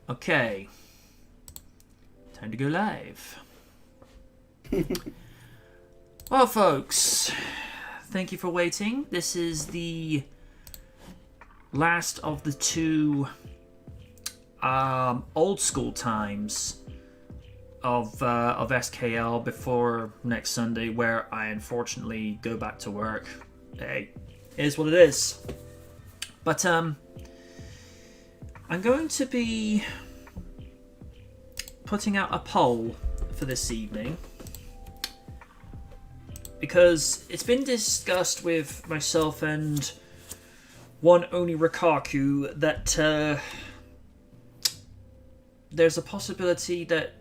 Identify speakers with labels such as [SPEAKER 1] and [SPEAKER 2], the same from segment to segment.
[SPEAKER 1] Okay. Time to go live. Well, folks, thank you for waiting. This is the last of the two old school times of SKL before next Sunday, where I unfortunately go back to work. Hey, it is what it is. But I'm going to be putting out a poll for this evening because it's been discussed with myself and one Oni Rikaku that there's a possibility that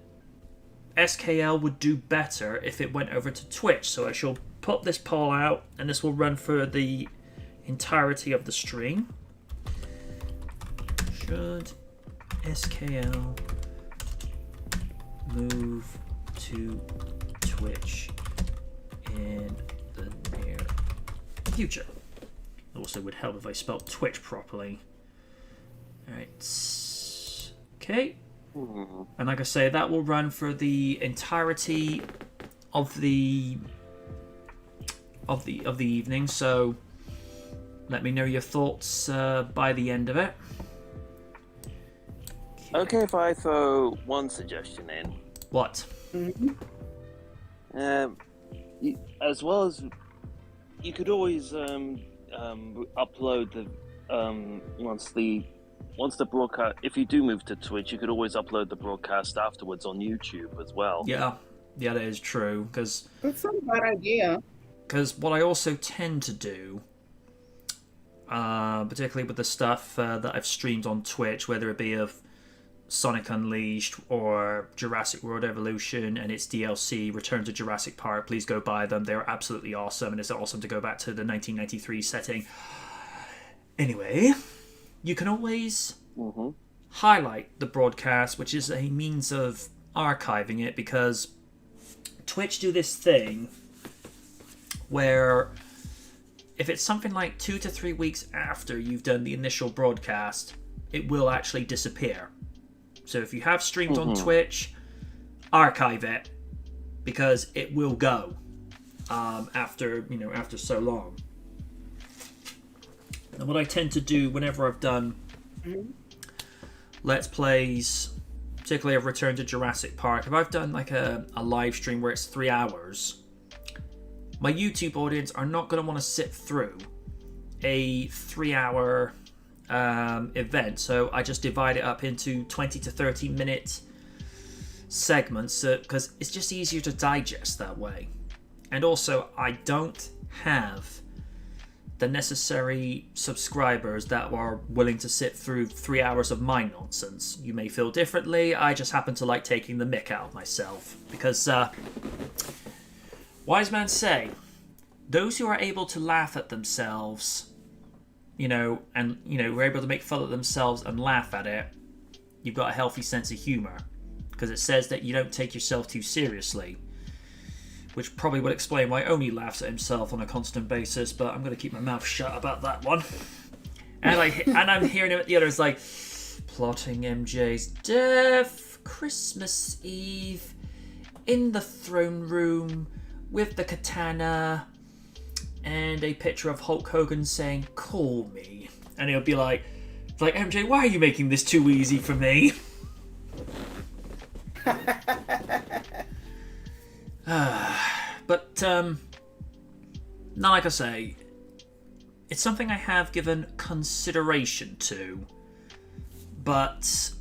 [SPEAKER 1] SKL would do better if it went over to Twitch. So I shall put this poll out, and this will run for the entirety of the stream. Should SKL move to Twitch in the near future? It also would help if I spelled Twitch properly. Alright. Okay. And like I say, that will run for the entirety of the evening, so let me know your thoughts by the end of it.
[SPEAKER 2] Okay, if I throw one suggestion in.
[SPEAKER 1] What?
[SPEAKER 2] As well as you could always upload the once the broadcast. If you do move to Twitch, you could always upload the broadcast afterwards on YouTube as well.
[SPEAKER 1] Yeah, that is true. Because
[SPEAKER 3] That's not a bad idea.
[SPEAKER 1] Because what I also tend to do, particularly with the stuff that I've streamed on Twitch, whether it be of Sonic Unleashed or Jurassic World Evolution and its DLC, Return to Jurassic Park, please go buy them. They're absolutely awesome, and it's awesome to go back to the 1993 setting. Anyway, you can always highlight the broadcast, which is a means of archiving it, because Twitch do this thing where if it's something like 2 to 3 weeks after you've done the initial broadcast, it will actually disappear. So if you have streamed on Twitch, archive it, because it will go after so long. And what I tend to do whenever I've done Let's Plays, particularly of Return to Jurassic Park, if I've done like a live stream where it's 3 hours, my YouTube audience are not going to want to sit through a 3-hour event, so I just divide it up into 20 to 30 minute segments because it's just easier to digest that way. And also, I don't have the necessary subscribers that are willing to sit through 3 hours of my nonsense. You may feel differently. I just happen to like taking the mick out of myself because wise man say, those who are able to laugh at themselves, and were able to make fun of themselves and laugh at it, you've got a healthy sense of humor, because it says that you don't take yourself too seriously, which probably would explain why Oni laughs at himself on a constant basis. But I'm going to keep my mouth shut about that one. And I'm hearing him at the others like plotting MJ's death, Christmas Eve, in the throne room with the katana, and a picture of Hulk Hogan saying, "Call me," and he'll be like, MJ, why are you making this too easy for me? But now, like I say, it's something I have given consideration to, but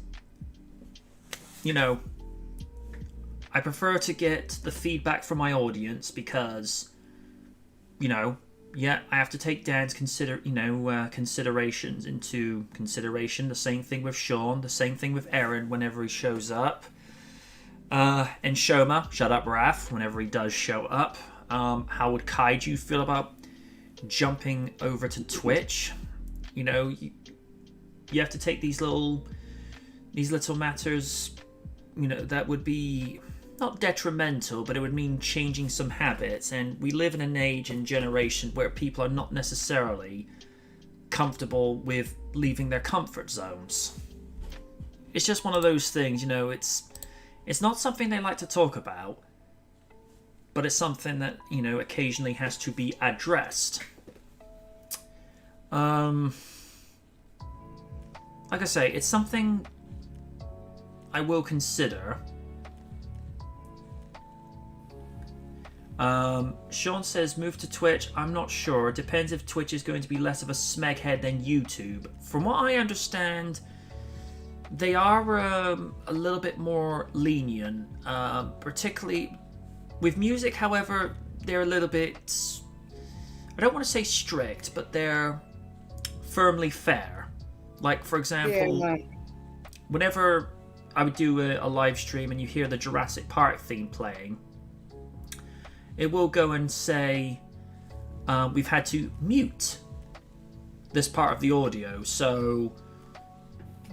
[SPEAKER 1] I prefer to get the feedback from my audience because, I have to take Dan's considerations into consideration. The same thing with Sean, the same thing with Aaron whenever he shows up. And Shoma, shut up, Raph, whenever he does show up. How would Kaiju feel about jumping over to Twitch? You have to take these little matters, that would be not detrimental, but it would mean changing some habits. And we live in an age and generation where people are not necessarily comfortable with leaving their comfort zones. it's just one of those things, you know. It's not something they like to talk about, but it's something that, you know, occasionally has to be addressed. Like I say, it's something I will consider. Sean says, move to Twitch. I'm not sure. Depends if Twitch is going to be less of a smeghead than YouTube. From what I understand, they are a little bit more lenient, particularly with music. However, they're a little bit, I don't want to say strict, but they're firmly fair. Like, for example, whenever I would do a live stream and you hear the Jurassic Park theme playing, it will go and say, we've had to mute this part of the audio. So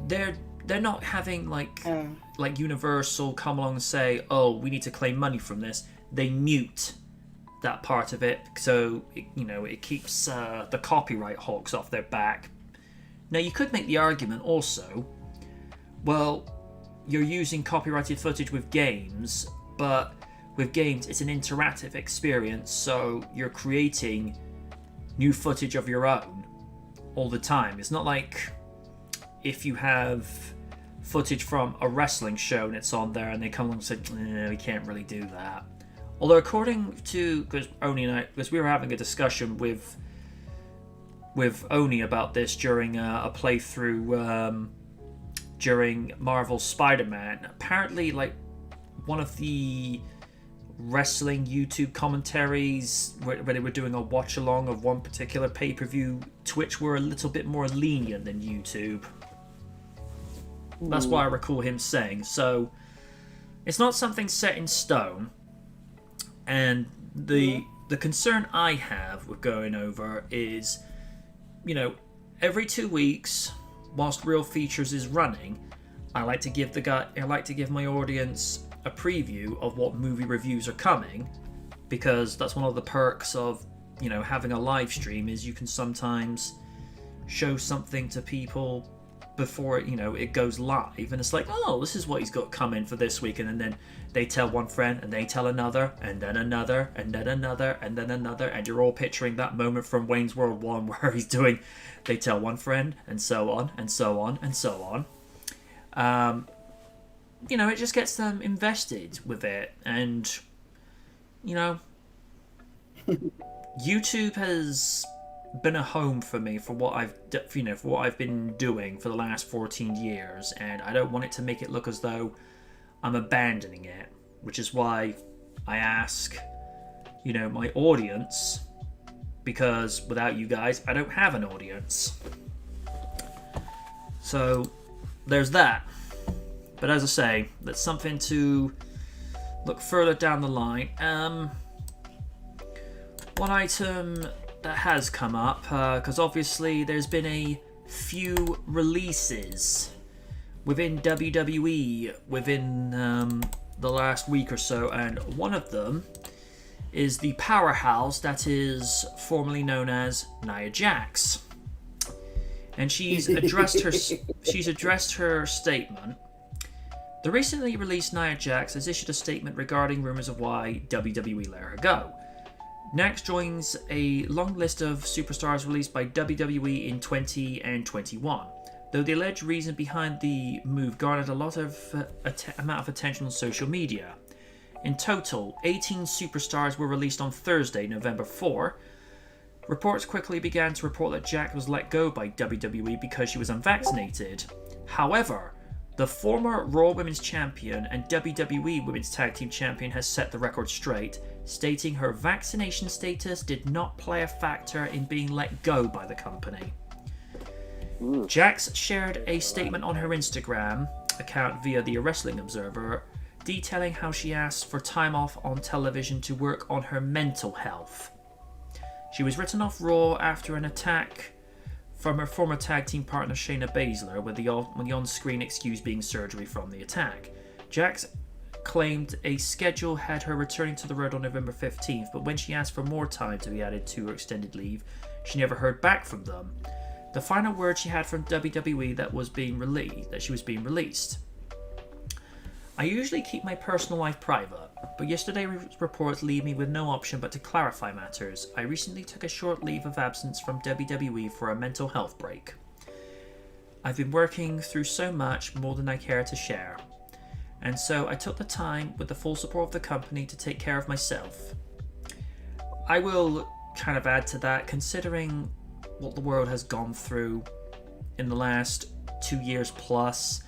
[SPEAKER 1] they're not having like Universal come along and say, oh, we need to claim money from this. They mute that part of it, so it keeps the copyright hawks off their back. Now, you could make the argument also, well, you're using copyrighted footage with games, but with games, it's an interactive experience, so you're creating new footage of your own all the time. It's not like if you have footage from a wrestling show and it's on there and they come along and say, we can't really do that. Although according to, because Oni and I, because we were having a discussion with Oni about this during a playthrough during Marvel's Spider-Man, apparently like one of the wrestling YouTube commentaries where they were doing a watch along of one particular pay-per-view, Twitch were a little bit more lenient than YouTube. That's what I recall him saying. So it's not something set in stone, and the concern I have with going over is, every 2 weeks whilst Real Features is running, I like to give my audience a preview of what movie reviews are coming, because that's one of the perks of having a live stream, is you can sometimes show something to people before it goes live, and it's like, oh, this is what he's got coming for this week, and then they tell one friend and they tell another, and then another, and then another, and then another, and you're all picturing that moment from Wayne's World 1 where they tell one friend, and so on and so on and so on. It just gets them invested with it, and YouTube has been a home for me for what I've been doing for the last 14 years, and I don't want it to make it look as though I'm abandoning it, which is why I ask my audience, because without you guys I don't have an audience. So there's that. But as I say, that's something to look further down the line. One item that has come up, because obviously there's been a few releases within WWE within the last week or so, and one of them is the powerhouse that is formerly known as Nia Jax, and she's addressed her statement. The recently released Nia Jax has issued a statement regarding rumors of why WWE let her go. Next joins a long list of superstars released by WWE in 20 and 21, though the alleged reason behind the move garnered a lot of amount of attention on social media. In total, 18 superstars were released on Thursday, November 4. Reports quickly began to report that Jax was let go by WWE because she was unvaccinated. However, the former Raw Women's Champion and WWE Women's Tag Team Champion has set the record straight, stating her vaccination status did not play a factor in being let go by the company. Jax shared a statement on her Instagram account via the Wrestling Observer, detailing how she asked for time off on television to work on her mental health. She was written off Raw after an attack from her former tag team partner Shayna Baszler, with the on-screen excuse being surgery from the attack. Jax claimed a schedule had her returning to the road on November 15th, but when she asked for more time to be added to her extended leave, she never heard back from them. the final word she had from WWE that she was being released. I usually keep my personal life private, but yesterday's reports leave me with no option but to clarify matters. I recently took a short leave of absence from WWE for a mental health break. I've been working through so much, more than I care to share. And so I took the time, with the full support of the company, to take care of myself. I will kind of add to that, considering what the world has gone through in the last 2 years plus.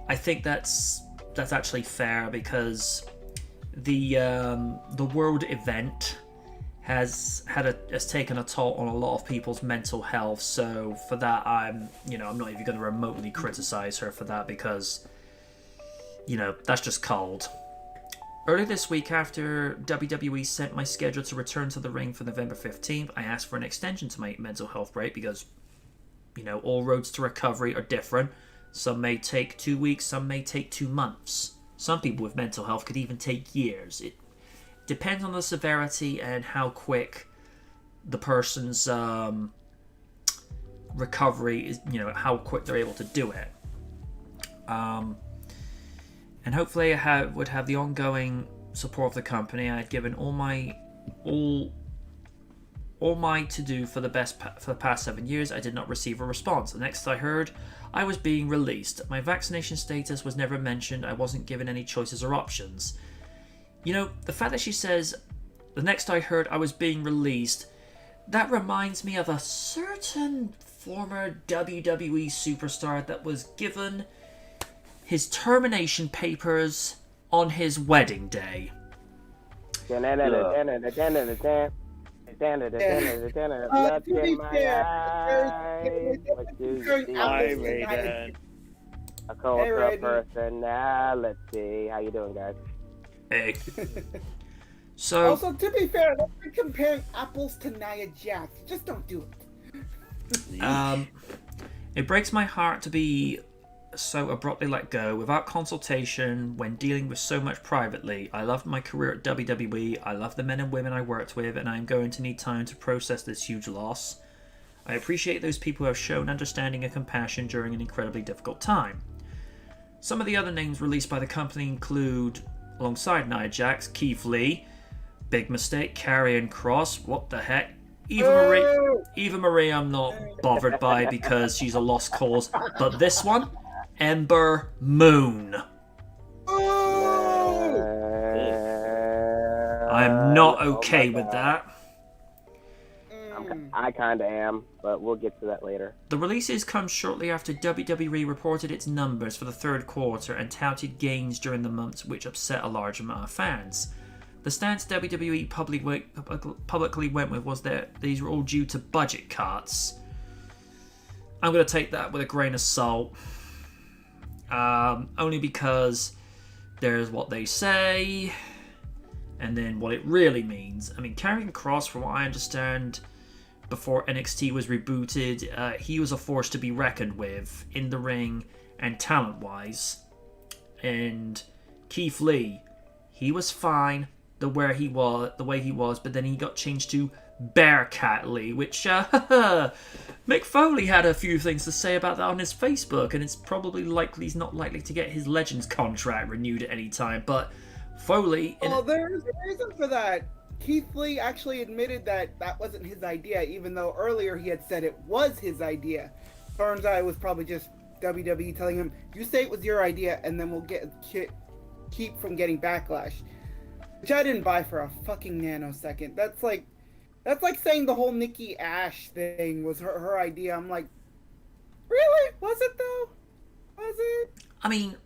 [SPEAKER 1] I think that's actually fair, because the world event has taken a toll on a lot of people's mental health. So for that, I'm not even going to remotely criticize her for that, because that's just cold. Earlier this week, after WWE sent my schedule to return to the ring for November 15th, I asked for an extension to my mental health break, because all roads to recovery are different. Some may take 2 weeks, some may take 2 months. Some people with mental health could even take years. It depends on the severity and how quick the person's recovery is, how quick they're able to do it. And hopefully I would have the ongoing support of the company. I had given all my to do for the past 7 years. I did not receive a response. The next I heard, I was being released. My vaccination status was never mentioned. I wasn't given any choices or options. The fact that she says, the next I heard, I was being released, that reminds me of a certain former WWE superstar that was given his termination papers on his wedding day.
[SPEAKER 3] To be fair, a cultural personality. How you doing, guys?
[SPEAKER 1] Hey. So.
[SPEAKER 4] Also, to be fair, don't be comparing apples to Nia Jax. Just don't do it.
[SPEAKER 1] It breaks my heart to be so abruptly let go without consultation when dealing with so much privately. I loved my career at WWE. I love the men and women I worked with, and I am going to need time to process this huge loss. I appreciate those people who have shown understanding and compassion during an incredibly difficult time. Some of the other names released by the company include, alongside Nia Jax, Keith Lee, Big Mistake, Karrion Kross, what the heck, Eva Marie I'm not bothered by because she's a lost cause, but this one, Ember Moon. I'm not okay with that.
[SPEAKER 3] I kinda am, but we'll get to that later.
[SPEAKER 1] The releases come shortly after WWE reported its numbers for the third quarter and touted gains during the months, which upset a large amount of fans. The stance WWE publicly went with was that these were all due to budget cuts. I'm going to take that with a grain of salt. Only because there's what they say and then what it really means. I mean, Karrion Kross, from what I understand, before NXT was rebooted, he was a force to be reckoned with in the ring and talent-wise. And Keith Lee, he was fine the way he was, but then he got changed to Bearcat Lee, which Mick Foley had a few things to say about that on his Facebook, and it's probably likely he's not likely to get his Legends contract renewed at any time. But Foley,
[SPEAKER 4] there's a reason for that. Keith Lee actually admitted that that wasn't his idea, even though earlier he had said it was his idea. Turns out it was probably just WWE telling him, "You say it was your idea, and then we'll keep from getting backlash." Which I didn't buy for a fucking nanosecond. That's like saying the whole Nikki Ash thing was her idea. I'm like, really? Was it though? Was it?
[SPEAKER 1] I mean,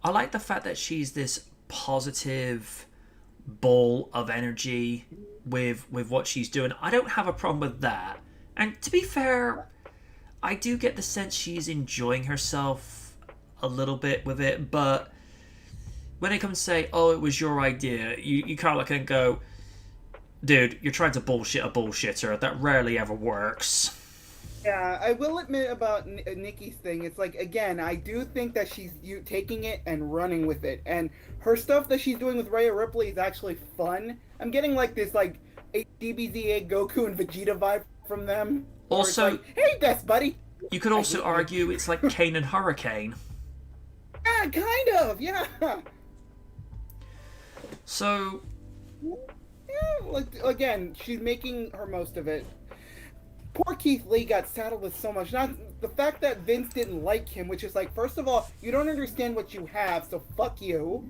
[SPEAKER 1] I like the fact that she's this positive ball of energy with what she's doing. I don't have a problem with that. And to be fair, I do get the sense she's enjoying herself a little bit with it, but when it comes to say, oh, it was your idea, you kind of look and go, dude, you're trying to bullshit a bullshitter. That rarely ever works.
[SPEAKER 4] Yeah, I will admit about Nikki's thing. It's like, again, I do think that she's taking it and running with it. And her stuff that she's doing with Rhea Ripley is actually fun. I'm getting like this like DBZA Goku and Vegeta vibe from them. Or it's
[SPEAKER 1] Also,
[SPEAKER 4] like, hey, best buddy.
[SPEAKER 1] you could also
[SPEAKER 4] hate you.
[SPEAKER 1] argue it's like Kane and Hurricane.
[SPEAKER 4] Yeah, kind of. Yeah.
[SPEAKER 1] So,
[SPEAKER 4] Yeah, like, again, she's making her most of it. Poor Keith Lee got saddled with so much. Not the fact that Vince didn't like him, which is like, first of all, you don't understand what you have, so fuck you.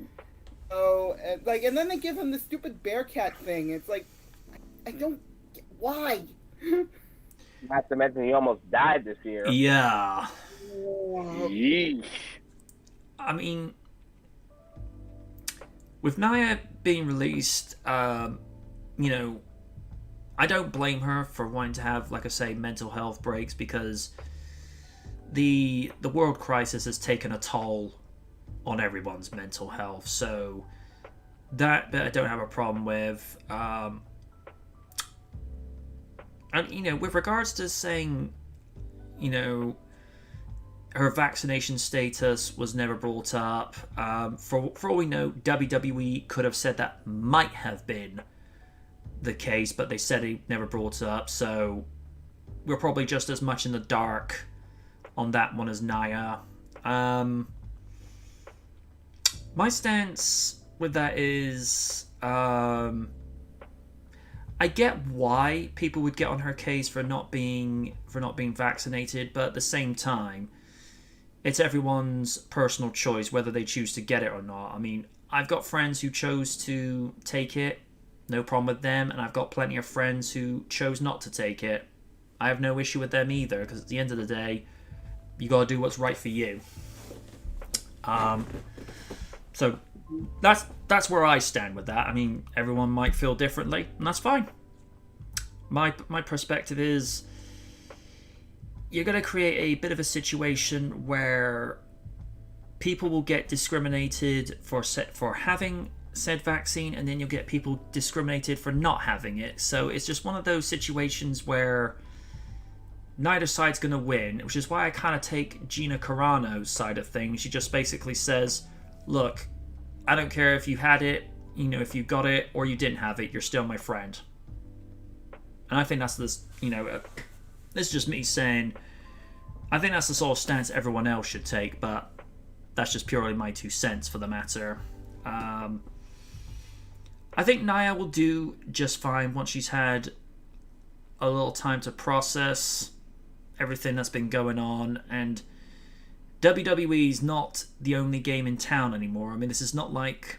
[SPEAKER 4] So, and then they give him the stupid Bearcat thing. It's like, I don't get why.
[SPEAKER 3] Not to mention he almost died this year.
[SPEAKER 1] yeah.
[SPEAKER 2] Yeesh.
[SPEAKER 1] I mean, with Nia being released, you know, I don't blame her for wanting to have, like I say, mental health breaks, because the world crisis has taken a toll on everyone's mental health. So that bit I don't have a problem with. And you know, with regards to saying, you know, her vaccination status was never brought up. For all we know, WWE could have said that might have been the case, but they said he never brought it up. So we're probably just as much in the dark on that one as Nia. My stance with that is, I get why people would get on her case for not being vaccinated, but at the same time, it's everyone's personal choice whether they choose to get it or not. I mean, I've got friends who chose to take it, no problem with them, and I've got plenty of friends who chose not to take it. I have no issue with them either, because at the end of the day, you gotta do what's right for you. So that's where I stand with that. I mean, everyone might feel differently, and that's fine. My perspective is, you're going to create a bit of a situation where people will get discriminated for having said vaccine, and then you'll get people discriminated for not having it. So it's just one of those situations where neither side's going to win, which is why I kind of take Gina Carano's side of things. She just basically says, look, I don't care if you had it, you know, if you got it or you didn't have it, you're still my friend. And I think that's this, you know, this is just me saying, I think that's the sort of stance everyone else should take, but that's just purely my 2 cents for the matter. I think Nia will do just fine once she's had a little time to process everything that's been going on, and WWE's not the only game in town anymore. I mean, this is not like,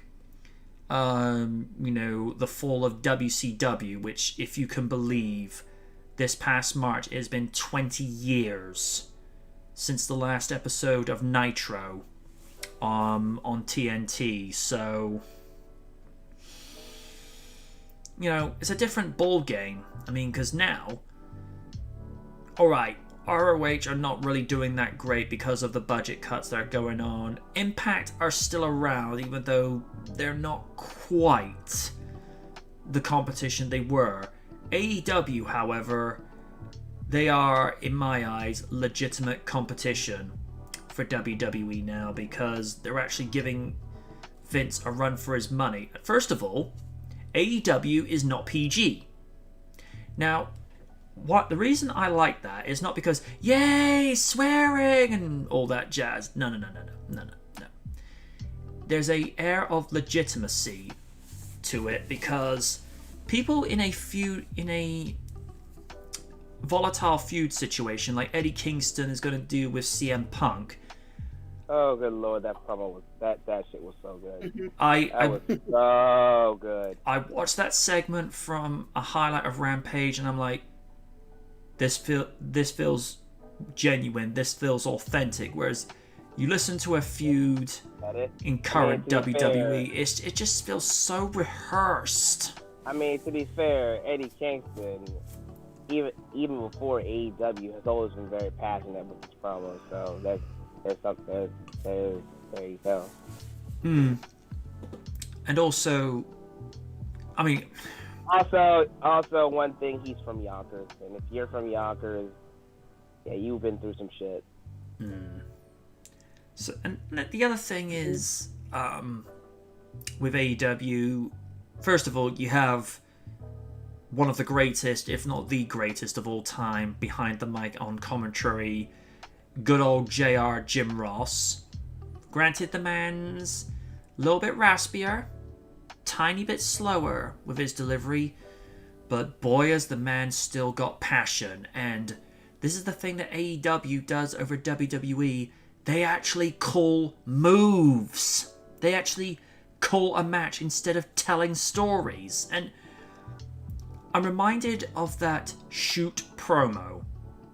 [SPEAKER 1] you know, the fall of WCW, which, if you can believe, this past March, it has been 20 years since the last episode of Nitro on TNT. So, you know, it's a different ball game. I mean, because now, alright, ROH are not really doing that great because of the budget cuts that are going on. Impact are still around, even though they're not quite the competition they were. AEW, however, they are, in my eyes, legitimate competition for WWE now, because they're actually giving Vince a run for his money. First of all, AEW is not PG. Now, the reason I like that is not because, yay, swearing and all that jazz. No. There's a air of legitimacy to it, because people in a volatile feud situation like Eddie Kingston is going to do with CM Punk.
[SPEAKER 3] Oh, good lord, that promo was that shit was so good.
[SPEAKER 1] That
[SPEAKER 3] was so good.
[SPEAKER 1] I watched that segment from a highlight of Rampage, and I'm like, this feels genuine. This feels authentic. Whereas you listen to a feud in current WWE, it just feels so rehearsed.
[SPEAKER 3] I mean, to be fair, Eddie Kingston, even before AEW, has always been very passionate with his promos. So there's something. There you go.
[SPEAKER 1] And also, I mean,
[SPEAKER 3] also one thing, he's from Yonkers, and if you're from Yonkers, yeah, you've been through some shit.
[SPEAKER 1] So, and the other thing is, with AEW, first of all, you have one of the greatest, if not the greatest of all time, behind the mic on commentary, good old JR Jim Ross. Granted, the man's a little bit raspier, tiny bit slower with his delivery, but boy has the man still got passion. And this is the thing that AEW does over WWE. They actually call moves. They actually call a match instead of telling stories. And I'm reminded of that shoot promo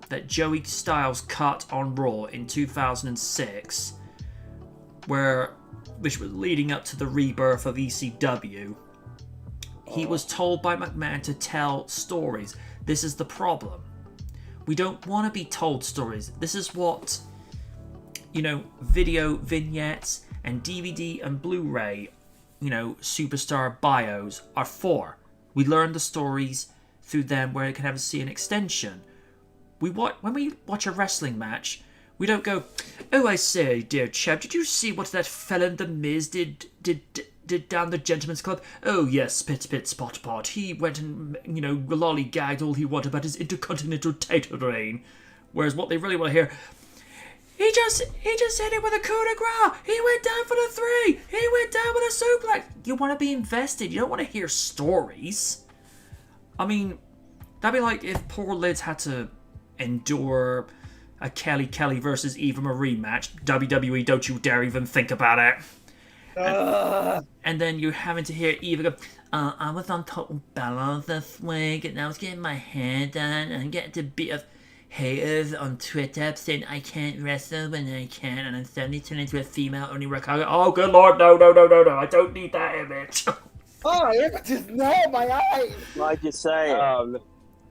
[SPEAKER 1] that Joey Styles cut on Raw in 2006, which was leading up to the rebirth of ECW. He was told by McMahon to tell stories. This is the problem. We don't want to be told stories. This is what, video vignettes and DVD and Blu-ray, superstar bios are for. We learn the stories through them where you can have see an extension. When we watch a wrestling match, we don't go, "Oh, I say, dear chap, did you see what that fella in the Miz did down the gentleman's club? Oh, yes, spit, spot, pot. He went and, lollygagged all he wanted about his intercontinental title reign." Whereas what they really want to hear, he just hit it with a coup de grace. He went down for the 3. He went down with a suplex. You want to be invested. You don't want to hear stories. I mean, that'd be like if poor Liz had to endure a Kelly versus Eva Marie match. WWE, don't you dare even think about it. And then you're having to hear Eva go, I was on Total Balance this week, and I was getting my hair done, and getting to beat up haters on Twitter saying I can't wrestle when I can, and I'm suddenly turned into a female-only wrestler. Oh, good lord, no, I don't need that image.
[SPEAKER 4] My eyes.
[SPEAKER 2] Like you say.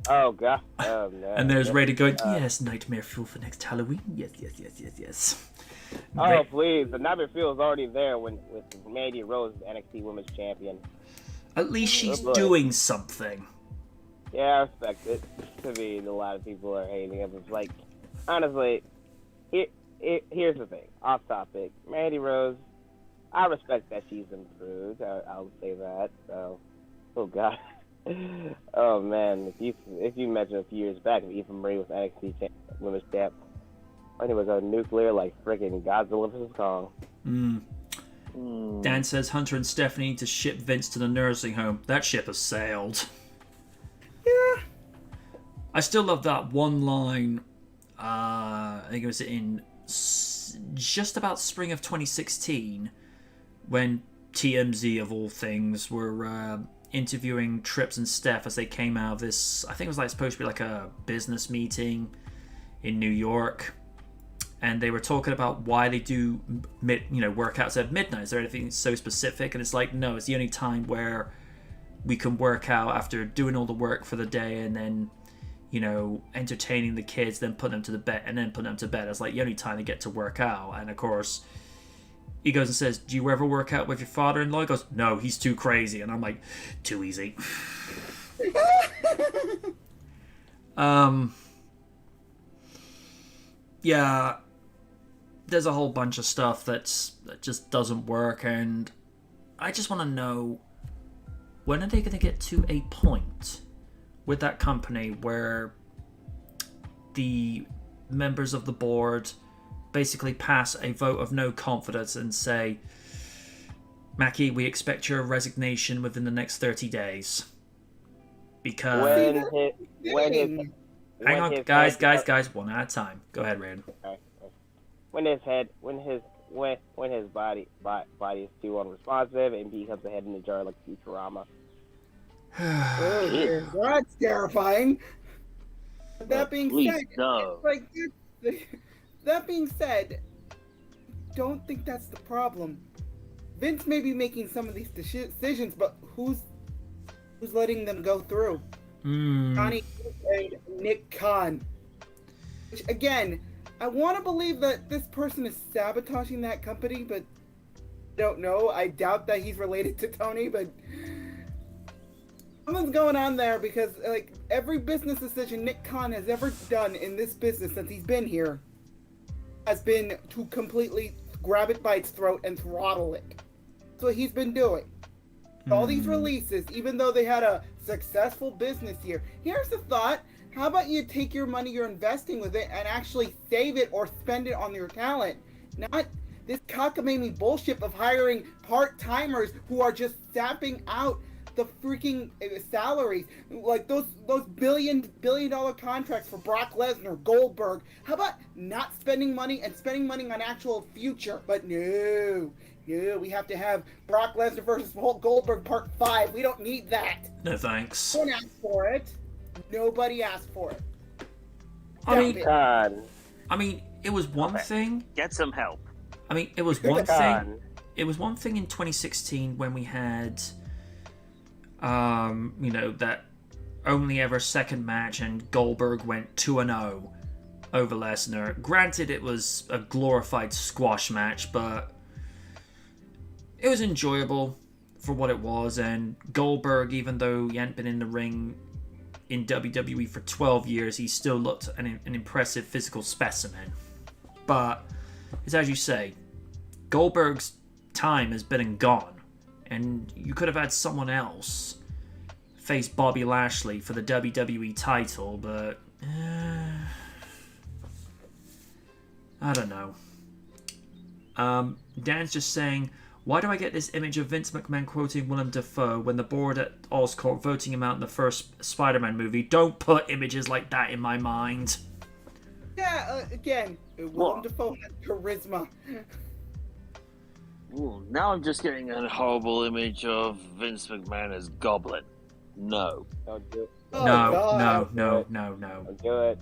[SPEAKER 3] Oh god. Oh man.
[SPEAKER 1] And there's Raider going, yes, Nightmare Fuel for next Halloween. Yes.
[SPEAKER 3] Oh please, the Nightmare Fuel is already there with Mandy Rose, NXT Women's Champion.
[SPEAKER 1] At least she's doing something.
[SPEAKER 3] Yeah, I respect it. I mean, a lot of people are hating it. It's like, honestly, here's the thing. Off topic. Mandy Rose, I respect that she's improved. I'll say that. So, oh god. Oh man, if you mentioned a few years back, if Eva Marie was NXT Women's Champ, I think it was a nuclear like freaking Godzilla vs. Kong.
[SPEAKER 1] Dan says Hunter and Stephanie need to ship Vince to the nursing home. That ship has sailed.
[SPEAKER 4] Yeah.
[SPEAKER 1] I still love that one line. I think it was in just about spring of 2016 when TMZ of all things were interviewing Trips and Steph as they came out of this. I think it was supposed to be like a business meeting in New York, and they were talking about why they do workouts at midnight. Is there anything so specific? And it's like, no, it's the only time where we can work out after doing all the work for the day and then entertaining the kids, then putting them to the bed and then putting them to bed. It's like the only time they get to work out. And of course he goes and says, do you ever work out with your father-in-law? He goes, no, he's too crazy. And I'm like, too easy. Yeah, there's a whole bunch of stuff that just doesn't work, and I just want to know, when are they going to get to a point with that company where the members of the board basically pass a vote of no confidence and say, Mackie, we expect your resignation within the next 30 days. Because... Hang on, guys, one at a time. Go ahead, Rand.
[SPEAKER 3] Okay. When his body is too unresponsive and he becomes a head in the jar like Futurama.
[SPEAKER 4] That's terrifying. But that being said, don't think that's the problem. Vince may be making some of these decisions, but who's letting them go through? Johnny and Nick Khan. Which, again, I want to believe that this person is sabotaging that company, but I don't know. I doubt that he's related to Tony, but something's going on there because, every business decision Nick Khan has ever done in this business since he's been here has been to completely grab it by its throat and throttle it. That's what he's been doing. All these releases, even though they had a successful business year, here's the thought. How about you take your money you're investing with it and actually save it or spend it on your talent? Not this cockamamie bullshit of hiring part-timers who are just sapping out the freaking salaries, like those billion-dollar contracts for Brock Lesnar, Goldberg. How about not spending money and spending money on actual future? But no, we have to have Brock Lesnar versus Goldberg Part 5. We don't need that.
[SPEAKER 1] No thanks.
[SPEAKER 4] No one asked for it. Nobody asked for it.
[SPEAKER 1] I mean, it was one thing.
[SPEAKER 2] Get some help.
[SPEAKER 1] I mean, it was one thing. It was one thing in 2016 when we had, that only ever second match and Goldberg went 2-0 over Lesnar. Granted, it was a glorified squash match, but it was enjoyable for what it was. And Goldberg, even though he hadn't been in the ring in WWE for 12 years, he still looked an impressive physical specimen. But it's as you say, Goldberg's time has been and gone, and you could have had someone else face Bobby Lashley for the WWE title, but I don't know. Dan's just saying, why do I get this image of Vince McMahon quoting Willem Dafoe when the board at Oscorp voting him out in the first Spider-Man movie? Don't put images like that in my mind.
[SPEAKER 4] Yeah, again, Willem Dafoe has charisma.
[SPEAKER 2] Ooh, now I'm just getting a horrible image of Vince McMahon as Goblin. No.
[SPEAKER 3] Don't do it.
[SPEAKER 1] No.
[SPEAKER 3] Don't do it.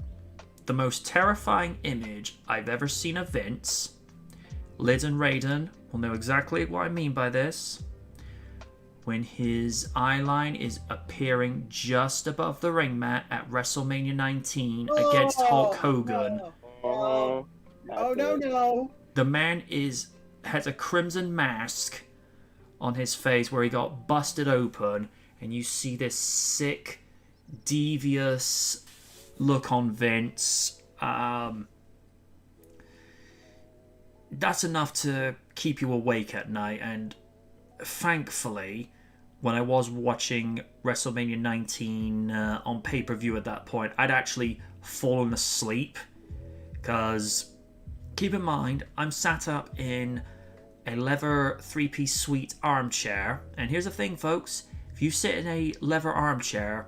[SPEAKER 1] The most terrifying image I've ever seen of Vince, Liz and Raiden will know exactly what I mean by this, when his eyeline is appearing just above the ring mat at WrestleMania 19 against Hulk Hogan.
[SPEAKER 4] No.
[SPEAKER 1] The man has a crimson mask on his face where he got busted open, and you see this sick, devious look on Vince. That's enough to keep you awake at night. And thankfully, when I was watching WrestleMania 19 on pay-per-view at that point, I'd actually fallen asleep. Because keep in mind, I'm sat up in a leather three-piece suite armchair. And here's the thing, folks. If you sit in a leather armchair,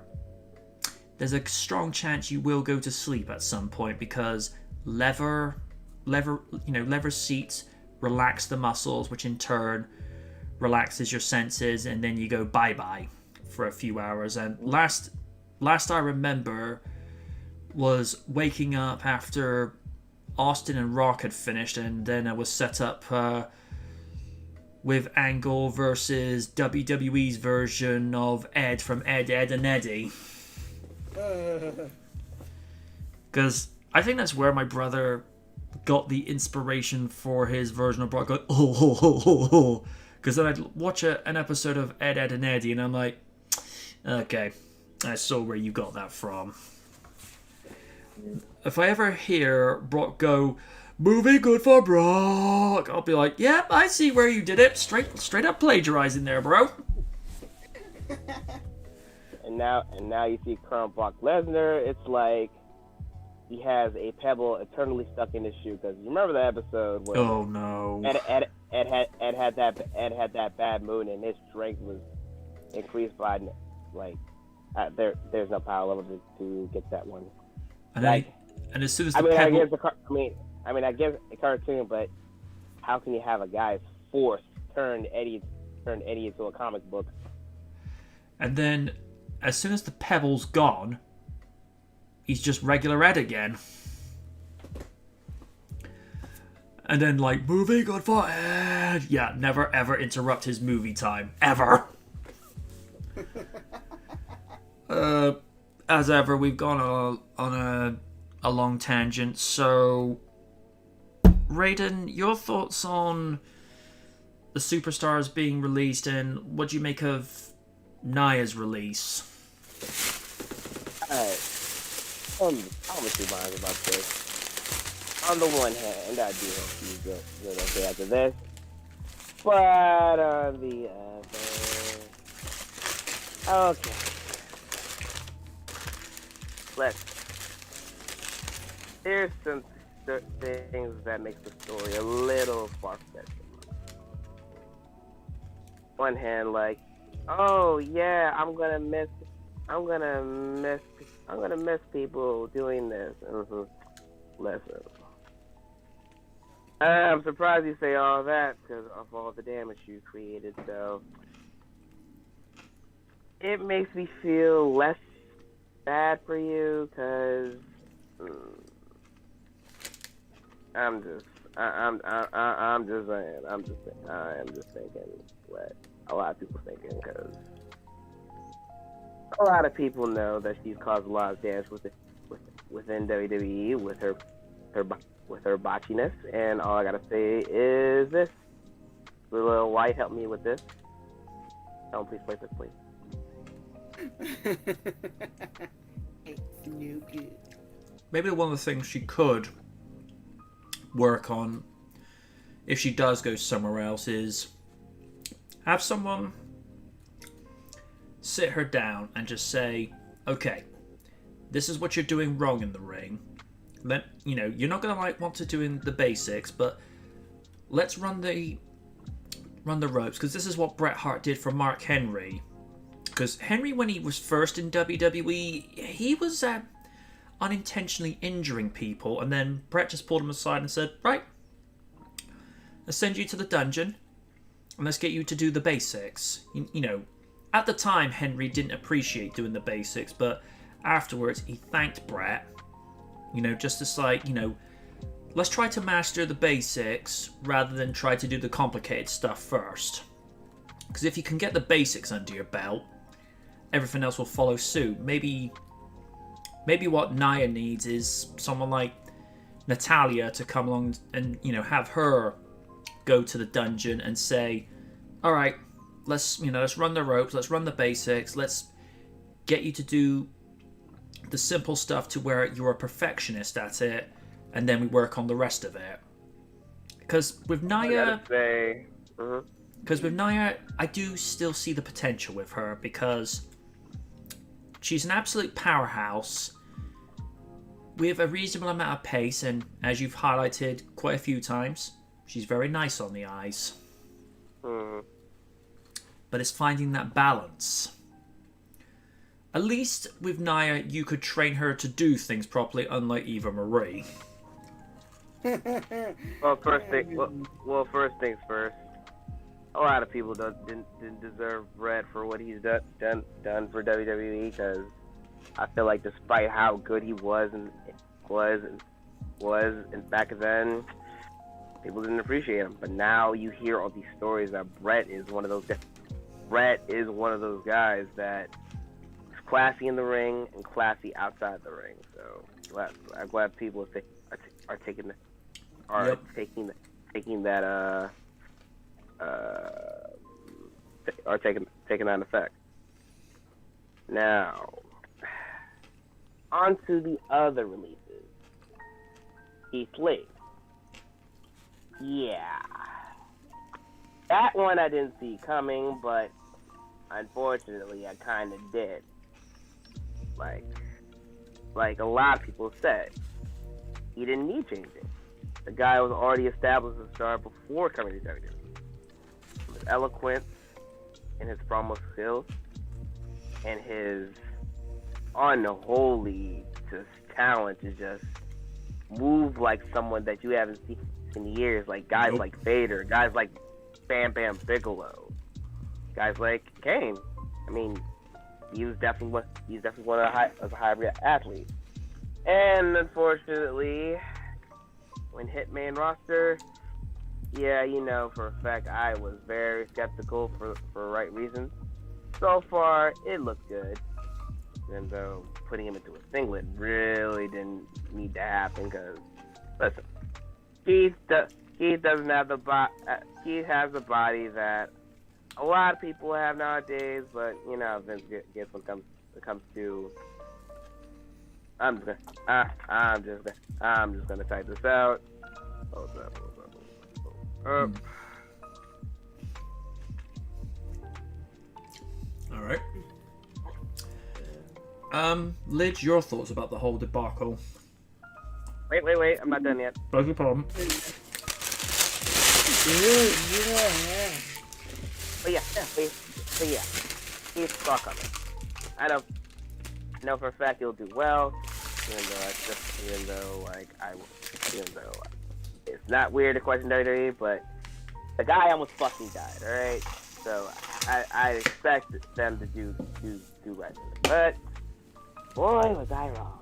[SPEAKER 1] there's a strong chance you will go to sleep at some point, because leather seats relax the muscles, which in turn relaxes your senses, and then you go bye-bye for a few hours. And last I remember was waking up after Austin and Rock had finished, and then I was set up with Angle versus WWE's version of Ed from Ed, and Eddie. Because I think that's where my brother got the inspiration for his version of Brock. Because then I'd watch an episode of Ed, and Eddie, and I'm like, okay, I saw where you got that from. If I ever hear Brock go, movie good for Brock, I'll be like, yep, I see where you did it. Straight up plagiarizing there, bro.
[SPEAKER 3] And now you see current Brock Lesnar. It's like he has a pebble eternally stuck in his shoe. Because you remember the episode where Ed had that bad moon, and his strength was increased by there's no power level to get that one.
[SPEAKER 1] And as soon as the pebble...
[SPEAKER 3] I guess a cartoon, but how can you have a guy's force turn Eddie into a comic book?
[SPEAKER 1] And then, as soon as the pebble's gone, he's just regular Ed again. And then, movie good for Ed. Yeah, never ever interrupt his movie time. Ever. As ever, we've gone on a long tangent, so... Raiden, your thoughts on the Superstars being released, and what do you make of Nia's release?
[SPEAKER 3] Alright. I'm with two minds about this. On the one hand, I do hope she's good okay after this. But on the other, Okay. There's some things that make the story a little far-fetched. One hand, like, oh yeah, I'm gonna miss people doing this. Listen, I'm surprised you say all that because of all the damage you created. So it makes me feel less bad for you because I'm just thinking what a lot of people thinking because a lot of people know that she's caused a lot of damage within WWE with her botchiness, and all I gotta say is this: Little White, help me with this. Oh, please play this, please.
[SPEAKER 4] It's no good.
[SPEAKER 1] Maybe one of the things she could work on if she does go somewhere else is have someone sit her down and just say, okay, this is what you're doing wrong in the ring. You're not gonna want to do in the basics, but let's run the ropes, because this is what Bret Hart did for Mark Henry. Because Henry, when he was first in WWE, he was unintentionally injuring people, and then Bret just pulled him aside and said, right, let's send you to the dungeon and let's get you to do the basics. At the time, Henry didn't appreciate doing the basics, but afterwards he thanked Bret. Just as let's try to master the basics rather than try to do the complicated stuff first. Because if you can get the basics under your belt, everything else will follow suit. Maybe what Nia needs is someone like Natalya to come along and have her go to the dungeon and say, all right, let's run the ropes, let's run the basics, let's get you to do the simple stuff to where you're a perfectionist at it, and then we work on the rest of it. Because with Nia, I do still see the potential with her, because she's an absolute powerhouse with a reasonable amount of pace, and as you've highlighted quite a few times, she's very nice on the eyes. But it's finding that balance. At least with Nia, you could train her to do things properly, unlike Eva Marie.
[SPEAKER 3] First things first. A lot of people didn't deserve Bret for what he's done for WWE, because I feel like despite how good he was back then, people didn't appreciate him. But now you hear all these stories that Bret is one of those guys that is classy in the ring and classy outside the ring. So I'm glad people are taking that effect. Now, on to the other releases. Keith Lee. Yeah. That one I didn't see coming, but unfortunately I kind of did. Like a lot of people said, he didn't need changing. The guy was already established as a star before coming to WWE. His eloquence and his promo skills and his unholy talent to just move like someone that you haven't seen in years, like guys like Vader, guys like Bam Bam Bigelow, guys like Kane. I mean, he's definitely one of the hybrid athletes. And unfortunately, when Hitman roster, yeah, for a fact, I was very skeptical for right reasons. So far, it looked good. And though putting him into a singlet really didn't need to happen, because, listen, Keith doesn't have Keith has a body that a lot of people have nowadays, but Vince gets when it comes to. I'm just gonna type this out. Hold up.
[SPEAKER 1] All right. Lid, your thoughts about the whole debacle?
[SPEAKER 3] Wait, I'm not done yet.
[SPEAKER 1] Beg your pardon.
[SPEAKER 3] But yeah, he's stuck on it. I know for a fact he'll do well, even though it's not weird to question WWE, but the guy almost fucking died. All right, so I expect them to do right, but boy was I wrong.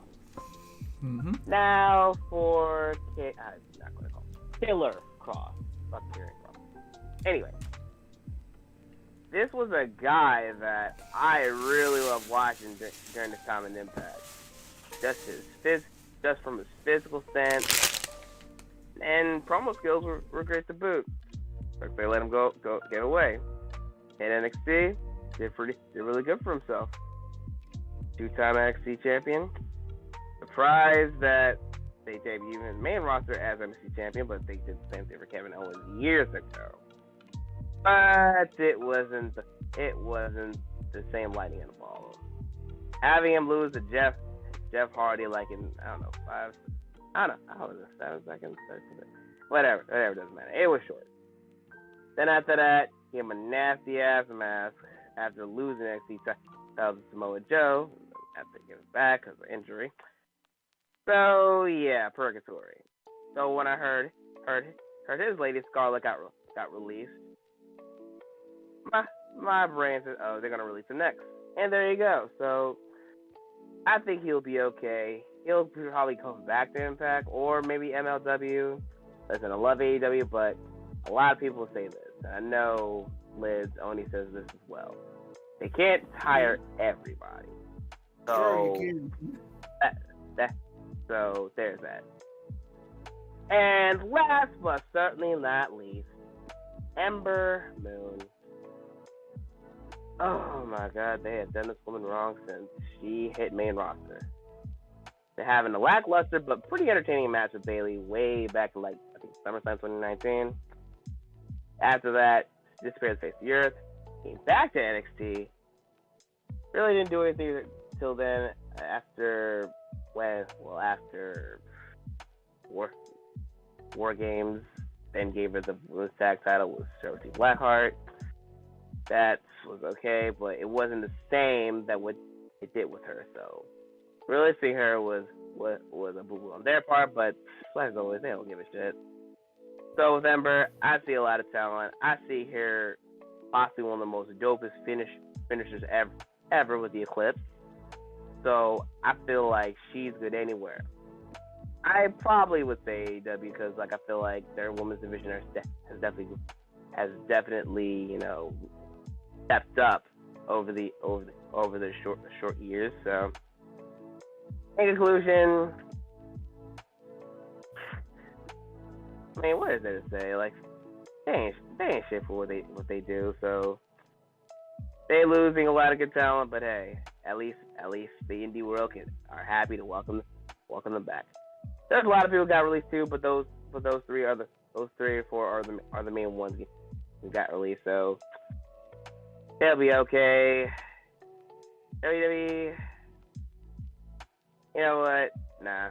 [SPEAKER 1] Mm-hmm.
[SPEAKER 3] Now for I'm not gonna call it Killer Cross. Fuck Killer Cross. Anyway. This was a guy that I really loved watching during this time in Impact. Just from his physical stance, and promo skills were great to boot. Like they let him go get away. In NXT, did really good for himself. 2-time NXT champion. Surprised that they debuted him in the main roster as NXT champion, but they did the same thing for Kevin Owens years ago. But it wasn't the same lightning in the ball. Having him lose to Jeff Hardy like in I don't know 7 seconds. Whatever, doesn't matter. It was short. Then after that, he had a nasty aftermath after losing NXT title to Samoa Joe after he gave it back because of injury. So yeah, purgatory. So when I heard his lady Scarlett got released. My brain says, oh, they're gonna release him next, and there you go. So I think he'll be okay. He'll probably come back to Impact or maybe MLW. Listen, I love AEW, but a lot of people say this. And I know Liz only says this as well. They can't hire everybody. So
[SPEAKER 4] Sure you can.
[SPEAKER 3] So there's that. And last but certainly not least, Ember Moon. Oh my god, they have done this woman wrong since she hit main roster. They're having a lackluster but pretty entertaining match with Bayley way back in I think SummerSlam 2019. After that, she disappeared to face the earth, came back to NXT. Really didn't do anything till then. After War Games, then gave her the tag title with Charlotte Blackheart. That was okay, but it wasn't the same that what it did with her. So really seeing her was a boo-boo on their part, but as always, they don't give a shit. So with Ember, I see a lot of talent. I see her possibly one of the most dopest finishers ever with the Eclipse. So I feel like she's good anywhere. I probably would say AEW because I feel like their women's division has definitely stepped up over the short years. So in conclusion, I mean, what is there to say? They ain't shit for what they do. So they losing a lot of good talent, but hey, at least the indie world are happy to welcome them back. There's a lot of people got released too, but those 3 or 4 are the main ones who got released. So they'll be okay. WWE, you know what? Nah.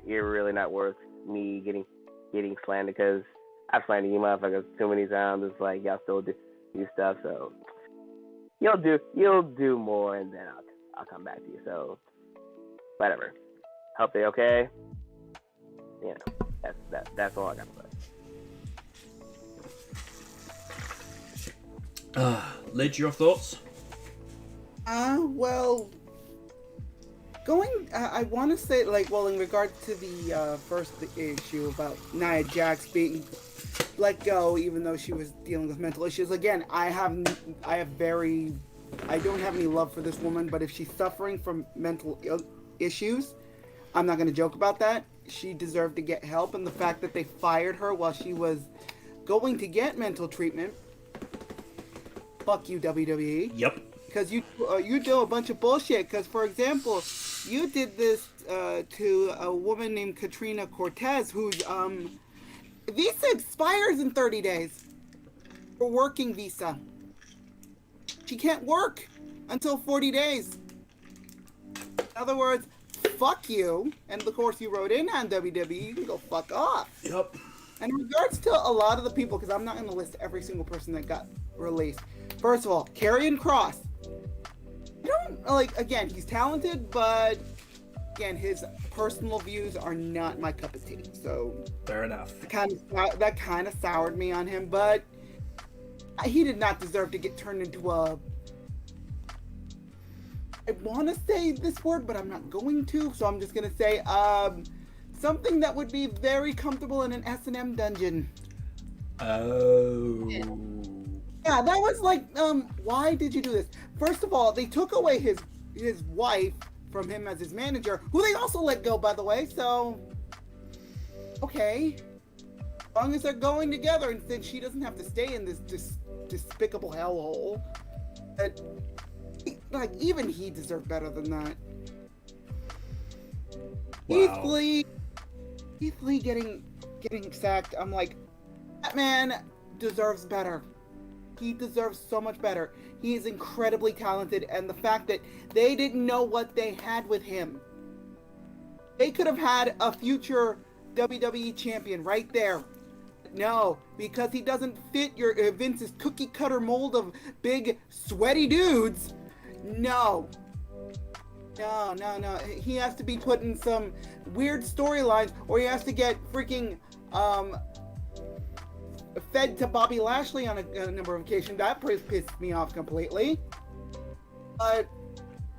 [SPEAKER 3] You're really not worth me getting slandered because I've slandered you motherfuckers too many times. It's like y'all still do stuff, so you'll do more, and then I'll come back to you. So whatever. Hope they're okay. That's all I got to say.
[SPEAKER 1] Lid, your thoughts?
[SPEAKER 4] Well, I want to say, in regard to the first issue about Nia Jax being let go, even though she was dealing with mental issues. Again, I don't have any love for this woman, but if she's suffering from mental issues, I'm not going to joke about that. She deserved to get help, and the fact that they fired her while she was going to get mental treatment, fuck you, WWE.
[SPEAKER 1] Yep.
[SPEAKER 4] Because you do a bunch of bullshit. Because, for example, you did this to a woman named Katrina Cortez, whose visa expires in 30 days for working visa. she can't work until 40 days. In other words, fuck you. And of course, you wrote in on WWE. You can go fuck off.
[SPEAKER 1] Yep.
[SPEAKER 4] And in regards to a lot of the people, because I'm not going to list every single person that got released. First of all, Karrion Kross. You don't, like, again, he's talented, but again, his personal views are not my cup of tea. So
[SPEAKER 1] Fair enough.
[SPEAKER 4] that kind of soured me on him, but he did not deserve to get turned into a, I want to say this word, but I'm not going to, so I'm just going to say something that would be very comfortable in an S&M dungeon.
[SPEAKER 1] Oh.
[SPEAKER 4] Yeah, that was like, why did you do this? First of all, they took away his wife from him as his manager, who they also let go, by the way, so okay. As long as they're going together, and since she doesn't have to stay in this despicable hellhole, that, like, even he deserved better than that.
[SPEAKER 1] Wow.
[SPEAKER 4] Keith Lee getting sacked, I'm like, that man deserves better. He deserves so much better. He is incredibly talented, and the fact that they didn't know what they had with him. They could have had a future WWE champion right there. No, because he doesn't fit your Vince's cookie cutter mold of big sweaty dudes. No. He has to be put in some weird storylines, or he has to get freaking fed to Bobby Lashley on a number of occasions. That pissed me off completely. But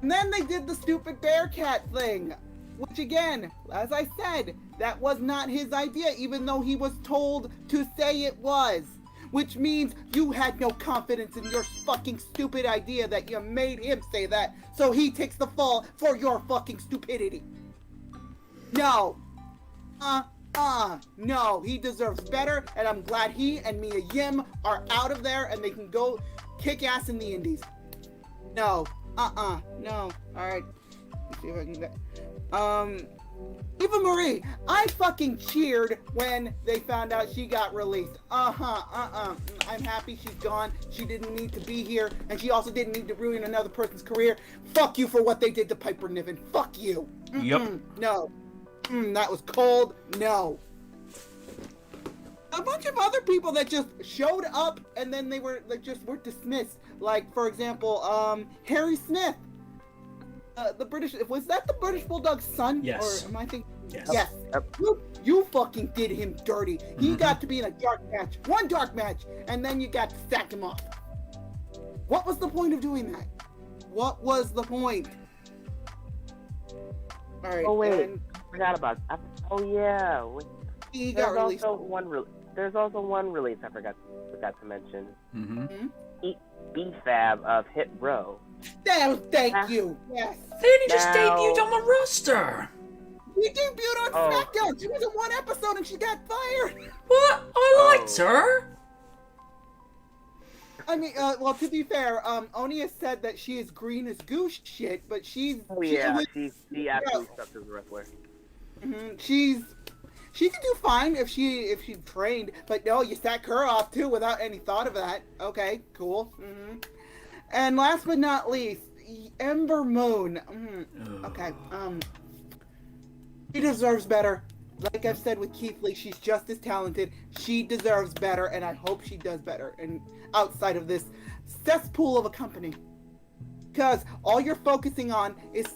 [SPEAKER 4] and then they did the stupid Bearcat thing, which again, as I said, that was not his idea, even though he was told to say it was. Which means you had no confidence in your fucking stupid idea that you made him say that, so he takes the fall for your fucking stupidity. No. No, he deserves better, and I'm glad he and Mia Yim are out of there and they can go kick ass in the indies. No. No. Alright. Let's see if I can get... Eva Marie, I fucking cheered when they found out she got released. I'm happy she's gone. She didn't need to be here, and she also didn't need to ruin another person's career. Fuck you for what they did to Piper Niven. Fuck you.
[SPEAKER 1] Yep.
[SPEAKER 4] No. That was cold. No. A bunch of other people that just showed up and then they were dismissed. Like, for example, Harry Smith. The British, was that the British Bulldog's son?
[SPEAKER 1] Yes.
[SPEAKER 4] Or am I thinking?
[SPEAKER 1] Yes.
[SPEAKER 4] Yes. You fucking did him dirty. He got to be in a dark match, one dark match, and then you got to sack him off. What was the point of doing that? What was the point? All right.
[SPEAKER 3] Oh wait, I forgot about that. Oh yeah.
[SPEAKER 4] He got released.
[SPEAKER 3] There's also one release I forgot to mention.
[SPEAKER 1] Mm-hmm.
[SPEAKER 3] B-Fab of Hit Row.
[SPEAKER 4] Thank you. Yes.
[SPEAKER 1] They only just debuted on the roster.
[SPEAKER 4] He debuted on SmackDown. She was in one episode and she got fired.
[SPEAKER 1] What? I liked her.
[SPEAKER 4] I mean, well, to be fair, Oni has said that she is green as goose shit, but she's...
[SPEAKER 3] she absolutely sucks as a wrestler.
[SPEAKER 4] She could do fine if she trained, but no, you sack her off too without any thought of that. Okay, cool. And last but not least, Ember Moon. Okay, she deserves better. Like I've said with Keith Lee, she's just as talented. She deserves better, and I hope she does better. And outside of this cesspool of a company, because all you're focusing on is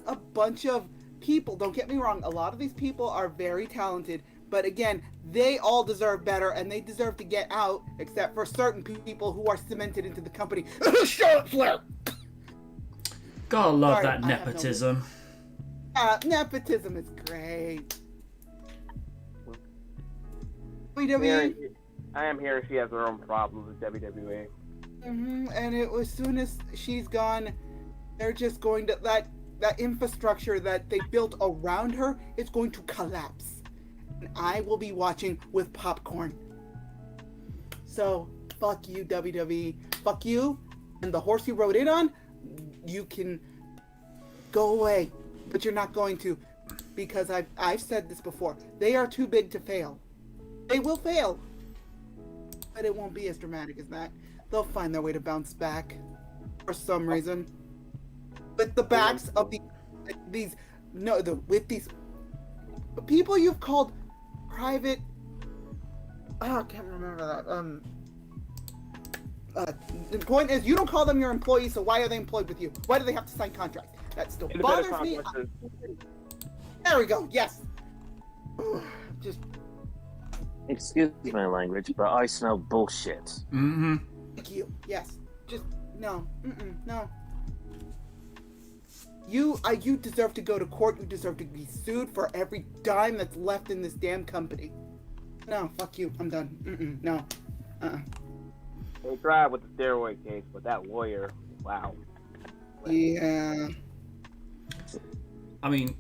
[SPEAKER 4] a bunch of people. Don't get me wrong, a lot of these people are very talented, but again, they all deserve better, and they deserve to get out, except for certain people who are cemented into the company. Charlotte Flair!
[SPEAKER 1] Gotta love that nepotism.
[SPEAKER 4] Nepotism is great.
[SPEAKER 3] I am here. She has her own problems with WWE.
[SPEAKER 4] And as soon as she's gone, they're just going to that infrastructure that they built around her is going to collapse, and I will be watching with popcorn. So fuck you, WWE. Fuck you, and the horse you rode in on. You can go away, but you're not going to, because I've said this before. They are too big to fail. They will fail, but it won't be as dramatic as that. They'll find their way to bounce back. for some reason. With the backs of these people you've called private. Oh, I can't remember that. The point is, you don't call them your employees, so why are they employed with you? Why do they have to sign contracts? That still bothers me. There we go. Yes. Just.
[SPEAKER 2] Excuse my language, but I smell bullshit.
[SPEAKER 1] Mm-hmm.
[SPEAKER 4] Thank you. Yes. Just no. No. You deserve to go to court. You deserve to be sued for every dime that's left in this damn company. No, fuck you. I'm done. No.
[SPEAKER 3] They tried with the steroid case, but that lawyer, wow.
[SPEAKER 4] Yeah.
[SPEAKER 1] I mean,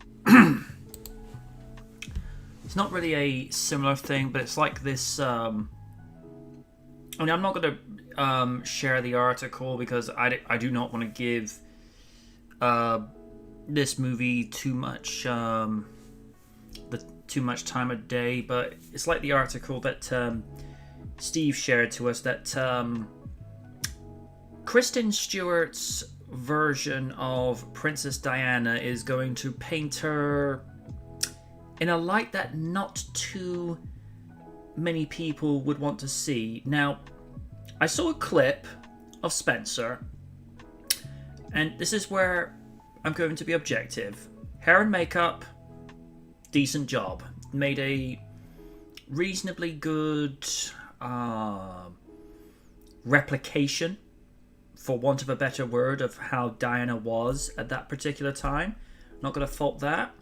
[SPEAKER 1] it's not really a similar thing, but it's like this. I mean, I'm not going to share the article because I do not want to give this movie too much time of day. But it's like the article that Steve shared to us that Kristen Stewart's version of Princess Diana is going to paint her in a light that not too many people would want to see. Now, I saw a clip of Spencer, and this is where I'm going to be objective. Hair and makeup, decent job. Made a reasonably good replication, for want of a better word, of how Diana was at that particular time. Not going to fault that.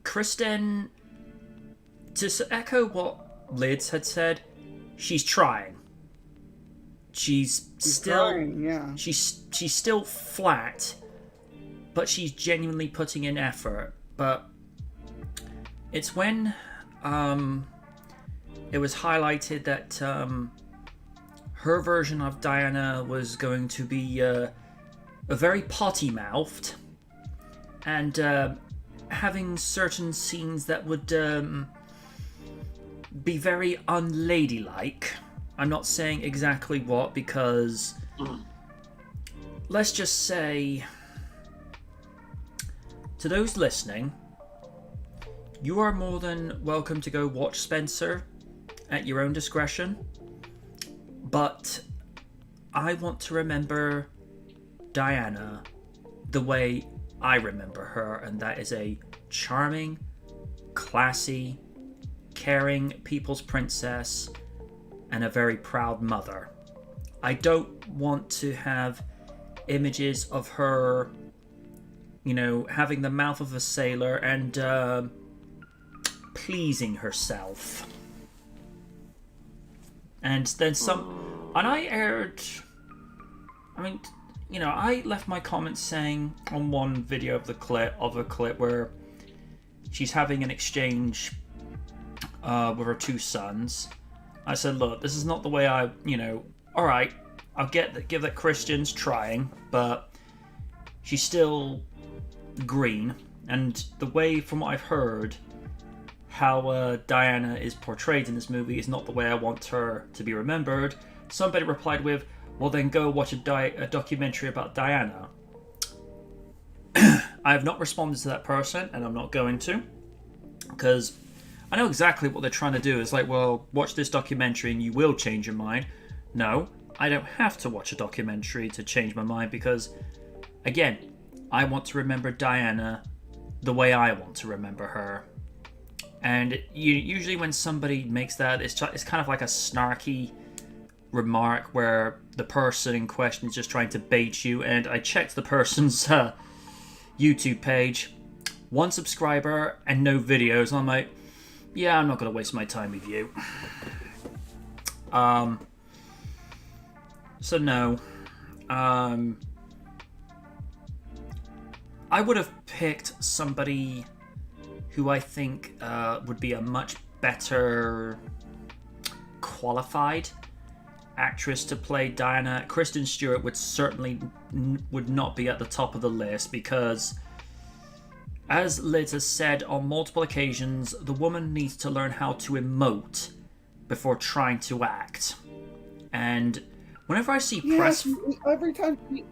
[SPEAKER 1] Kristen, to echo what Lids had said, she's trying. She's still
[SPEAKER 4] trying, yeah.
[SPEAKER 1] She's still flat, but she's genuinely putting in effort. But it's when it was highlighted that her version of Diana was going to be a very potty-mouthed and having certain scenes that would be very unladylike. I'm not saying exactly what, because let's just say, to those listening, you are more than welcome to go watch Spencer at your own discretion. But I want to remember Diana the way I remember her, and that is a charming, classy, caring people's princess and a very proud mother. I don't want to have images of her, having the mouth of a sailor and pleasing herself. And then some, and I left my comments saying on one video of a clip where she's having an exchange with her two sons. I said, look, this is not the way alright, I'll give that Christian's trying, but she's still green, and the way, from what I've heard, how Diana is portrayed in this movie is not the way I want her to be remembered. Somebody replied with, well, then go watch a documentary about Diana. I have not responded to that person, and I'm not going to, because I know exactly what they're trying to do. It's like, well, watch this documentary and you will change your mind. No, I don't have to watch a documentary to change my mind, because, again, I want to remember Diana the way I want to remember her. And usually when somebody makes that, it's kind of like a snarky remark where the person in question is just trying to bait you. And I checked the person's YouTube page, 1 subscriber and no videos, and I'm like, yeah, I'm not going to waste my time with you. So no. I would have picked somebody who I think would be a much better qualified actress to play Diana. Kristen Stewart would not be at the top of the list, because, as Liz has said on multiple occasions, the woman needs to learn how to emote before trying to act. And Whenever I see
[SPEAKER 4] Yeah,
[SPEAKER 1] press...
[SPEAKER 4] every time she...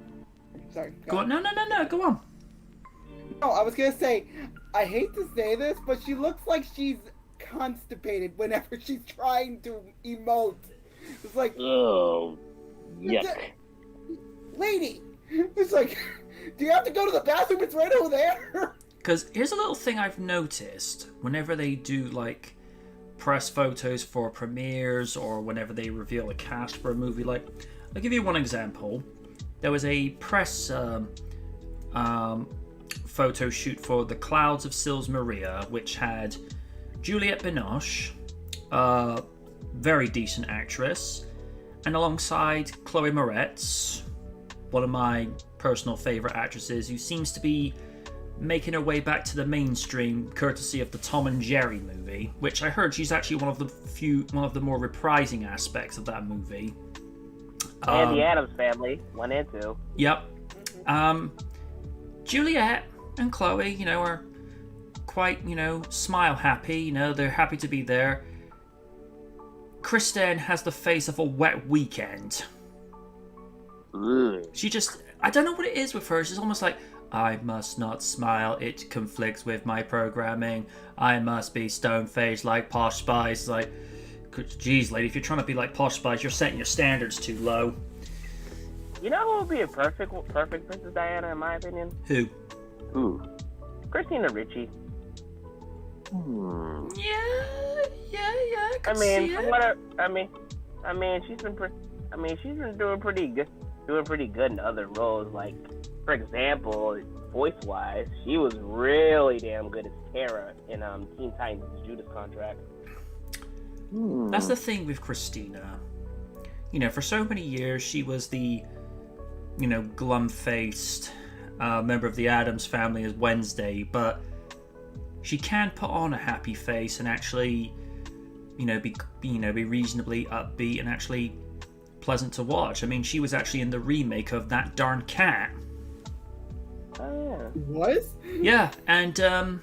[SPEAKER 4] Sorry.
[SPEAKER 1] Go on. No, go on.
[SPEAKER 4] No, I was gonna say, I hate to say this, but she looks like she's constipated whenever she's trying to emote. It's like,
[SPEAKER 2] Oh, yuck.
[SPEAKER 4] Lady! It's like, do you have to go to the bathroom? It's right over there!
[SPEAKER 1] Because here's a little thing I've noticed. Whenever they do, like, press photos for premieres or whenever they reveal a cast for a movie, like, I'll give you one example. There was a press photo shoot for The Clouds of Sils Maria, which had Juliette Binoche, very decent actress, and alongside Chloe Moretz, one of my personal favourite actresses, who seems to be making her way back to the mainstream courtesy of the Tom and Jerry movie, which I heard she's actually one of the more reprising aspects of that movie.
[SPEAKER 3] And the Addams Family, 1 and 2.
[SPEAKER 1] Yep. Juliette and Chloe, are quite, smile happy. They're happy to be there. Kristen has the face of a wet weekend. She just, I don't know what it is with her. She's almost like, I must not smile. It conflicts with my programming. I must be stone-faced like Posh Spice. Like, geez, lady, if you're trying to be like Posh Spice, you're setting your standards too low.
[SPEAKER 3] You know who would be a perfect Princess Diana, in my opinion?
[SPEAKER 1] Who?
[SPEAKER 3] Christina Ricci.
[SPEAKER 1] Yeah. I can
[SPEAKER 3] I mean,
[SPEAKER 1] see
[SPEAKER 3] from
[SPEAKER 1] it.
[SPEAKER 3] what she's been doing pretty good in other roles. Like, for example, voice-wise, she was really damn good as Tara in Teen Titans Judas Contract.
[SPEAKER 1] That's the thing with Christina. For so many years, she was the, glum-faced member of the Addams Family as Wednesday, but she can put on a happy face and actually, be reasonably upbeat and actually pleasant to watch. I mean, she was actually in the remake of That Darn Cat.
[SPEAKER 3] Oh, yeah.
[SPEAKER 4] What?
[SPEAKER 1] Yeah, and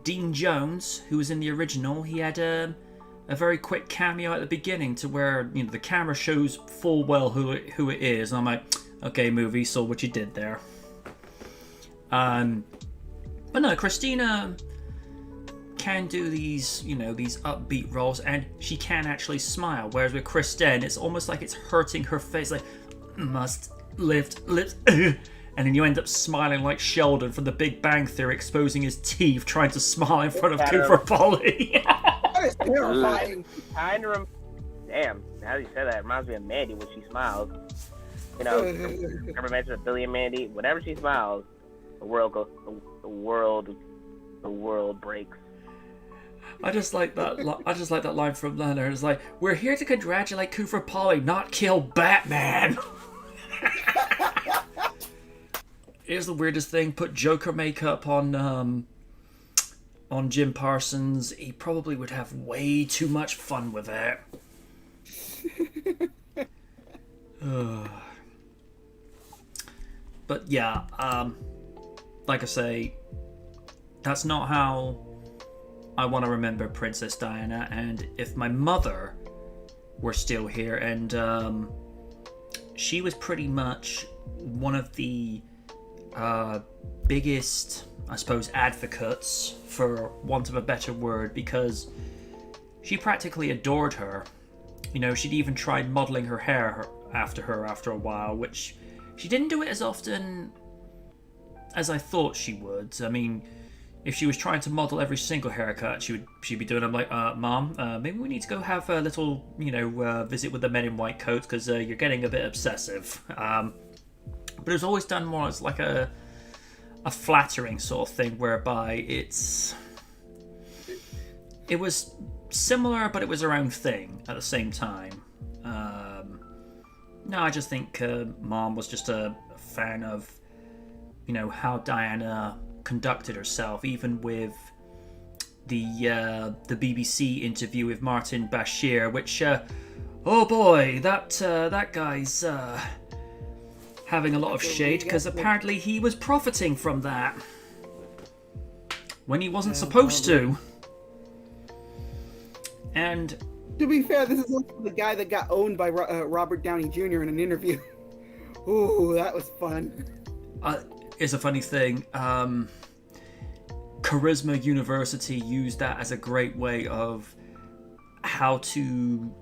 [SPEAKER 1] Dean Jones, who was in the original, he had a very quick cameo at the beginning to where the camera shows full well who it is, and I'm like, okay, movie, saw what you did there. But no, Christina can do these upbeat roles, and she can actually smile. Whereas with Kristen, it's almost like it's hurting her face, like must lift lips. And then you end up smiling like Sheldon from The Big Bang Theory, exposing his teeth, trying to smile in front of Cooper Polly.
[SPEAKER 4] That is terrifying.
[SPEAKER 3] Damn, now that you said that, it reminds me of Mandy when she smiles. Remember mentioned of Billy and Mandy? Whenever she smiles, the world breaks.
[SPEAKER 1] I just like that line from Leonard. It's like, we're here to congratulate Cooper Polly, not kill Batman. Here's the weirdest thing: put Joker makeup on Jim Parsons. He probably would have way too much fun with it. But yeah, like I say, that's not how I want to remember Princess Diana. And if my mother were still here, and she was pretty much one of the biggest, I suppose, advocates, for want of a better word, because she practically adored her. She'd even tried modelling her hair after a while, which she didn't do it as often as I thought she would. I mean, if she was trying to model every single haircut she'd be doing, I'm like, Mom, maybe we need to go have a little, visit with the men in white coats, because you're getting a bit obsessive. But it was always done more as like a flattering sort of thing, whereby it was similar, but it was her own thing at the same time. No, I just think Mom was just a fan of, how Diana conducted herself, even with the BBC interview with Martin Bashir, which, oh boy, that guy's having a lot of shade, because apparently he was profiting from that when he wasn't supposed to. And
[SPEAKER 4] To be fair, this is also the guy that got owned by Robert Downey Jr. in an interview. Ooh, that was fun.
[SPEAKER 1] it's a funny thing. Charisma University used that as a great way of how to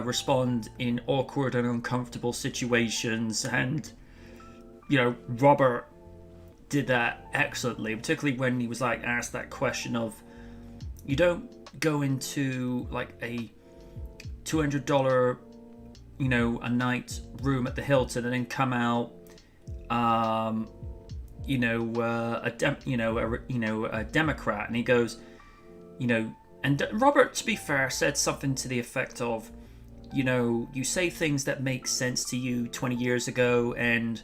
[SPEAKER 1] respond in awkward and uncomfortable situations, and Robert did that excellently, particularly when he was like asked that question of, you don't go into like a $200 a night room at the Hilton and then come out a Democrat. And he goes, and Robert, to be fair, said something to the effect of, you say things that make sense to you 20 years ago, and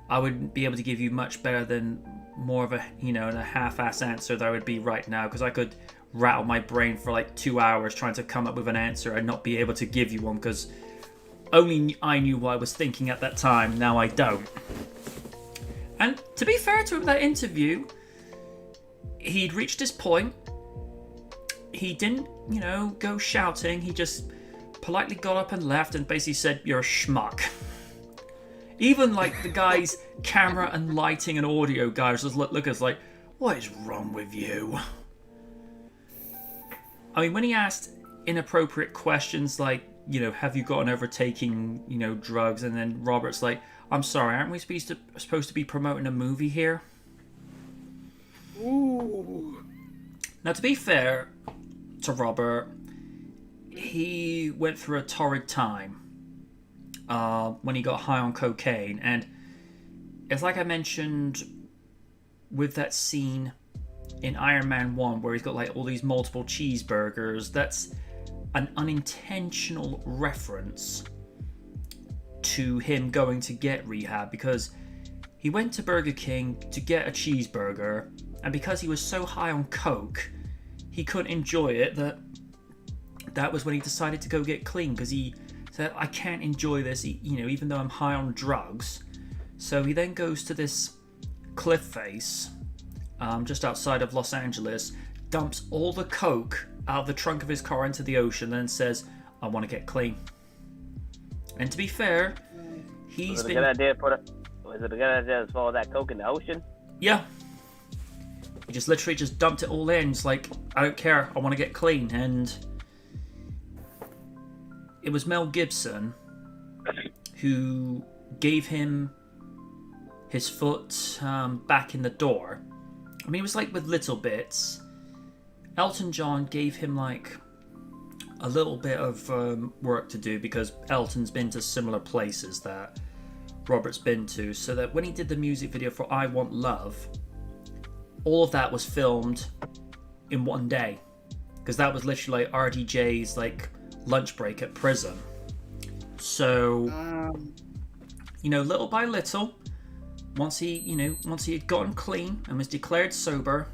[SPEAKER 1] I wouldn't be able to give you much better than more of a half-ass answer that I would be right now, because I could rattle my brain for like 2 hours trying to come up with an answer and not be able to give you one, because only I knew what I was thinking at that time. Now I don't. And to be fair to him, that interview, he'd reached his point. He didn't, go shouting. He just politely got up and left and basically said, "You're a schmuck." Even like the guy's camera and lighting and audio guys just look at us like, "What is wrong with you?" I mean, when he asked inappropriate questions like, have you gotten over taking, drugs? And then Robert's like, "I'm sorry, aren't we supposed to be promoting a movie here?"
[SPEAKER 4] Ooh.
[SPEAKER 1] Now, to be fair to Robert, he went through a torrid time when he got high on cocaine. And it's like I mentioned with that scene in Iron Man 1 where he's got like all these multiple cheeseburgers. That's an unintentional reference to him going to get rehab, because he went to Burger King to get a cheeseburger, and because he was so high on coke he couldn't enjoy it, that was when he decided to go get clean, because he said, "I can't enjoy this, even though I'm high on drugs." So he then goes to this cliff face just outside of Los Angeles, dumps all the coke out of the trunk of his car into the ocean, and says, "I want to get clean." And to be fair,
[SPEAKER 3] Was it a good idea to throw that coke in the ocean?
[SPEAKER 1] Yeah. He just literally just dumped it all in. It's like, "I don't care, I want to get clean." And it was Mel Gibson who gave him his foot back in the door. I mean, it was like with little bits. Elton John gave him like a little bit of work to do, because Elton's been to similar places that Robert's been to, so that when he did the music video for I Want Love, all of that was filmed in one day, because that was literally like RDJ's like lunch break at prison. So little by little, once he had gotten clean and was declared sober,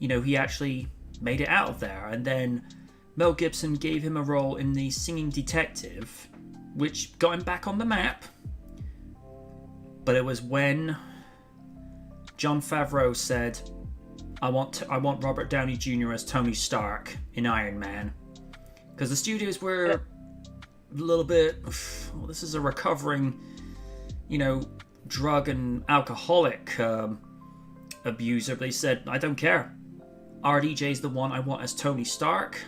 [SPEAKER 1] he actually made it out of there. And then Mel Gibson gave him a role in The Singing Detective, which got him back on the map. But it was when Jon Favreau said, I want Robert Downey Jr. as Tony Stark in Iron Man. Because the studios were a little bit, well, this is a recovering, drug and alcoholic abuser. But they said, "I don't care. RDJ's the one I want as Tony Stark."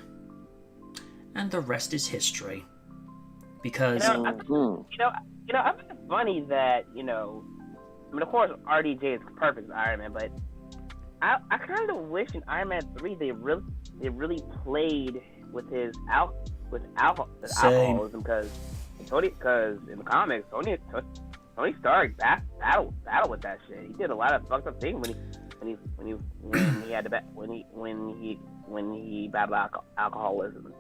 [SPEAKER 1] And the rest is history. Because
[SPEAKER 3] I find it funny that of course RDJ is perfect as Iron Man, but I kind of wish in Iron Man 3 they really played with his alcoholism, because in the comics Tony Stark battled with that shit. He did a lot of fucked up things when he battled alcoholism.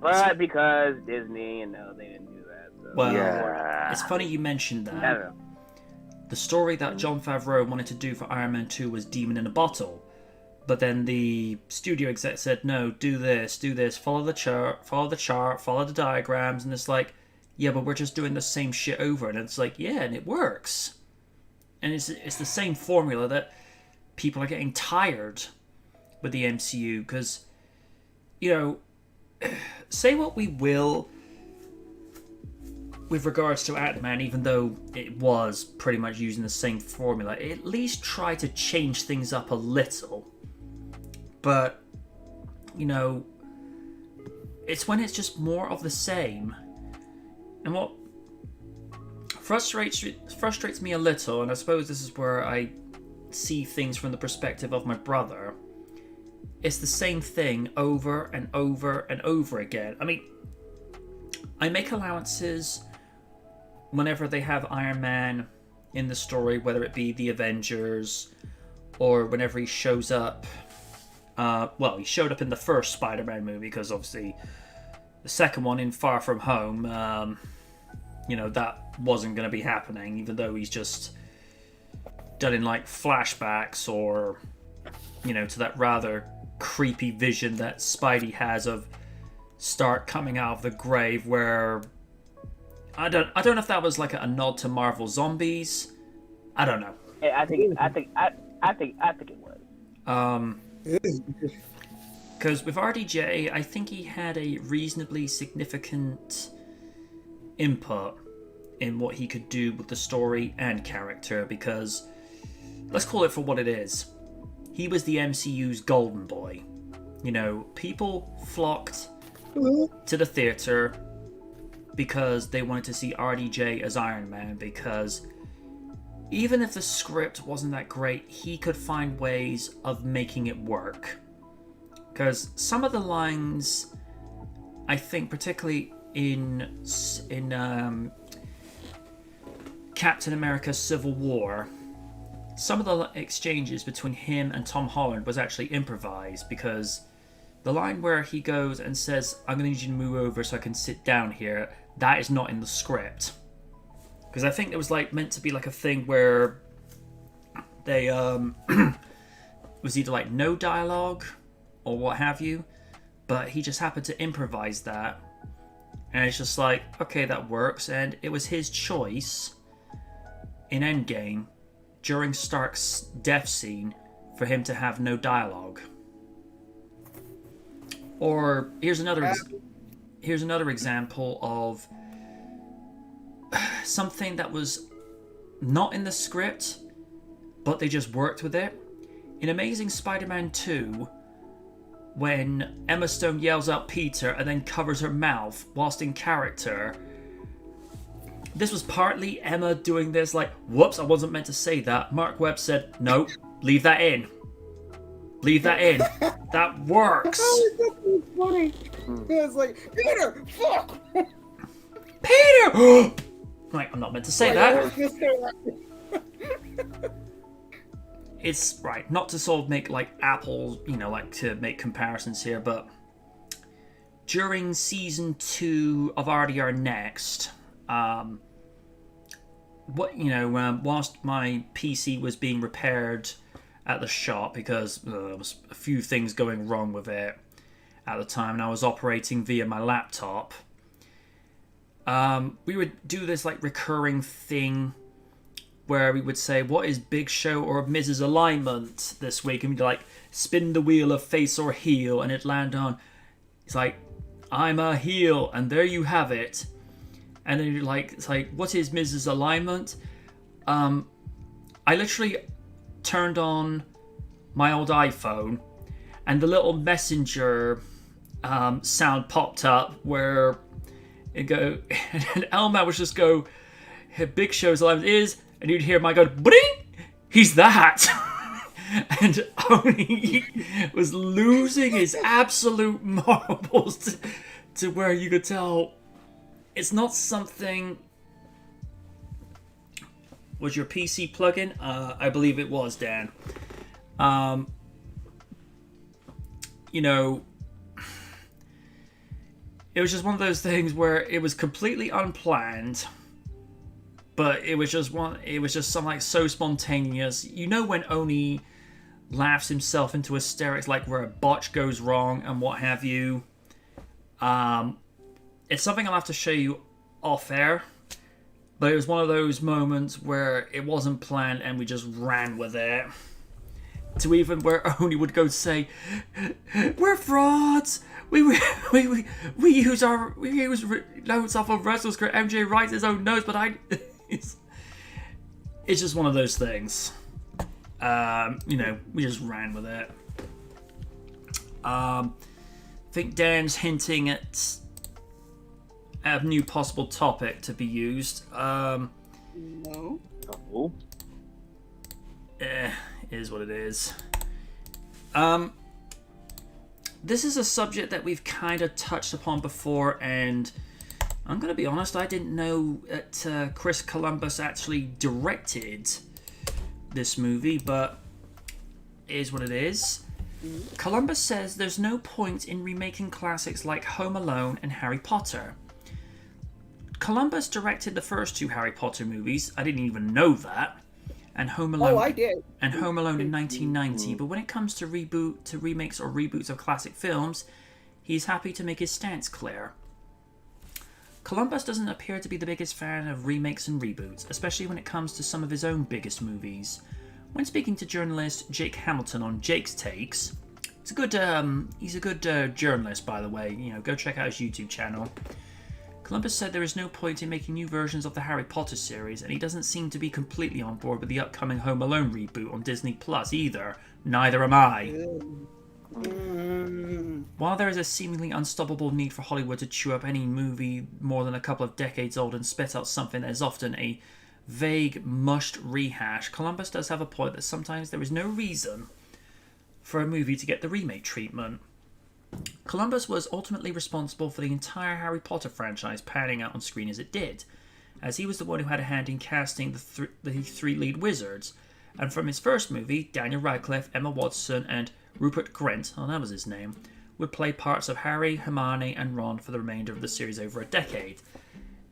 [SPEAKER 3] But because Disney, they didn't do that. So.
[SPEAKER 1] Well,
[SPEAKER 3] yeah.
[SPEAKER 1] It's funny you mentioned that.
[SPEAKER 3] I don't know.
[SPEAKER 1] The story that Jon Favreau wanted to do for Iron Man 2 was Demon in a Bottle. But then the studio exec said, "No, do this, follow the chart, follow the diagrams." And it's like, "Yeah, but we're just doing the same shit over." And it's like, yeah, and it works. And it's the same formula that people are getting tired with the MCU, because, say what we will with regards to Ant-Man, even though it was pretty much using the same formula, it at least tried to change things up a little. But, you know, it's when it's just more of the same. And what frustrates me a little, and I suppose this is where I see things from the perspective of my brother, it's the same thing over and over and over again. I mean, I make allowances whenever they have Iron Man in the story, whether it be the Avengers or whenever he shows up. Well, he showed up in the first Spider-Man movie, because obviously the second one in Far From Home, you know, that wasn't going to be happening, even though he's just done in like flashbacks, or, you know, to that rather creepy vision that Spidey has of Stark coming out of the grave, where I don't know if that was like a nod to Marvel Zombies. I don't know.
[SPEAKER 3] Yeah, I think it was.
[SPEAKER 1] Because with RDJ, I think he had a reasonably significant input in what he could do with the story and character, because let's call it for what it is. He was the MCU's golden boy. You know, people flocked to the theater because they wanted to see RDJ as Iron Man, because even if the script wasn't that great, he could find ways of making it work. Because some of the lines, I think, particularly in Captain America Civil War, some of the exchanges between him and Tom Holland was actually improvised, because the line where he goes and says, "I'm going to need you to move over so I can sit down here," that is not in the script. Because I think it was like meant to be like a thing where they was either like no dialogue or what have you, but he just happened to improvise that, and it's just like, okay, that works. And it was his choice in Endgame during Stark's death scene for him to have no dialogue. Or here's another example of something that was not in the script, but they just worked with it. In Amazing Spider-Man 2, when Emma Stone yells out Peter and then covers her mouth whilst in character, this was partly Emma doing this like, whoops, I wasn't meant to say that. Mark Webb said, no, leave that in. Leave that in. That works.
[SPEAKER 4] Oh, that's funny. It was like, Peter, fuck!
[SPEAKER 1] Peter! Like, I'm not meant to say that. It's right, not to sort of make like apples, you know, like to make comparisons here, but during season 2 of RDR Next, whilst my PC was being repaired at the shop, because there was a few things going wrong with it at the time, and I was operating via my laptop, we would do this like recurring thing where we would say, what is Big Show or Mrs. Alignment this week? And we'd like spin the wheel of face or heel, and it'd land on, it's like, I'm a heel, and there you have it. And then you're like, it's like, what is Mrs. Alignment? I literally turned on my old iPhone, and the little messenger sound popped up where it go, and Elma would just go, Big Show's Alignment is, and you'd hear my go, bring, he's that. And Oni was losing his absolute marbles to where you could tell it's not something. Was your PC plug-in? I believe it was, Dan. You know, it was just one of those things where it was completely unplanned, but it was just something like so spontaneous. You know, when Oni laughs himself into hysterics, like where a botch goes wrong and what have you. It's something I'll have to show you off air, but it was one of those moments where it wasn't planned and we just ran with it. to even where Oni would go say, "We're frauds. We use notes off of wrestlers. MJ writes his own notes, but it's just one of those things. We just ran with it. I think Dan's hinting at a new possible topic to be used.
[SPEAKER 4] No.
[SPEAKER 2] Oh.
[SPEAKER 1] Is what it is. This is a subject that we've kind of touched upon before, and I'm going to be honest, I didn't know that Chris Columbus actually directed this movie, but it is what it is. Columbus says there's no point in remaking classics like Home Alone and Harry Potter. Columbus directed the first two Harry Potter movies. I didn't even know that. And Home Alone.
[SPEAKER 4] Oh, I did.
[SPEAKER 1] And Home Alone in 1990. But when it comes to remakes or reboots of classic films, he's happy to make his stance clear. Columbus doesn't appear to be the biggest fan of remakes and reboots, especially when it comes to some of his own biggest movies. When speaking to journalist Jake Hamilton on Jake's Takes, he's a good journalist, by the way. Go check out his YouTube channel. Columbus said there is no point in making new versions of the Harry Potter series, and he doesn't seem to be completely on board with the upcoming Home Alone reboot on Disney Plus either. Neither am I. While there is a seemingly unstoppable need for Hollywood to chew up any movie more than a couple of decades old and spit out something that is often a vague, mushed rehash, Columbus does have a point that sometimes there is no reason for a movie to get the remake treatment. Columbus was ultimately responsible for the entire Harry Potter franchise panning out on screen as it did, as he was the one who had a hand in casting the three lead wizards, and from his first movie, Daniel Radcliffe, Emma Watson, and Rupert Grint, that was his name, would play parts of Harry, Hermione, and Ron for the remainder of the series over a decade.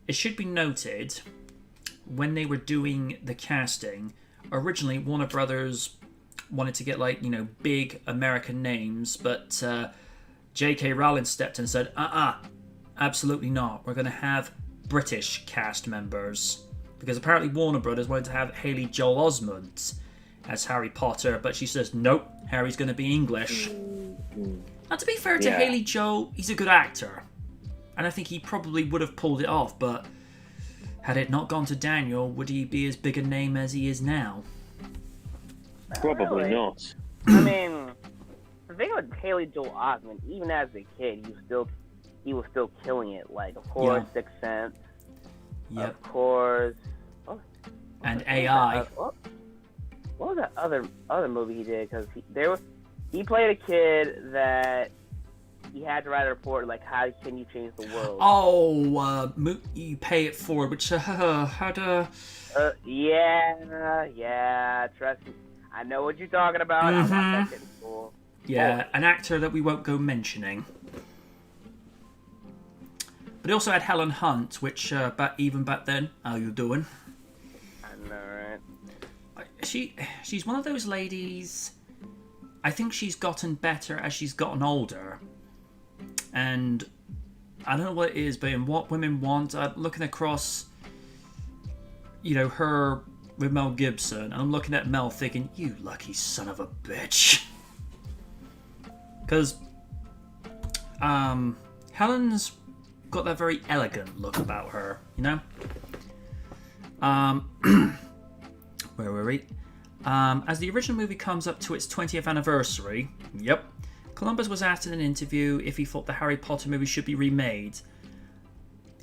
[SPEAKER 1] It should be noted, when they were doing the casting, originally Warner Brothers wanted to get big American names, but J.K. Rowling stepped in and said, absolutely not. We're going to have British cast members. Because apparently Warner Brothers wanted to have Haley Joel Osment as Harry Potter, but she says, nope, Harry's going to be English. Now, to be fair to Haley Joel, he's a good actor. And I think he probably would have pulled it off, but had it not gone to Daniel, would he be as big a name as he is now?
[SPEAKER 2] Probably not.
[SPEAKER 3] I mean, the thing with Haley Joel Osment, even as a kid, he was still killing it. Like, of course, Sixth Sense.
[SPEAKER 1] Yep.
[SPEAKER 3] Of course.
[SPEAKER 1] And AI.
[SPEAKER 3] What was that other movie he did? Because he played a kid that he had to write a report like, how can you change the world?
[SPEAKER 1] Oh, you pay it forward, which had a...
[SPEAKER 3] yeah, trust me. I know what you're talking about. I watched that shit in school.
[SPEAKER 1] Yeah, an actor that we won't go mentioning. But he also had Helen Hunt, which even back then, how you doing?
[SPEAKER 3] I know, right?
[SPEAKER 1] She's one of those ladies. I think she's gotten better as she's gotten older, and I don't know what it is, but in What Women Want, looking across, her with Mel Gibson, and I'm looking at Mel thinking, you lucky son of a bitch, because Helen's got that very elegant look about her, where were we? As the original movie comes up to its 20th anniversary, Columbus was asked in an interview if he thought the Harry Potter movie should be remade.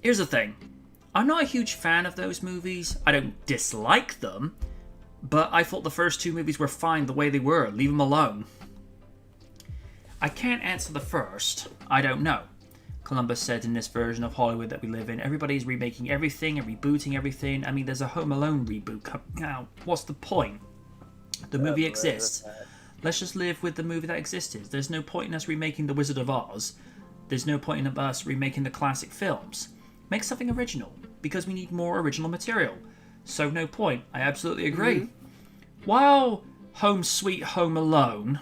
[SPEAKER 1] Here's the thing. I'm not a huge fan of those movies. I don't dislike them, but I thought the first two movies were fine the way they were. Leave them alone. I can't answer the first. I don't know. Columbus said in this version of Hollywood that we live in, everybody's remaking everything and rebooting everything. I mean, there's a Home Alone reboot. Now, what's the point? The movie exists. Let's just live with the movie that existed. There's no point in us remaking The Wizard of Oz. There's no point in us remaking the classic films. Make something original, because we need more original material. So no point. I absolutely agree. While Home Sweet Home Alone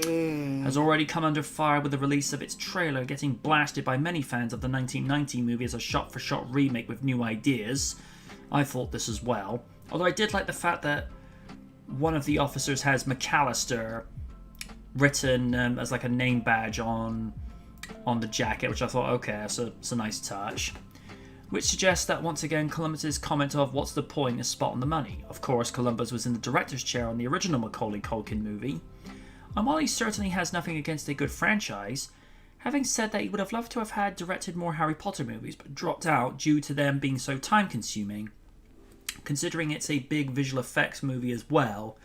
[SPEAKER 1] has already come under fire with the release of its trailer, getting blasted by many fans of the 1990 movie as a shot-for-shot remake with new ideas, I thought this as well. Although I did like the fact that one of the officers has McAllister written as like a name badge on the jacket, which I thought, okay, it's a nice touch. Which suggests that once again Columbus's comment of what's the point is spot on the money. Of course, Columbus was in the director's chair on the original Macaulay Culkin movie, and while he certainly has nothing against a good franchise, having said that, he would have loved to have had directed more Harry Potter movies, but dropped out due to them being so time consuming. Considering it's a big visual effects movie as well,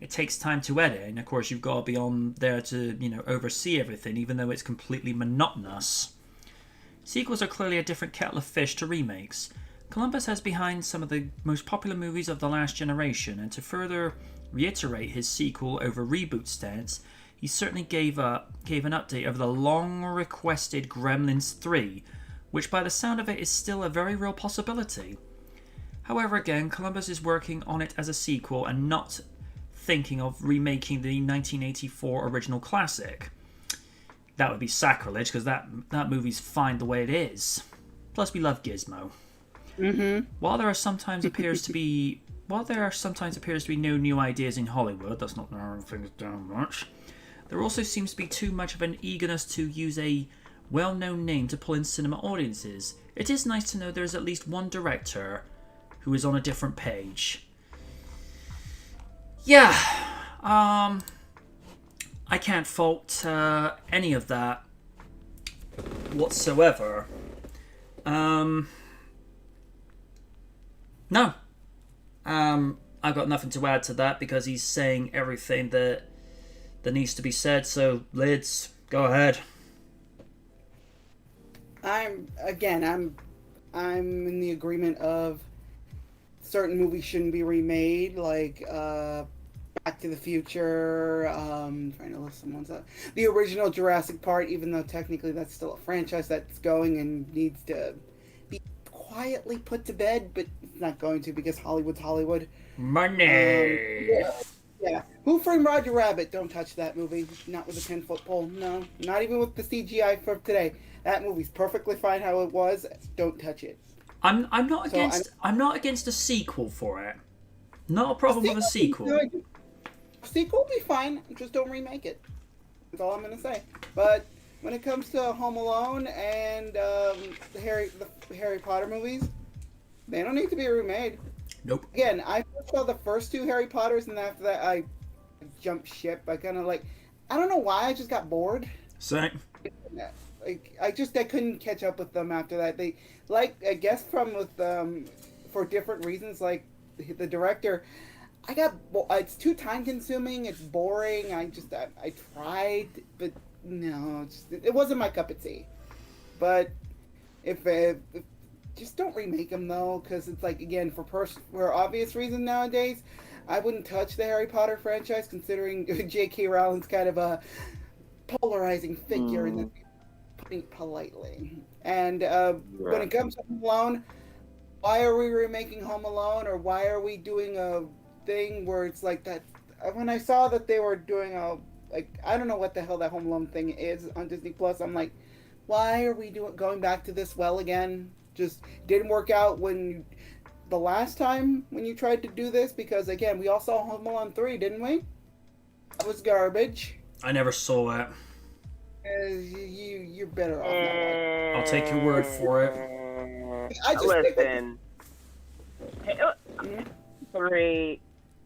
[SPEAKER 1] it takes time to edit, and of course you've got to be on there to, oversee everything, even though it's completely monotonous. Sequels are clearly a different kettle of fish to remakes. Columbus has behind some of the most popular movies of the last generation, and to further reiterate his sequel over reboot stance, he certainly gave an update over the long-requested Gremlins 3, which by the sound of it is still a very real possibility. However, again, Columbus is working on it as a sequel and not thinking of remaking the 1984 original classic. That would be sacrilege, because that movie's fine the way it is. Plus, we love Gizmo.
[SPEAKER 4] Mm-hmm.
[SPEAKER 1] While there sometimes appears to be no new ideas in Hollywood, that's not narrowing things down much, there also seems to be too much of an eagerness to use a well-known name to pull in cinema audiences. It is nice to know there is at least one director who is on a different page. Yeah, I can't fault any of that whatsoever. No. I've got nothing to add to that because he's saying everything that needs to be said, so Lids, go ahead.
[SPEAKER 4] I'm in the agreement of certain movies shouldn't be remade, like Back to the Future, trying to list some ones up. The original Jurassic Park, even though technically that's still a franchise that's going and needs to be quietly put to bed, but it's not going to because Hollywood's Hollywood.
[SPEAKER 1] Money!
[SPEAKER 4] Yeah. Who Framed Roger Rabbit? Don't touch that movie. Not with a 10-foot pole. No. Not even with the CGI for today. That movie's perfectly fine how it was. Don't touch it.
[SPEAKER 1] I'm not against a sequel for it. Not a problem with a sequel.
[SPEAKER 4] A sequel will be fine. Just don't remake it. That's all I'm gonna say. But when it comes to Home Alone and the Harry Potter movies, they don't need to be remade.
[SPEAKER 1] Nope.
[SPEAKER 4] Again, I saw the first two Harry Potters, and after that, I jumped ship. I kind of I don't know why. I just got bored.
[SPEAKER 1] Same.
[SPEAKER 4] I couldn't catch up with them after that. They I guess for different reasons. Like the director, it's too time consuming. It's boring. I tried, but no, it wasn't my cup of tea. But if just don't remake them though, because it's again for obvious reasons nowadays. I wouldn't touch the Harry Potter franchise, considering J.K. Rowling's kind of a polarizing figure in the putting it politely. And when it comes to Home Alone, why are we remaking Home Alone, or why are we doing a thing where it's like that? When I saw that they were doing I don't know what the hell that Home Alone thing is on Disney Plus, I'm like, why are we going back to this well again? Just didn't work out the last time when you tried to do this, because again, we all saw Home Alone 3, didn't we? That was garbage.
[SPEAKER 1] I never saw it.
[SPEAKER 4] You're better off now.
[SPEAKER 1] I'll take your word for it.
[SPEAKER 3] Listen. Three.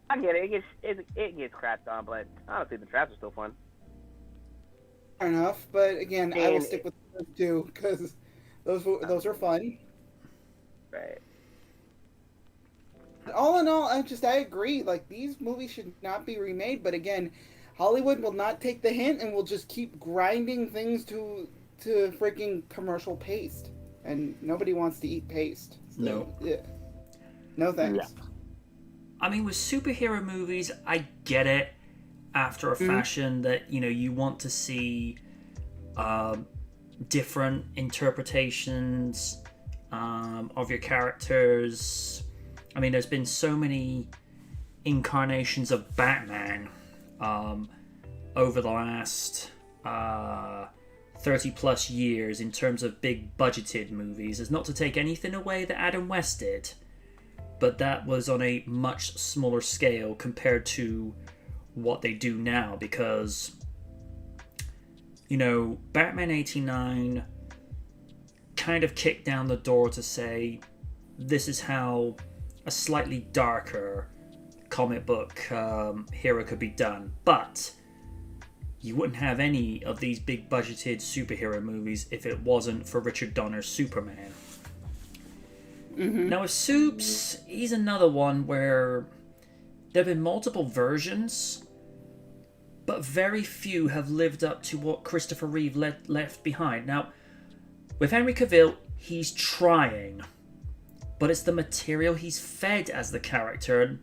[SPEAKER 3] I get it. It gets crapped on, but honestly, the traps are still fun.
[SPEAKER 4] Fair enough, but again, I will stick with those two because those are fun.
[SPEAKER 3] Right.
[SPEAKER 4] All in all, I agree. These movies should not be remade, but again, Hollywood will not take the hint and will just keep grinding things to freaking commercial paste, and nobody wants to eat paste. So,
[SPEAKER 1] no.
[SPEAKER 4] Yeah. No thanks.
[SPEAKER 1] Yeah. I mean, with superhero movies, I get it after a fashion that, you want to see different interpretations of your characters. I mean, there's been so many incarnations of Batman over the last 30 plus years in terms of big budgeted movies. It's not to take anything away that Adam West did, but that was on a much smaller scale compared to what they do now, because, you know, Batman 89 kind of kicked down the door to say, this is how a slightly darker comic book hero could be done. But you wouldn't have any of these big budgeted superhero movies if it wasn't for Richard Donner's Superman. Now with Supes, he's another one where there have been multiple versions, but very few have lived up to what Christopher Reeve left behind. Now, with Henry Cavill, he's trying, but it's the material he's fed as the character. And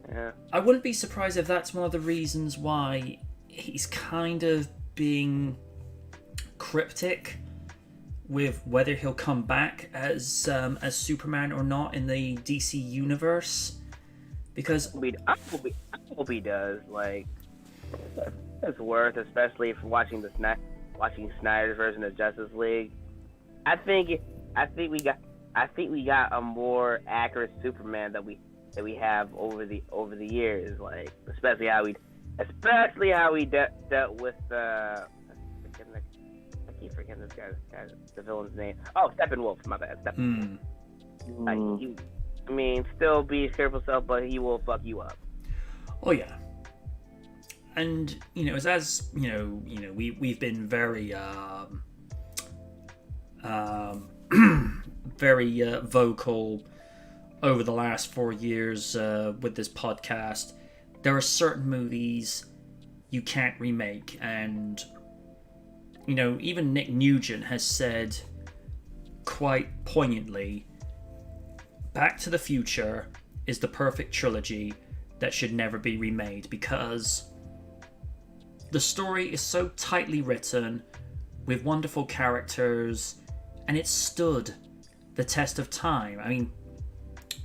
[SPEAKER 3] Yeah.
[SPEAKER 1] I wouldn't be surprised if that's one of the reasons why he's kind of being cryptic with whether he'll come back as Superman or not in the DC universe. Because
[SPEAKER 3] I hope he does. Like, it's worth, especially for watching Snyder's version of Justice League. I think we got a more accurate Superman that we have over the years. Like, especially how we dealt with I keep forgetting this guy's the villain's name. Oh, Steppenwolf. My bad. Steppenwolf. Like, still be careful self, but he will fuck you up.
[SPEAKER 1] Oh yeah. And as we've been very very vocal over the last 4 years with this podcast. There are certain movies you can't remake, and even Nick Nugent has said quite poignantly, Back to the Future is the perfect trilogy that should never be remade, because the story is so tightly written with wonderful characters, and it stood the test of time. I mean,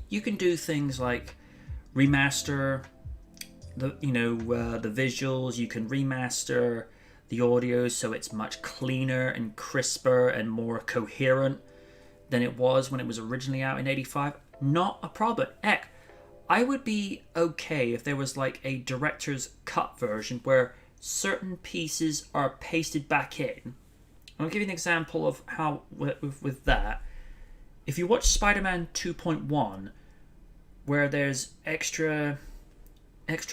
[SPEAKER 1] you can do things like remaster the visuals, you can remaster the audio so it's much cleaner and crisper and more coherent than it was when it was originally out in 85. Not a problem. Heck, I would be okay if there was like a director's cut version where certain pieces are pasted back in. I'll give you an example of how with that. If you watch Spider-Man 2.1, where there's extra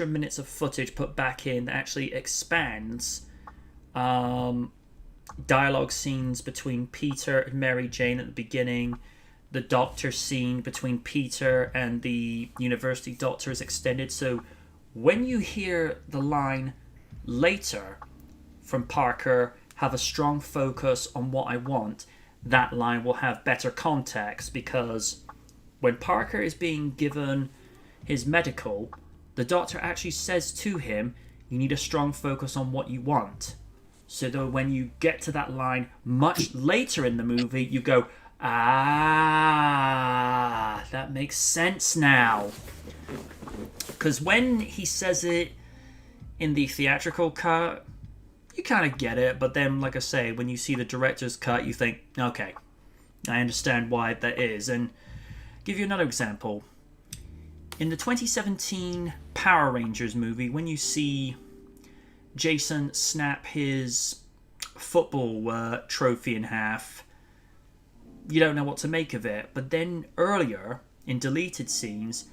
[SPEAKER 1] minutes of footage put back in that actually expands dialogue scenes between Peter and Mary Jane at the beginning, the Doctor scene between Peter and the university doctor is extended, so when you hear the line later from Parker, have a strong focus on what I want, that line will have better context, because when Parker is being given his medical, the doctor actually says to him, you need a strong focus on what you want. So that when you get to that line much later in the movie, you go, that makes sense now. Because when he says it in the theatrical cut, you kind of get it, but then, like I say, when you see the director's cut, you think, okay, I understand why that is. And I'll give you another example. In the 2017 Power Rangers movie, when you see Jason snap his football trophy in half, you don't know what to make of it. But then earlier, in deleted scenes,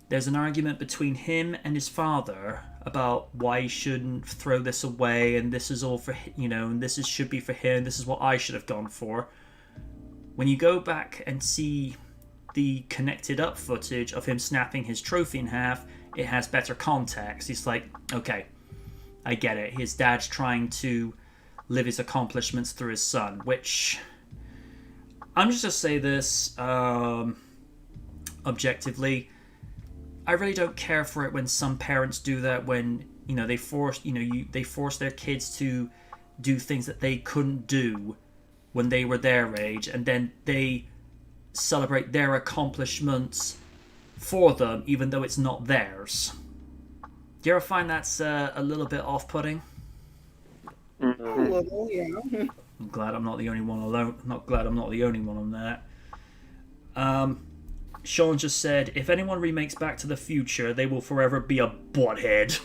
[SPEAKER 1] there's an argument between him and his father about why he shouldn't throw this away, and this is all for, and this should be for him, this is what I should have gone for. When you go back and see the connected up footage of him snapping his trophy in half, it has better context. It's like, okay, I get it. His dad's trying to live his accomplishments through his son, which, I'm just going to say this objectively, I really don't care for it when some parents do that, when they force their kids to do things that they couldn't do when they were their age, and then they celebrate their accomplishments for them even though it's not theirs. Do you ever find that's a little bit off-putting?
[SPEAKER 4] A little, yeah.
[SPEAKER 1] I'm glad I'm not the only one on that. Sean just said, if anyone remakes Back to the Future, they will forever be a butthead.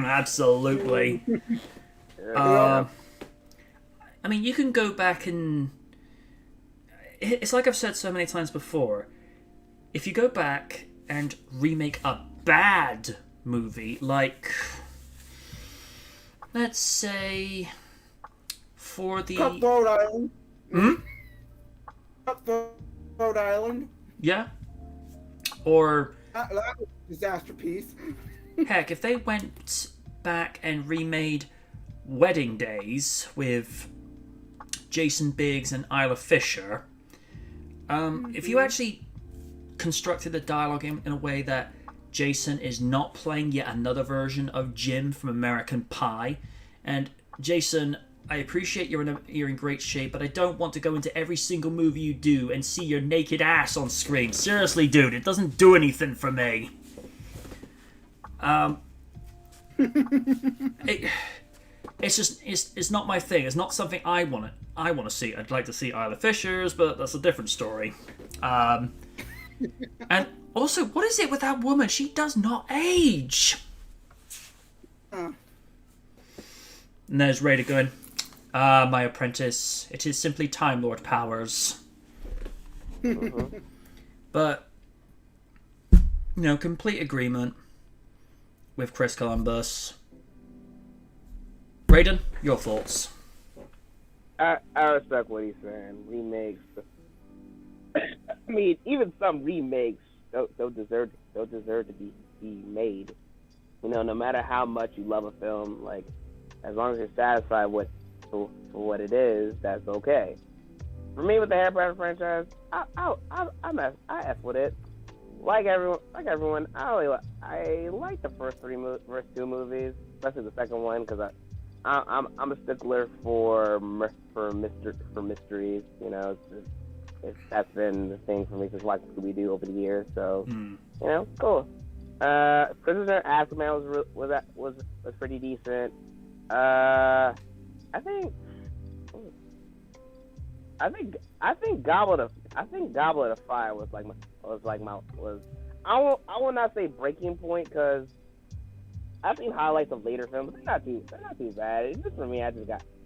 [SPEAKER 1] Absolutely. I mean, you can go back and... It's like I've said so many times before. If you go back and remake a bad movie, like... Let's say... For the...
[SPEAKER 4] Cutthroat Island.
[SPEAKER 1] Hmm?
[SPEAKER 4] Cutthroat Island.
[SPEAKER 1] Yeah. Or...
[SPEAKER 4] That was a disaster piece.
[SPEAKER 1] Heck, if they went back and remade Wedding Days with Jason Biggs and Isla Fisher, if you actually constructed the dialogue in a way that Jason is not playing yet another version of Jim from American Pie, and Jason, I appreciate you're in great shape, but I don't want to go into every single movie you do and see your naked ass on screen. Seriously, dude, it doesn't do anything for me. It's not my thing. It's not something I want to see. I'd like to see Isla Fisher's, but that's a different story. And also, what is it with that woman? She does not age. And there's Raider going, my apprentice, it is simply Time Lord powers. But, complete agreement with Chris Columbus. Raiden, your thoughts?
[SPEAKER 3] I respect what he's saying. Remakes. I mean, even some remakes don't deserve to be made. No matter how much you love a film, like, as long as you're satisfied with for what it is, that's okay. For me, with the Harry Potter franchise, I F with it. Like everyone, I like the first two movies, especially the second one, because I'm a stickler for mysteries. That's been the thing for me since watching Scooby-Doo over the years. So cool. Prisoner Azkaban was pretty decent. I think Goblet of Fire was I will not say breaking point, because I've seen highlights of later films. They're not too bad. It's just for me. I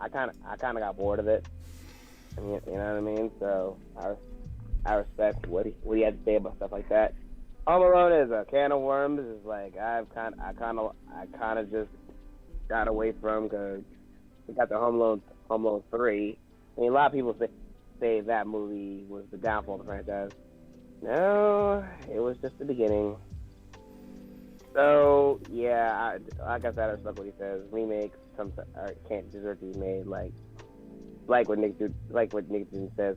[SPEAKER 3] kind of got bored of it. You know what I mean? So I respect what he had to say about stuff like that. Home Alone is a can of worms. Is like I kind of just got away from, because we got the Home Alone 3. I mean, a lot of people say that movie was the downfall of the franchise. No, it was just the beginning. So yeah, like I said, I respect what he says. Remakes can't deserve to be made. Like what Nick says.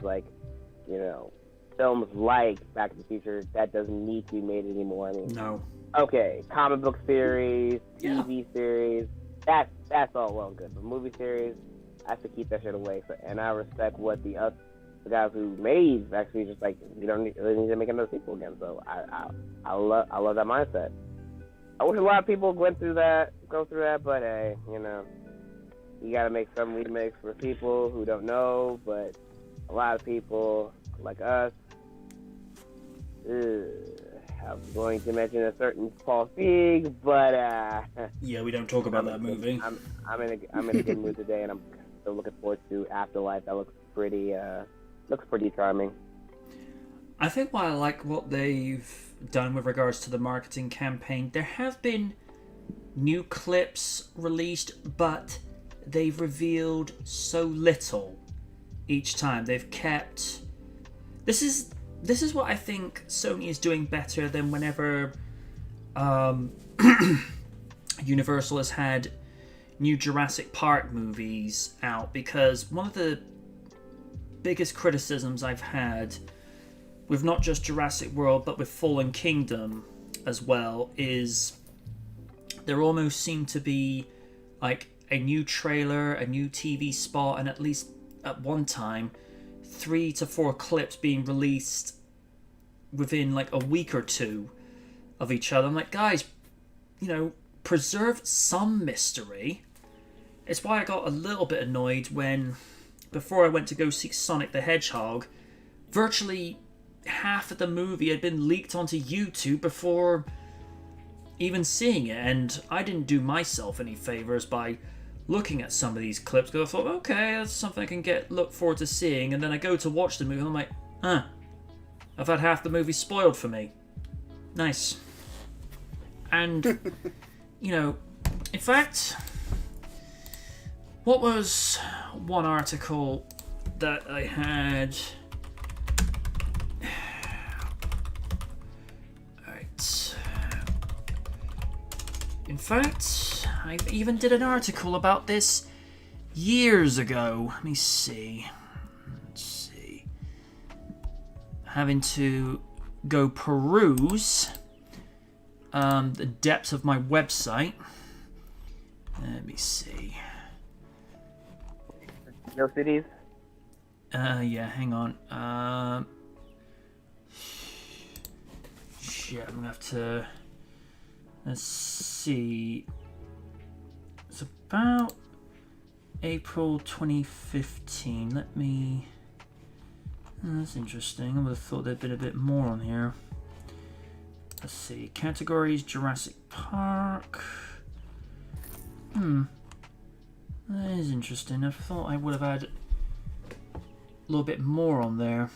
[SPEAKER 3] Films like Back to the Future, that doesn't need to be made anymore. I mean,
[SPEAKER 1] No.
[SPEAKER 3] Okay, comic book series, TV series, that's all well and good. But movie series, I have to keep that shit away. And I respect what the guys who made actually just like, you don't really need to make another sequel again. So I love that mindset. I wish a lot of people go through that, but hey, you gotta make some remakes for people who don't know, but a lot of people like us, I'm going to mention a certain Paul Feig, but
[SPEAKER 1] yeah, we don't talk about that movie.
[SPEAKER 3] I'm in a good mood today, and I'm still looking forward to Afterlife. That looks pretty charming.
[SPEAKER 1] I think while I like what they've done with regards to the marketing campaign, there have been new clips released, but they've revealed so little each time. They've kept... This is what I think Sony is doing better than whenever Universal has had new Jurassic Park movies out, because one of the biggest criticisms I've had with not just Jurassic World but with Fallen Kingdom as well is there almost seemed to be like a new trailer, a new TV spot, and at least at one time 3 to 4 clips being released within like a week or two of each other. I'm like, guys, preserve some mystery. It's why I got a little bit annoyed when, before I went to go see Sonic the Hedgehog, virtually half of the movie had been leaked onto YouTube before even seeing it, and I didn't do myself any favors by looking at some of these clips, because I thought, okay, that's something I can look forward to seeing, and then I go to watch the movie and I'm like, I've had half the movie spoiled for me. Nice. And, in fact, what was one article that I had? Alright. In fact, I even did an article about this years ago. Let me see. Having to go peruse the depths of my website. Let me see.
[SPEAKER 3] No cities?
[SPEAKER 1] Yeah, hang on. Shit, I'm gonna have to... Let's see. It's about April 2015. Let me... that's interesting. I would have thought there'd been a bit more on here. Let's see. Categories, Jurassic Park. That is interesting. I thought I would have had a little bit more on there.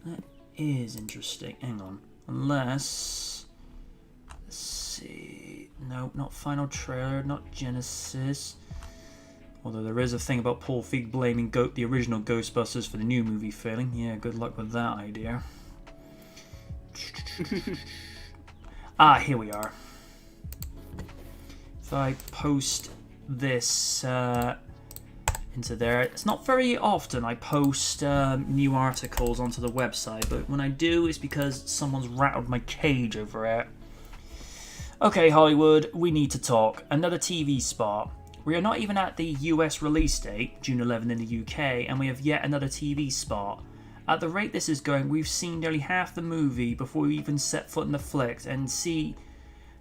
[SPEAKER 1] That is interesting. Hang on. Unless... let's see. Nope, not final trailer, not Genesis. Although there is a thing about Paul Feig blaming the original Ghostbusters for the new movie failing. Yeah, good luck with that idea. Here we are. If I post this into there, it's not very often I post new articles onto the website, but when I do, it's because someone's rattled my cage over it. Okay, Hollywood, we need to talk. Another TV spot. We are not even at the US release date, June 11 in the UK, and we have yet another TV spot. At the rate this is going, we've seen nearly half the movie before we even set foot in the flick, and see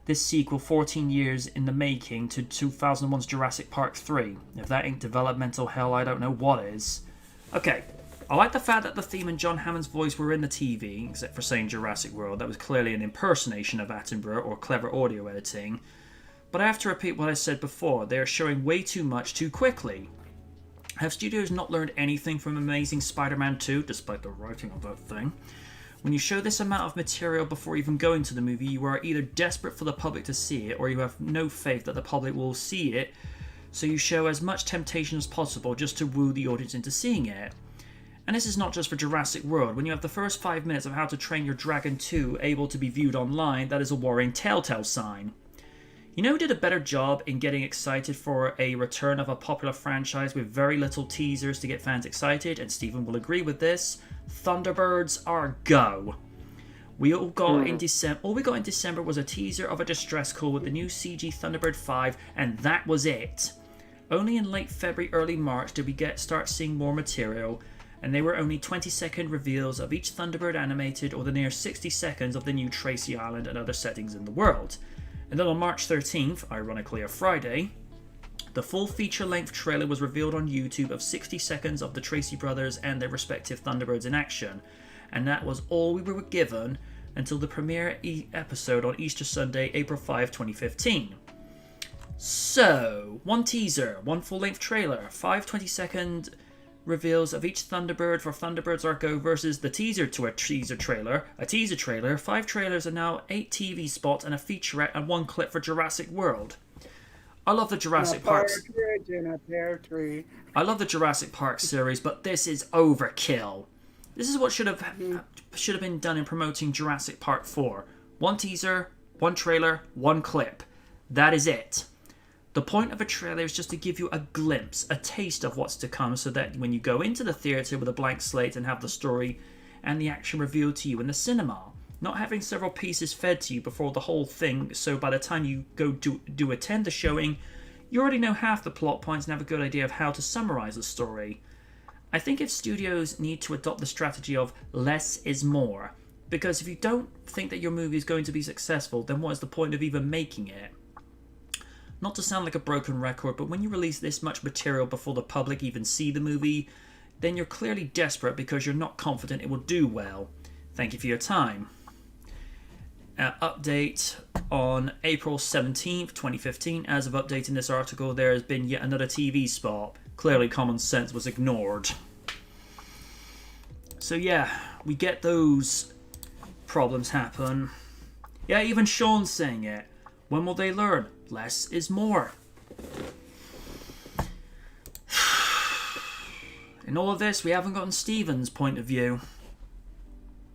[SPEAKER 1] this sequel 14 years in the making to 2001's Jurassic Park 3. If that ain't developmental hell, I don't know what is. Okay, I like the fact that the theme and John Hammond's voice were in the TV, except for saying Jurassic World. That was clearly an impersonation of Attenborough or clever audio editing. But I have to repeat what I said before, they are showing way too much too quickly. Have studios not learned anything from Amazing Spider-Man 2, despite the writing of that thing? When you show this amount of material before even going to the movie, you are either desperate for the public to see it, or you have no faith that the public will see it, so you show as much temptation as possible just to woo the audience into seeing it. And this is not just for Jurassic World. When you have the first 5 minutes of How to Train Your Dragon 2 able to be viewed online, that is a worrying telltale sign. You know who did a better job in getting excited for a return of a popular franchise with very little teasers to get fans excited, and Stephen will agree with this? Thunderbirds are go. All we got in December was a teaser of a distress call with the new CG Thunderbird 5, and that was it. Only in late February, early March did we start seeing more material, and they were only 20-second reveals of each Thunderbird animated, or the near 60 seconds of the new Tracy Island and other settings in the world. And then on March 13th, ironically a Friday, the full feature-length trailer was revealed on YouTube of 60 seconds of the Tracy brothers and their respective Thunderbirds in action. And that was all we were given until the premiere episode on Easter Sunday, April 5, 2015. So, one teaser, one full-length trailer, 5 20-second reveals of each Thunderbird for Thunderbirds Are Go versus the teaser to a teaser trailer, 5 trailers, and now 8 TV spots and a featurette and 1 clip for Jurassic World. I love the Jurassic Park. I love the Jurassic Park series, but this is overkill. This is what should have been done in promoting Jurassic Park 4. 1 teaser, 1 trailer, 1 clip. That is it. The point of a trailer is just to give you a glimpse, a taste of what's to come, so that when you go into the theatre with a blank slate and have the story and the action revealed to you in the cinema, not having several pieces fed to you before the whole thing, so by the time you go do attend the showing, you already know half the plot points and have a good idea of how to summarize the story. I think if studios need to adopt the strategy of less is more, because if you don't think that your movie is going to be successful, then what is the point of even making it? Not to sound like a broken record, but when you release this much material before the public even see the movie, then you're clearly desperate because you're not confident it will do well. Thank you for your time. Update on April 17th, 2015. As of updating this article, there has been yet another TV spot. Clearly common sense was ignored. So yeah, we get those problems happen. Yeah, even Sean's saying it. When will they learn? Less is more. In all of this, we haven't gotten Steven's point of view.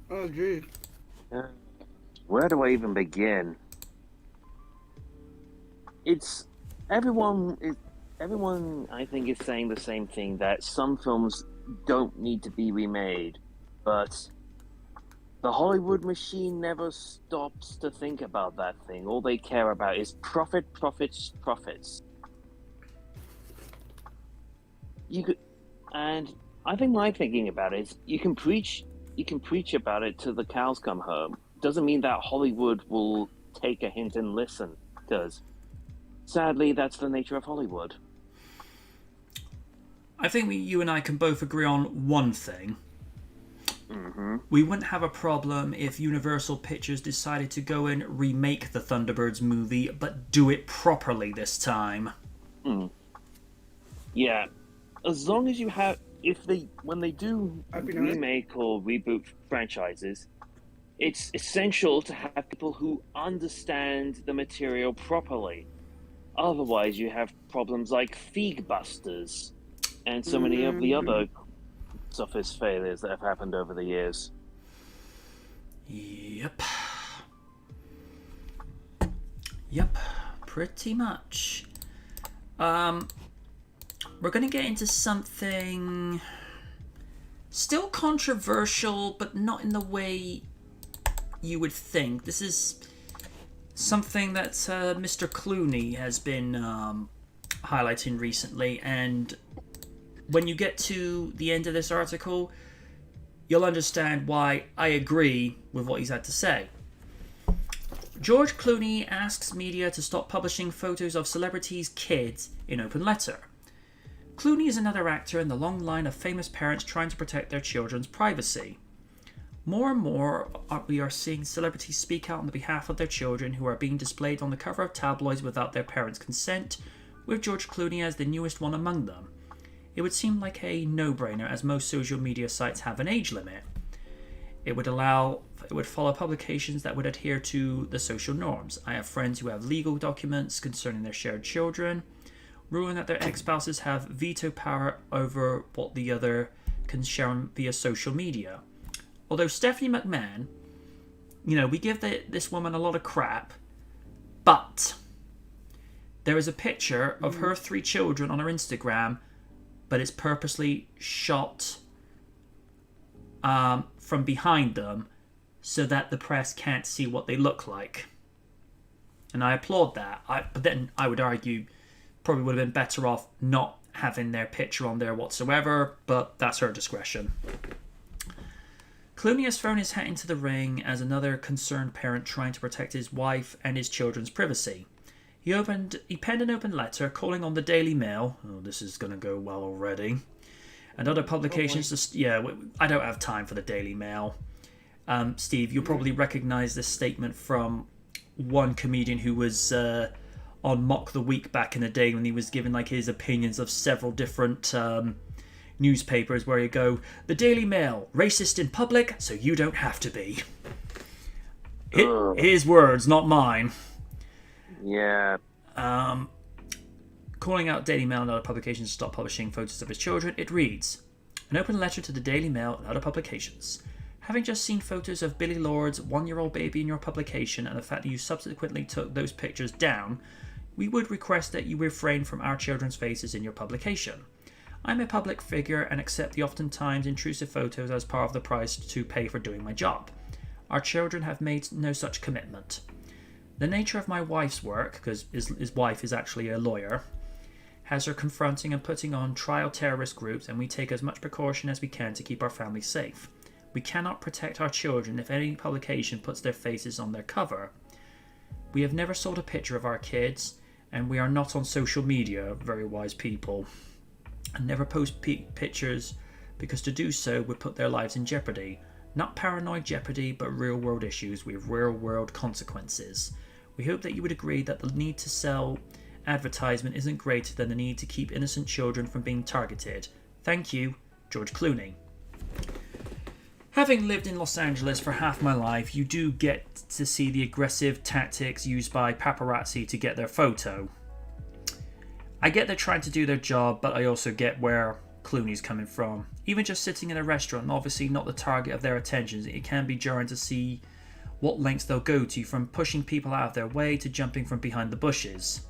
[SPEAKER 4] Oh, gee.
[SPEAKER 2] Where do I even begin? It's everyone, I think, is saying the same thing, that some films don't need to be remade, but the Hollywood machine never stops to think about that thing. All they care about is profit, profits, profits. And I think my thinking about it is you can preach about it till the cows come home. Doesn't mean that Hollywood will take a hint and listen, because sadly that's the nature of Hollywood.
[SPEAKER 1] I think you and I can both agree on one thing.
[SPEAKER 2] Mm-hmm.
[SPEAKER 1] We wouldn't have a problem if Universal Pictures decided to go and remake the Thunderbirds movie, but do it properly this time.
[SPEAKER 2] Yeah, as long as you have, when they do remake or reboot franchises, it's essential to have people who understand the material properly. Otherwise, you have problems like Feegbusters and so many of the other surface failures that have happened over the years.
[SPEAKER 1] Yep, pretty much. We're going to get into something still controversial, but not in the way you would think. This is something that Mr. Clooney has been highlighting recently, and when you get to the end of this article, you'll understand why I agree with what he's had to say. George Clooney asks media to stop publishing photos of celebrities' kids in open letter. Clooney is another actor in the long line of famous parents trying to protect their children's privacy. More and more, we are seeing celebrities speak out on the behalf of their children who are being displayed on the cover of tabloids without their parents' consent, with George Clooney as the newest one among them. It would seem like a no-brainer, as most social media sites have an age limit. It would follow publications that would adhere to the social norms. I have friends who have legal documents concerning their shared children, ruling that their ex-spouses have veto power over what the other can share via social media. Although Stephanie McMahon, we give this woman a lot of crap, but there is a picture of her 3 children on her Instagram, but it's purposely shot from behind them so that the press can't see what they look like. And I applaud that. But then I would argue probably would have been better off not having their picture on there whatsoever, but that's her discretion. Clooney has thrown his hat into the ring as another concerned parent trying to protect his wife and his children's privacy. He penned an open letter calling on the Daily Mail, this is going to go well already, and other publications I don't have time for the Daily Mail. Steve, you'll probably recognise this statement from one comedian who was on Mock the Week back in the day when he was giving his opinions of several different newspapers, where you go, the Daily Mail, racist in public, so you don't have to be. His words, not mine.
[SPEAKER 2] Yeah.
[SPEAKER 1] Calling out Daily Mail and other publications to stop publishing photos of his children, it reads, an open letter to the Daily Mail and other publications. Having just seen photos of Billy Lord's 1-year-old baby in your publication and the fact that you subsequently took those pictures down, we would request that you refrain from our children's faces in your publication. I'm a public figure and accept the oftentimes intrusive photos as part of the price to pay for doing my job. Our children have made no such commitment. The nature of my wife's work, because his wife is actually a lawyer, has her confronting and putting on trial terrorist groups, and we take as much precaution as we can to keep our family safe. We cannot protect our children if any publication puts their faces on their cover. We have never sold a picture of our kids, and we are not on social media, very wise people, and never post pictures because to do so would put their lives in jeopardy. Not paranoid jeopardy, but real-world issues with real-world consequences. We hope that you would agree that the need to sell advertisement isn't greater than the need to keep innocent children from being targeted. Thank you, George Clooney. Having lived in Los Angeles for half my life, you do get to see the aggressive tactics used by paparazzi to get their photo. I get they're trying to do their job, but I also get where Clooney's coming from. Even just sitting in a restaurant and obviously not the target of their attentions, it can be jarring to see what lengths they'll go to, from pushing people out of their way to jumping from behind the bushes.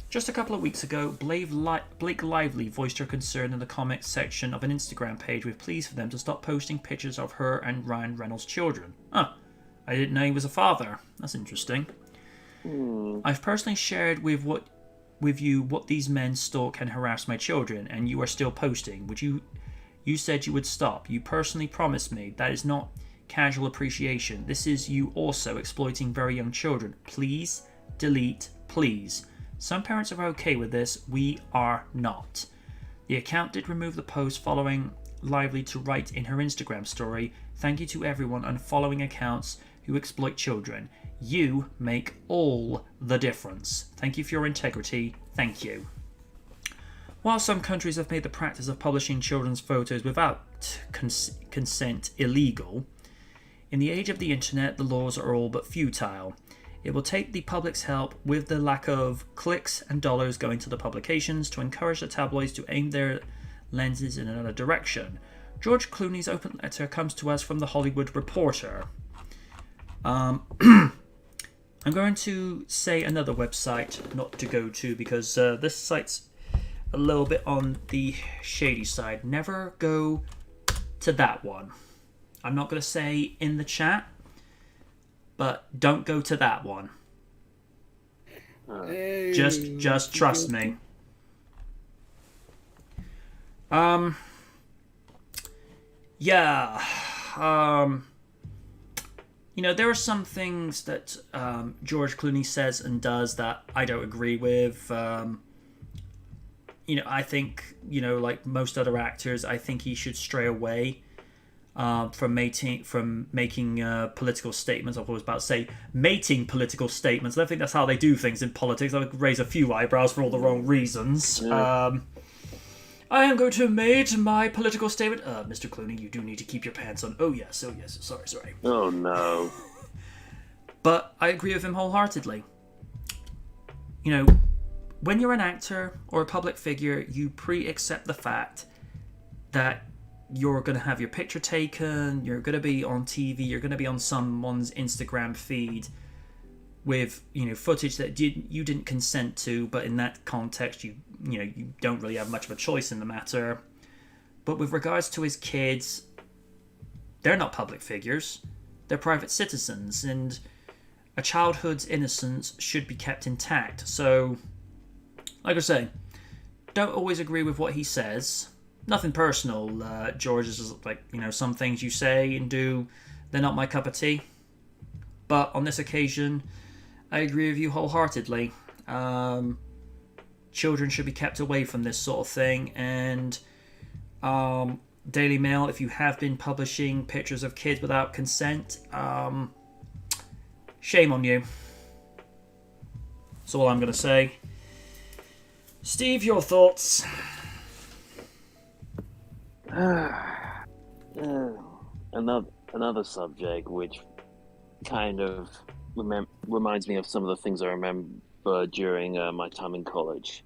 [SPEAKER 1] Just a couple of weeks ago, Blake Lively voiced her concern in the comments section of an Instagram page with pleas for them to stop posting pictures of her and Ryan Reynolds' children. I didn't know he was a father. That's interesting. I've personally shared with you what these men stalk and harass my children, and you are still posting. You said you would stop. You personally promised me. That is not casual appreciation. This is you also exploiting very young children. Please delete, please. Some parents are okay with this. We are not. The account did remove the post following Lively to write in her Instagram story, "Thank you to everyone unfollowing accounts who exploit children. You make all the difference. Thank you for your integrity. Thank you." While some countries have made the practice of publishing children's photos without consent illegal, in the age of the internet, the laws are all but futile. It will take the public's help, with the lack of clicks and dollars going to the publications, to encourage the tabloids to aim their lenses in another direction. George Clooney's open letter comes to us from The Hollywood Reporter. I'm going to say another website not to go to because this site's a little bit on the shady side. Never go to that one. I'm not going to say in the chat, but don't go to that one. Just trust me. There are some things that George Clooney says and does that I don't agree with. I think, like most other actors, I think he should stray away from making political statements. I was about to say mating political statements. I don't think that's how they do things in politics. I would raise a few eyebrows for all the wrong reasons. Yeah. I am going to make my political statement. Mr. Clooney, you do need to keep your pants on. Oh yes. Sorry.
[SPEAKER 2] Oh no.
[SPEAKER 1] But I agree with him wholeheartedly. When you're an actor or a public figure, you pre-accept the fact that you're going to have your picture taken, you're going to be on TV, you're going to be on someone's Instagram feed with footage that you didn't consent to, but in that context you don't really have much of a choice in the matter. But with regards to his kids, they're not public figures, they're private citizens, and a childhood's innocence should be kept intact. So, like I say, don't always agree with what he says. Nothing personal, George. Is just like, some things you say and do, they're not my cup of tea. But on this occasion, I agree with you wholeheartedly. Children should be kept away from this sort of thing. And Daily Mail, if you have been publishing pictures of kids without consent, shame on you. That's all I'm going to say. Steve, your thoughts?
[SPEAKER 2] Another subject which kind of reminds me of some of the things I remember during my time in college.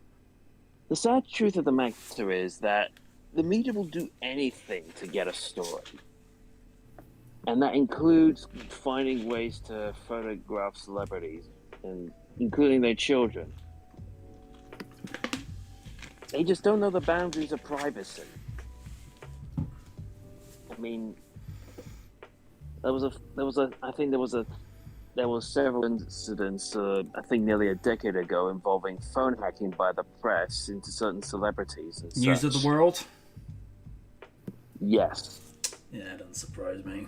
[SPEAKER 2] The sad truth of the matter is that the media will do anything to get a story. And that includes finding ways to photograph celebrities, and including their children. They just don't know the boundaries of privacy. I mean, there were several incidents, I think nearly a decade ago, involving phone hacking by the press into certain celebrities and
[SPEAKER 1] News
[SPEAKER 2] such.
[SPEAKER 1] of the world?
[SPEAKER 2] Yes.
[SPEAKER 1] Yeah, it doesn't surprise me.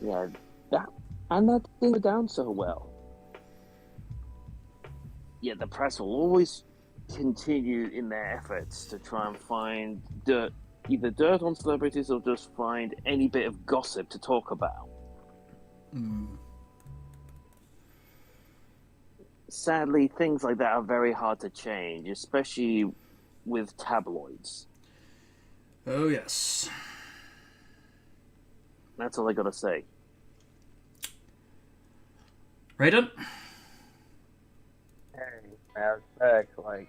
[SPEAKER 2] Yeah, that didn't go down so well. Yeah, the press will always continue in their efforts to try and find dirt either dirt on celebrities or just find any bit of gossip to talk about. Sadly, things like that are very hard to change, especially with tabloids.
[SPEAKER 1] Oh, yes.
[SPEAKER 2] That's all I gotta say.
[SPEAKER 1] Raiden?
[SPEAKER 3] Hey, matter of fact, like,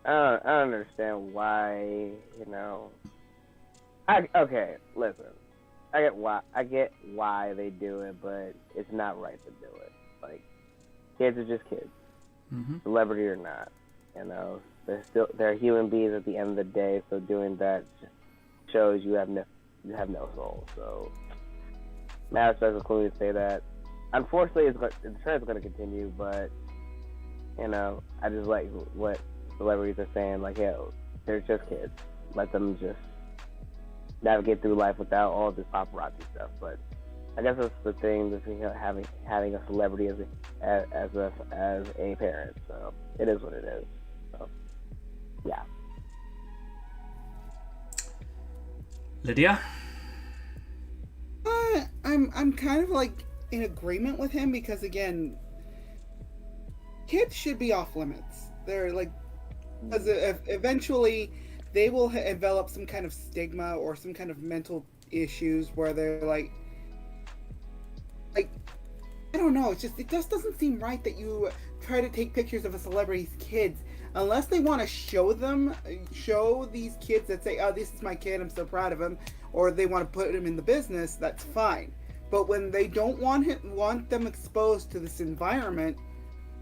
[SPEAKER 3] I don't understand why, you know. Okay, listen. I get why they do it, but it's not right to do it. Like, kids are just kids, celebrity or not. You know, they're human beings at the end of the day. So doing that just shows you have no soul. So, matter of fact, it's cool to say that. Unfortunately, the trend is going to continue, but you know, I just like what celebrities are saying. Like, yo, they're just kids. Let them just navigate through life without all this paparazzi stuff. But I guess that's the thing with having a celebrity as a parent. So it is what it is. So yeah.
[SPEAKER 1] Lydia?
[SPEAKER 4] I'm kind of like in agreement with him because again, kids should be off limits. They're like, because eventually they will develop some kind of stigma or some kind of mental issues where they're like I don't know. It just doesn't seem right that you try to take pictures of a celebrity's kids unless they want to show these kids that say, "Oh, this is my kid. I'm so proud of him," or they want to put him in the business. That's fine. But when they don't want them exposed to this environment,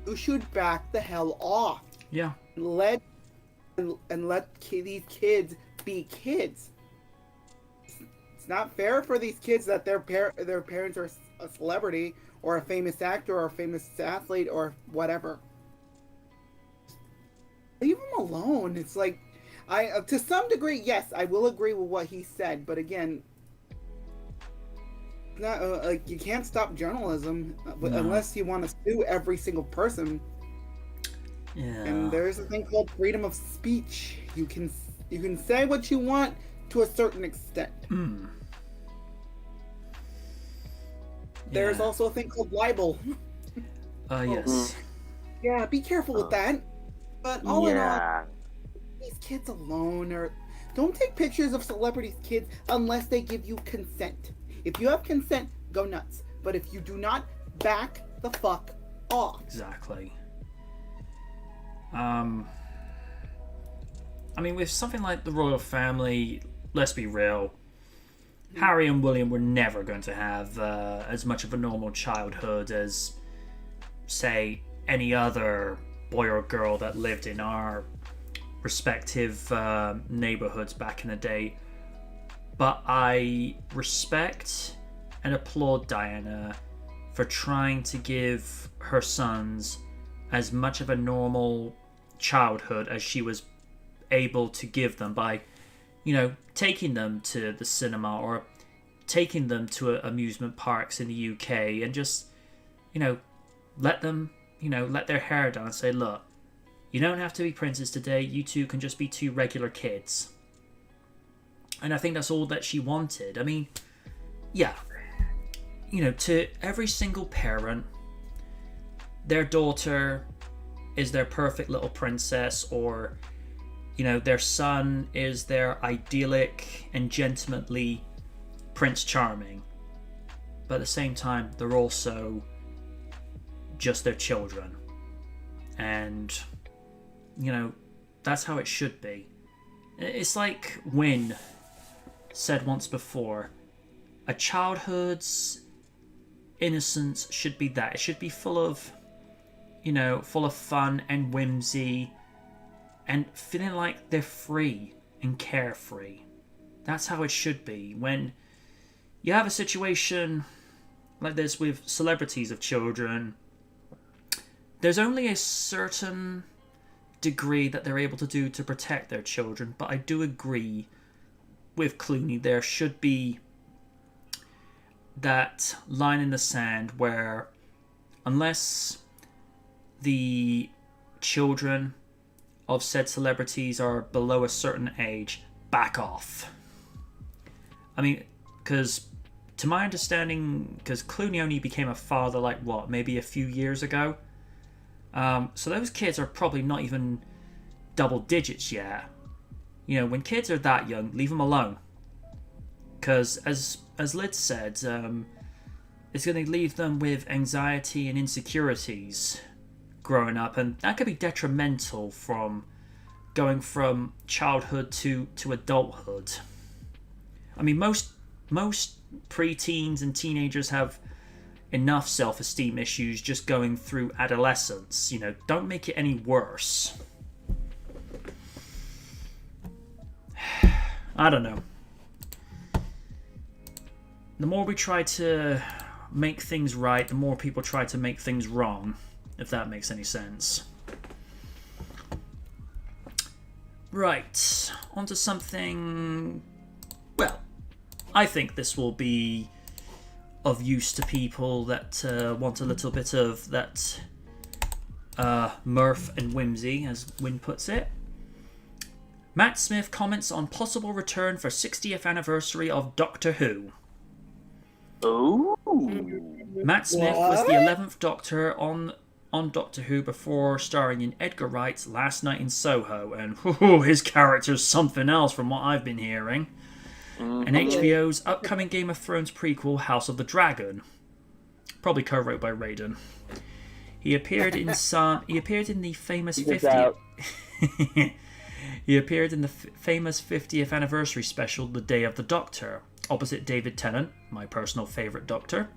[SPEAKER 4] you should back the hell off.
[SPEAKER 1] Yeah.
[SPEAKER 4] Let these kids be kids. It's not fair for these kids that their parents are a celebrity or a famous actor or a famous athlete or whatever. Leave them alone. It's like, to some degree, yes, I will agree with what he said, but again, not like you can't stop journalism unless you want to sue every single person.
[SPEAKER 1] Yeah.
[SPEAKER 4] And there's a thing called freedom of speech. You can say what you want to a certain extent. There's also a thing called libel.
[SPEAKER 1] Yes.
[SPEAKER 4] Yeah, be careful with that. But all in all, these kids alone, or don't take pictures of celebrities' kids unless they give you consent. If you have consent, go nuts. But if you do not, back the fuck off.
[SPEAKER 1] Exactly. I mean, with something like the royal family, let's be real, Harry and William were never going to have as much of a normal childhood as, say, any other boy or girl that lived in our respective neighborhoods back in the day. But I respect and applaud Diana for trying to give her sons as much of a normal childhood as she was able to give them by, you know, taking them to the cinema or taking them to amusement parks in the UK and just, you know, let them, you know, let their hair down and say, look, you don't have to be princes today. You two can just be two regular kids. And I think that's all that she wanted. I mean, yeah, you know, to every single parent, their daughter is their perfect little princess, or, you know, their son is their idyllic and gentlemanly Prince Charming. But at the same time, they're also just their children. And, you know, that's how it should be. It's like Wynne said once before, a childhood's innocence should be that. It should be full of, you know, full of fun and whimsy and feeling like they're free and carefree. That's how it should be. When you have a situation like this with celebrities of children, there's only a certain degree that they're able to do to protect their children, but I do agree with Clooney, there should be that line in the sand where unless the children of said celebrities are below a certain age, back off. I mean, because to my understanding, because Clooney only became a father like what, maybe a few years ago. So those kids are probably not even double digits yet. You know, when kids are that young, leave them alone. Because as Liz said, it's going to leave them with anxiety and insecurities growing up, and that could be detrimental from going from childhood to adulthood. I mean, most preteens and teenagers have enough self-esteem issues just going through adolescence. You know, don't make it any worse. I don't know. The more we try to make things right, the more people try to make things wrong, if that makes any sense. Right, onto something... Well, I think this will be of use to people that want a little bit of that mirth and whimsy, as Wynn puts it. Matt Smith comments on possible return for 60th anniversary of Doctor Who.
[SPEAKER 2] Oh.
[SPEAKER 1] Matt Smith was the 11th Doctor on Doctor Who before starring in Edgar Wright's Last Night in Soho, and his character's something else from what I've been hearing. And HBO's upcoming Game of Thrones prequel, House of the Dragon, probably co-wrote by Raiden. He appeared in the famous 50th. He appeared in the famous 50th anniversary special, The Day of the Doctor, opposite David Tennant, my personal favourite Doctor.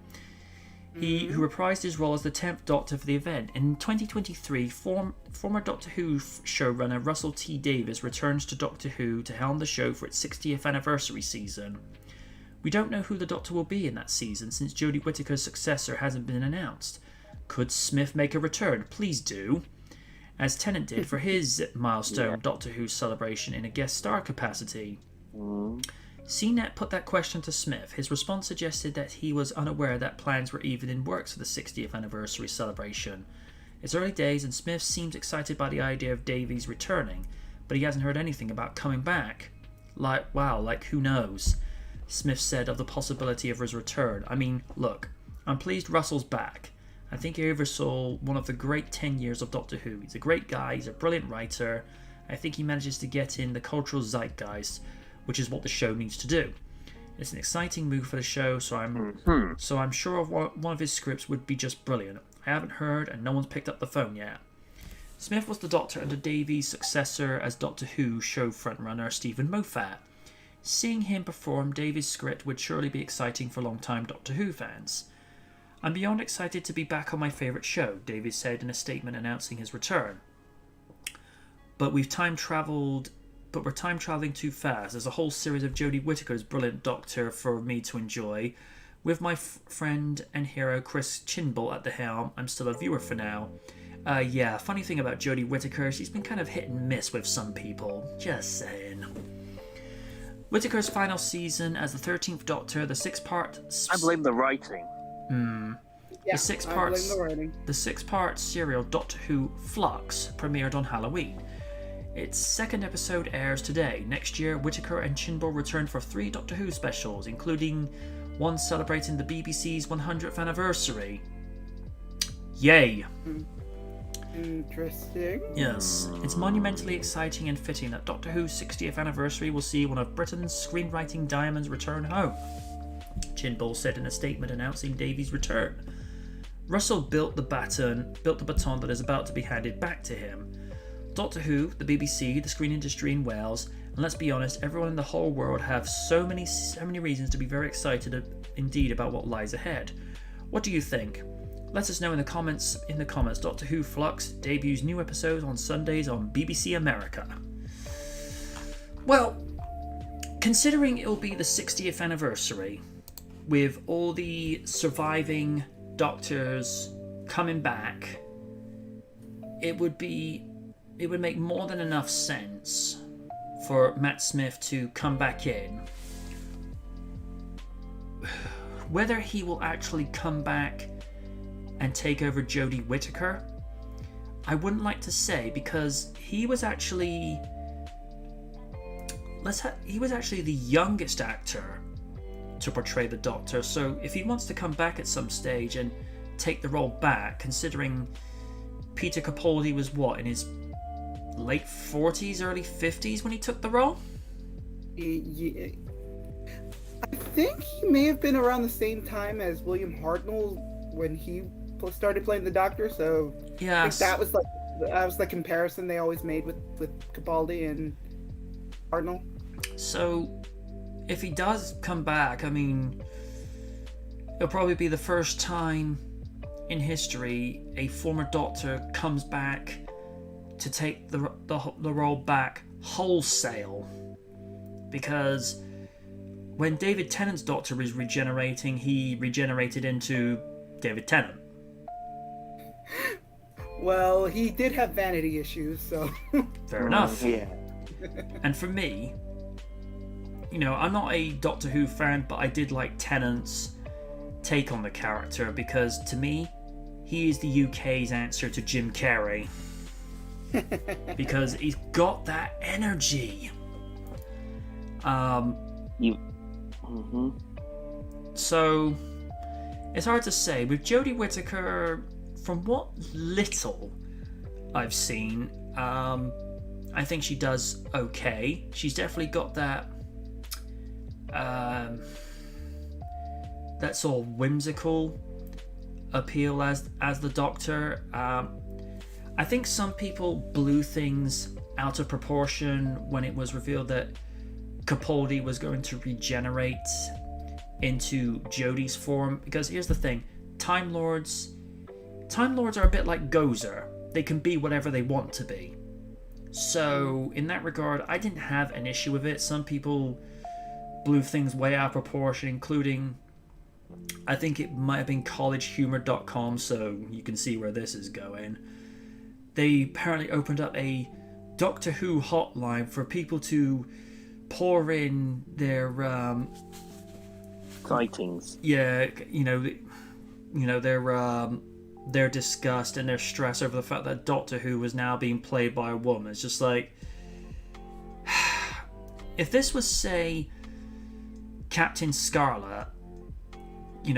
[SPEAKER 1] Who reprised his role as the 10th Doctor for the event. In 2023, former Doctor Who showrunner Russell T Davies returns to Doctor Who to helm the show for its 60th anniversary season. We don't know who the Doctor will be in that season, since Jodie Whitaker's successor hasn't been announced. Could Smith make a return? Please do. As Tennant did for his milestone Doctor Who celebration in a guest star capacity. CNET put that question to Smith. His response suggested that he was unaware that plans were even in works for the 60th anniversary celebration. It's early days and Smith seems excited by the idea of Davies returning, but he hasn't heard anything about coming back. Like who knows? Smith said of the possibility of his return. I mean, look, I'm pleased Russell's back. I think he oversaw one of the great 10 years of Doctor Who. He's a great guy, he's a brilliant writer. I think he manages to get in the cultural zeitgeist, which is what the show needs to do. It's an exciting move for the show, so I'm sure one of his scripts would be just brilliant. I haven't heard, and no one's picked up the phone yet. Smith was the Doctor under Davies' successor as Doctor Who show frontrunner Stephen Moffat. Seeing him perform Davies' script would surely be exciting for long-time Doctor Who fans. I'm beyond excited to be back on my favourite show, Davies said in a statement announcing his return. But we're time travelling too fast. There's a whole series of Jodie Whitaker's brilliant Doctor for me to enjoy. With my friend and hero Chris Chinball at the helm, I'm still a viewer for now. Funny thing about Jodie Whitaker, she's been kind of hit and miss with some people. Just saying. Whitaker's final season as the 13th Doctor, the 6-part...
[SPEAKER 2] I blame the writing.
[SPEAKER 4] Yeah,
[SPEAKER 1] the 6-part serial Doctor Who Flux premiered on Halloween. Its second episode airs today. Next year, Whitaker and Chinball return for 3 Doctor Who specials, including one celebrating the BBC's 100th anniversary. Yay!
[SPEAKER 4] Interesting.
[SPEAKER 1] Yes, it's monumentally exciting and fitting that Doctor Who's 60th anniversary will see one of Britain's screenwriting diamonds return home, Chinball said in a statement announcing Davies' return. Russell built the baton that is about to be handed back to him. Doctor Who, the BBC, the screen industry in Wales, and let's be honest, everyone in the whole world have so many reasons to be very excited indeed about what lies ahead. What do you think? Let us know in the comments. Doctor Who Flux debuts new episodes on Sundays on BBC America. Well, considering it'll be the 60th anniversary, with all the surviving Doctors coming back, it would make more than enough sense for Matt Smith to come back in. Whether he will actually come back and take over Jodie Whitaker, I wouldn't like to say, because he was actually he was actually the youngest actor to portray the Doctor, so if he wants to come back at some stage and take the role back, considering Peter Capaldi was what, in his late 40s, early 50s when he took the role?
[SPEAKER 4] Yeah. I think he may have been around the same time as William Hartnell when he started playing the Doctor, so
[SPEAKER 1] yeah,
[SPEAKER 4] I think that was the comparison they always made with Capaldi and Hartnell.
[SPEAKER 1] So if he does come back, I mean, it'll probably be the first time in history a former Doctor comes back to take the role back wholesale, because when David Tennant's Doctor was regenerating, he regenerated into David Tennant.
[SPEAKER 4] Well, he did have vanity issues, so
[SPEAKER 1] Fair enough.
[SPEAKER 2] Yeah.
[SPEAKER 1] And for me, you know, I'm not a Doctor Who fan, but I did like Tennant's take on the character, because to me, he is the UK's answer to Jim Carrey. Because he's got that energy. So it's hard to say. With Jodie Whitaker, from what little I've seen, I think she does okay. She's definitely got that that sort of whimsical appeal as the Doctor. I think some people blew things out of proportion when it was revealed that Capaldi was going to regenerate into Jodie's form, because here's the thing, Time Lords are a bit like Gozer. They can be whatever they want to be. So in that regard, I didn't have an issue with it. Some people blew things way out of proportion, including, I think it might have been collegehumor.com, so you can see where this is going. They apparently opened up a Doctor Who hotline for people to pour in their
[SPEAKER 2] sightings.
[SPEAKER 1] Yeah, their disgust and their stress over the fact that Doctor Who was now being played by a woman. It's just like, if this was, say, Captain Scarlet,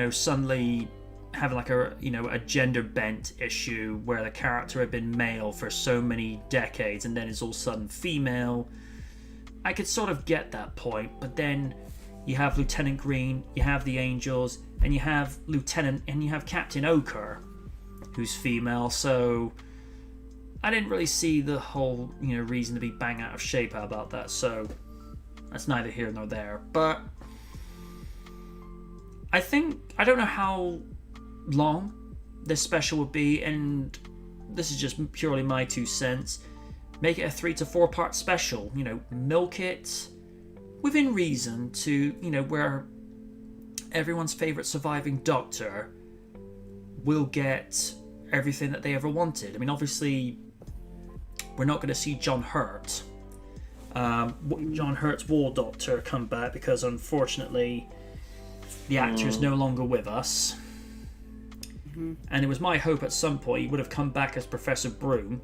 [SPEAKER 1] suddenly having like a gender bent issue where the character had been male for so many decades and then is all of a sudden female, I could sort of get that point. But then you have Lieutenant Green, you have the Angels, and you have Lieutenant, and you have Captain Ochre, who's female. So I didn't really see the whole reason to be bang out of shape about that. So that's neither here nor there. But I don't know how long this special would be, and this is just purely my 2 cents. Make it a 3 to 4 part special, milk it within reason to, where everyone's favourite surviving Doctor will get everything that they ever wanted. I mean, obviously, we're not going to see John Hurt, John Hurt's War Doctor, come back, because unfortunately the actor is no longer with us. And it was my hope at some point he would have come back as Professor Broom,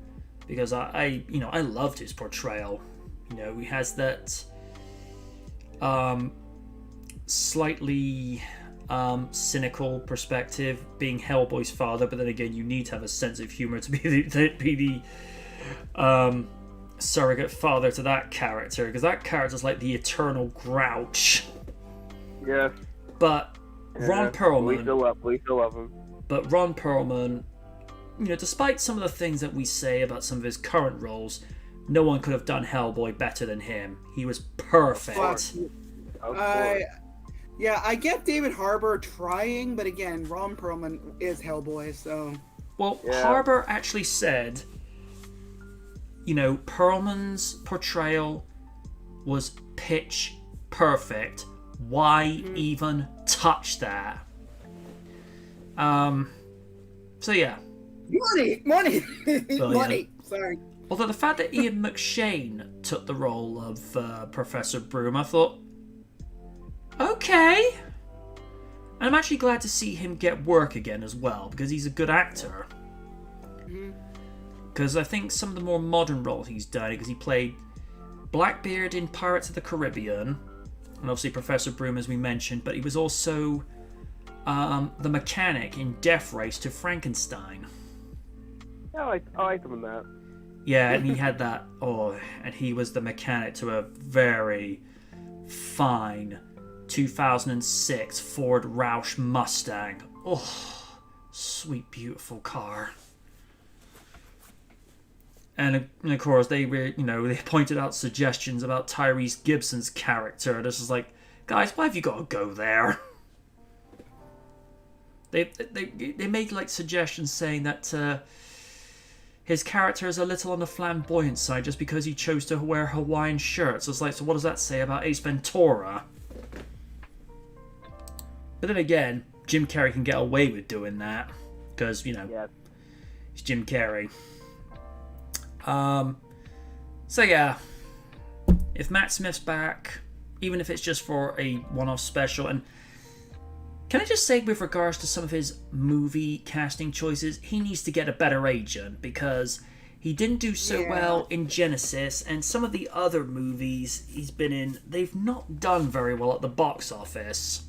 [SPEAKER 1] because I loved his portrayal. He has that slightly cynical perspective, being Hellboy's father, but then again, you need to have a sense of humor to be the surrogate father to that character, because that character's like the eternal grouch.
[SPEAKER 3] Yeah.
[SPEAKER 1] But Ron Perlman,
[SPEAKER 3] we still love him.
[SPEAKER 1] But Ron Perlman, despite some of the things that we say about some of his current roles, no one could have done Hellboy better than him. He was perfect.
[SPEAKER 3] Of course.
[SPEAKER 4] Yeah, I get David Harbour trying, but again, Ron Perlman is Hellboy, so...
[SPEAKER 1] Well, yeah. Harbour actually said, Perlman's portrayal was pitch perfect. Why even touch that? So yeah.
[SPEAKER 4] Money!
[SPEAKER 1] Well,
[SPEAKER 4] Money! Yeah. Sorry.
[SPEAKER 1] Although the fact that Ian McShane took the role of Professor Broom, I thought, okay. And I'm actually glad to see him get work again as well, because he's a good actor. Because I think some of the more modern roles he's done, because he played Blackbeard in Pirates of the Caribbean, and obviously Professor Broom, as we mentioned, but he was also the mechanic in Death Race to Frankenstein.
[SPEAKER 3] I like him in that.
[SPEAKER 1] Yeah, and he had that. And he was the mechanic to a very fine 2006 Ford Roush Mustang. Oh, sweet, beautiful car. And of course, they pointed out suggestions about Tyrese Gibson's character. This is like, guys, why have you got to go there? They made like suggestions saying that his character is a little on the flamboyant side just because he chose to wear Hawaiian shirts. It's like, so what does that say about Ace Ventura? But then again, Jim Carrey can get away with doing that because he's Jim Carrey. So yeah, if Matt Smith's back, even if it's just for a one-off special, and can I just say with regards to some of his movie casting choices, he needs to get a better agent because he didn't do so well in Genesis, and some of the other movies he's been in, they've not done very well at the box office.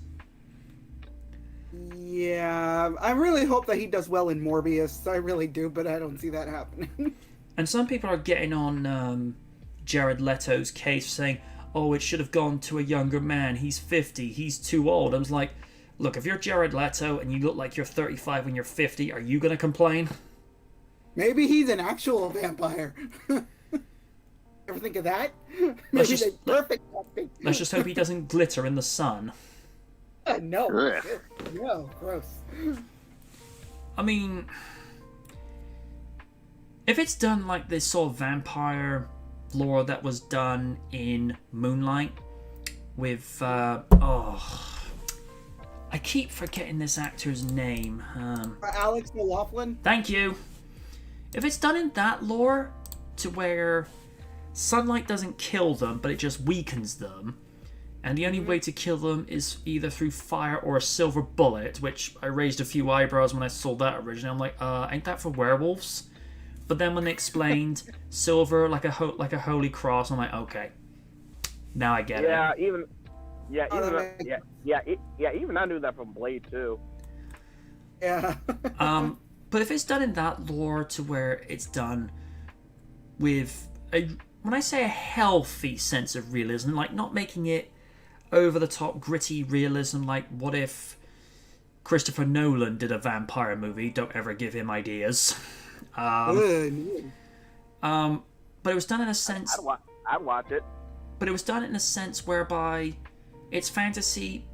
[SPEAKER 4] Yeah, I really hope that he does well in Morbius. I really do, but I don't see that happening.
[SPEAKER 1] And some people are getting on Jared Leto's case, saying, oh, it should have gone to a younger man. He's 50. He's too old. I was like, look, if you're Jared Leto and you look like you're 35 when you're 50, are you going to complain?
[SPEAKER 4] Maybe he's an actual vampire. Ever think of that? Let's
[SPEAKER 1] just hope he doesn't glitter in the sun.
[SPEAKER 4] No. No, gross.
[SPEAKER 1] I mean, if it's done like this sort of vampire lore that was done in Moonlight with, I keep forgetting this actor's name.
[SPEAKER 4] Alex O'Loughlin?
[SPEAKER 1] Thank you. If it's done in that lore to where sunlight doesn't kill them, but it just weakens them, and the only way to kill them is either through fire or a silver bullet, which I raised a few eyebrows when I saw that originally. I'm like, ain't that for werewolves? But then when they explained silver like a holy cross, I'm like, okay, now I get it.
[SPEAKER 3] Even I knew that from Blade too.
[SPEAKER 4] Yeah.
[SPEAKER 1] But if it's done in that lore to where it's done with when I say a healthy sense of realism, like not making it over the top gritty realism, like what if Christopher Nolan did a vampire movie? Don't ever give him ideas. But it was done in a sense.
[SPEAKER 3] I'd watch it.
[SPEAKER 1] But it was done in a sense whereby it's fantasy,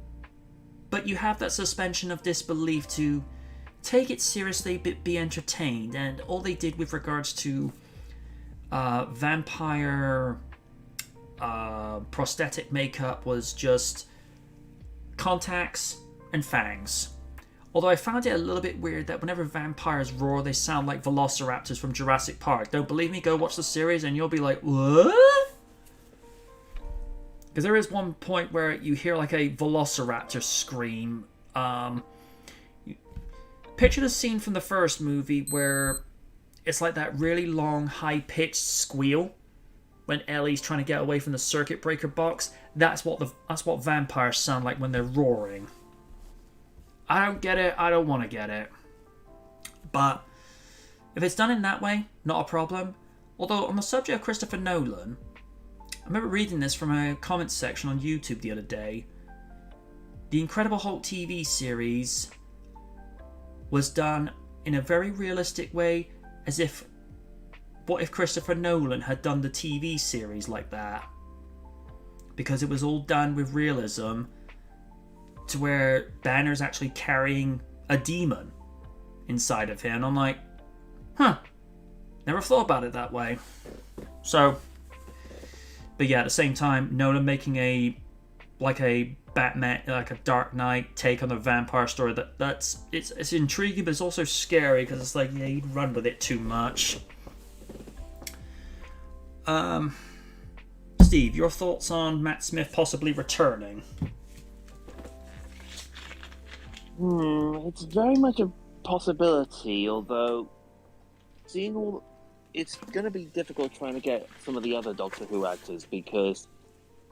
[SPEAKER 1] but you have that suspension of disbelief to take it seriously but be entertained. And all they did with regards to vampire prosthetic makeup was just contacts and fangs. Although I found it a little bit weird that whenever vampires roar, they sound like velociraptors from Jurassic Park. Don't believe me? Go watch the series and you'll be like, what? Because there is one point where you hear like a velociraptor scream. Picture the scene from the first movie where it's like that really long, high-pitched squeal when Ellie's trying to get away from the circuit breaker box. That's what vampires sound like when they're roaring. I don't get it. I don't want to get it. But if it's done in that way, not a problem. Although on the subject of Christopher Nolan, I remember reading this from a comments section on YouTube the other day. The Incredible Hulk TV series was done in a very realistic way, as if, what if Christopher Nolan had done the TV series like that? Because it was all done with realism, to where Banner's actually carrying a demon inside of him. And I'm like, never thought about it that way. So, but yeah, at the same time, Nolan making a Batman, like a Dark Knight take on the vampire story, it's intriguing, but it's also scary because it's like, yeah, you'd run with it too much. Steve, your thoughts on Matt Smith possibly returning?
[SPEAKER 2] It's very much a possibility, although seeing all it's going to be difficult trying to get some of the other Doctor Who actors because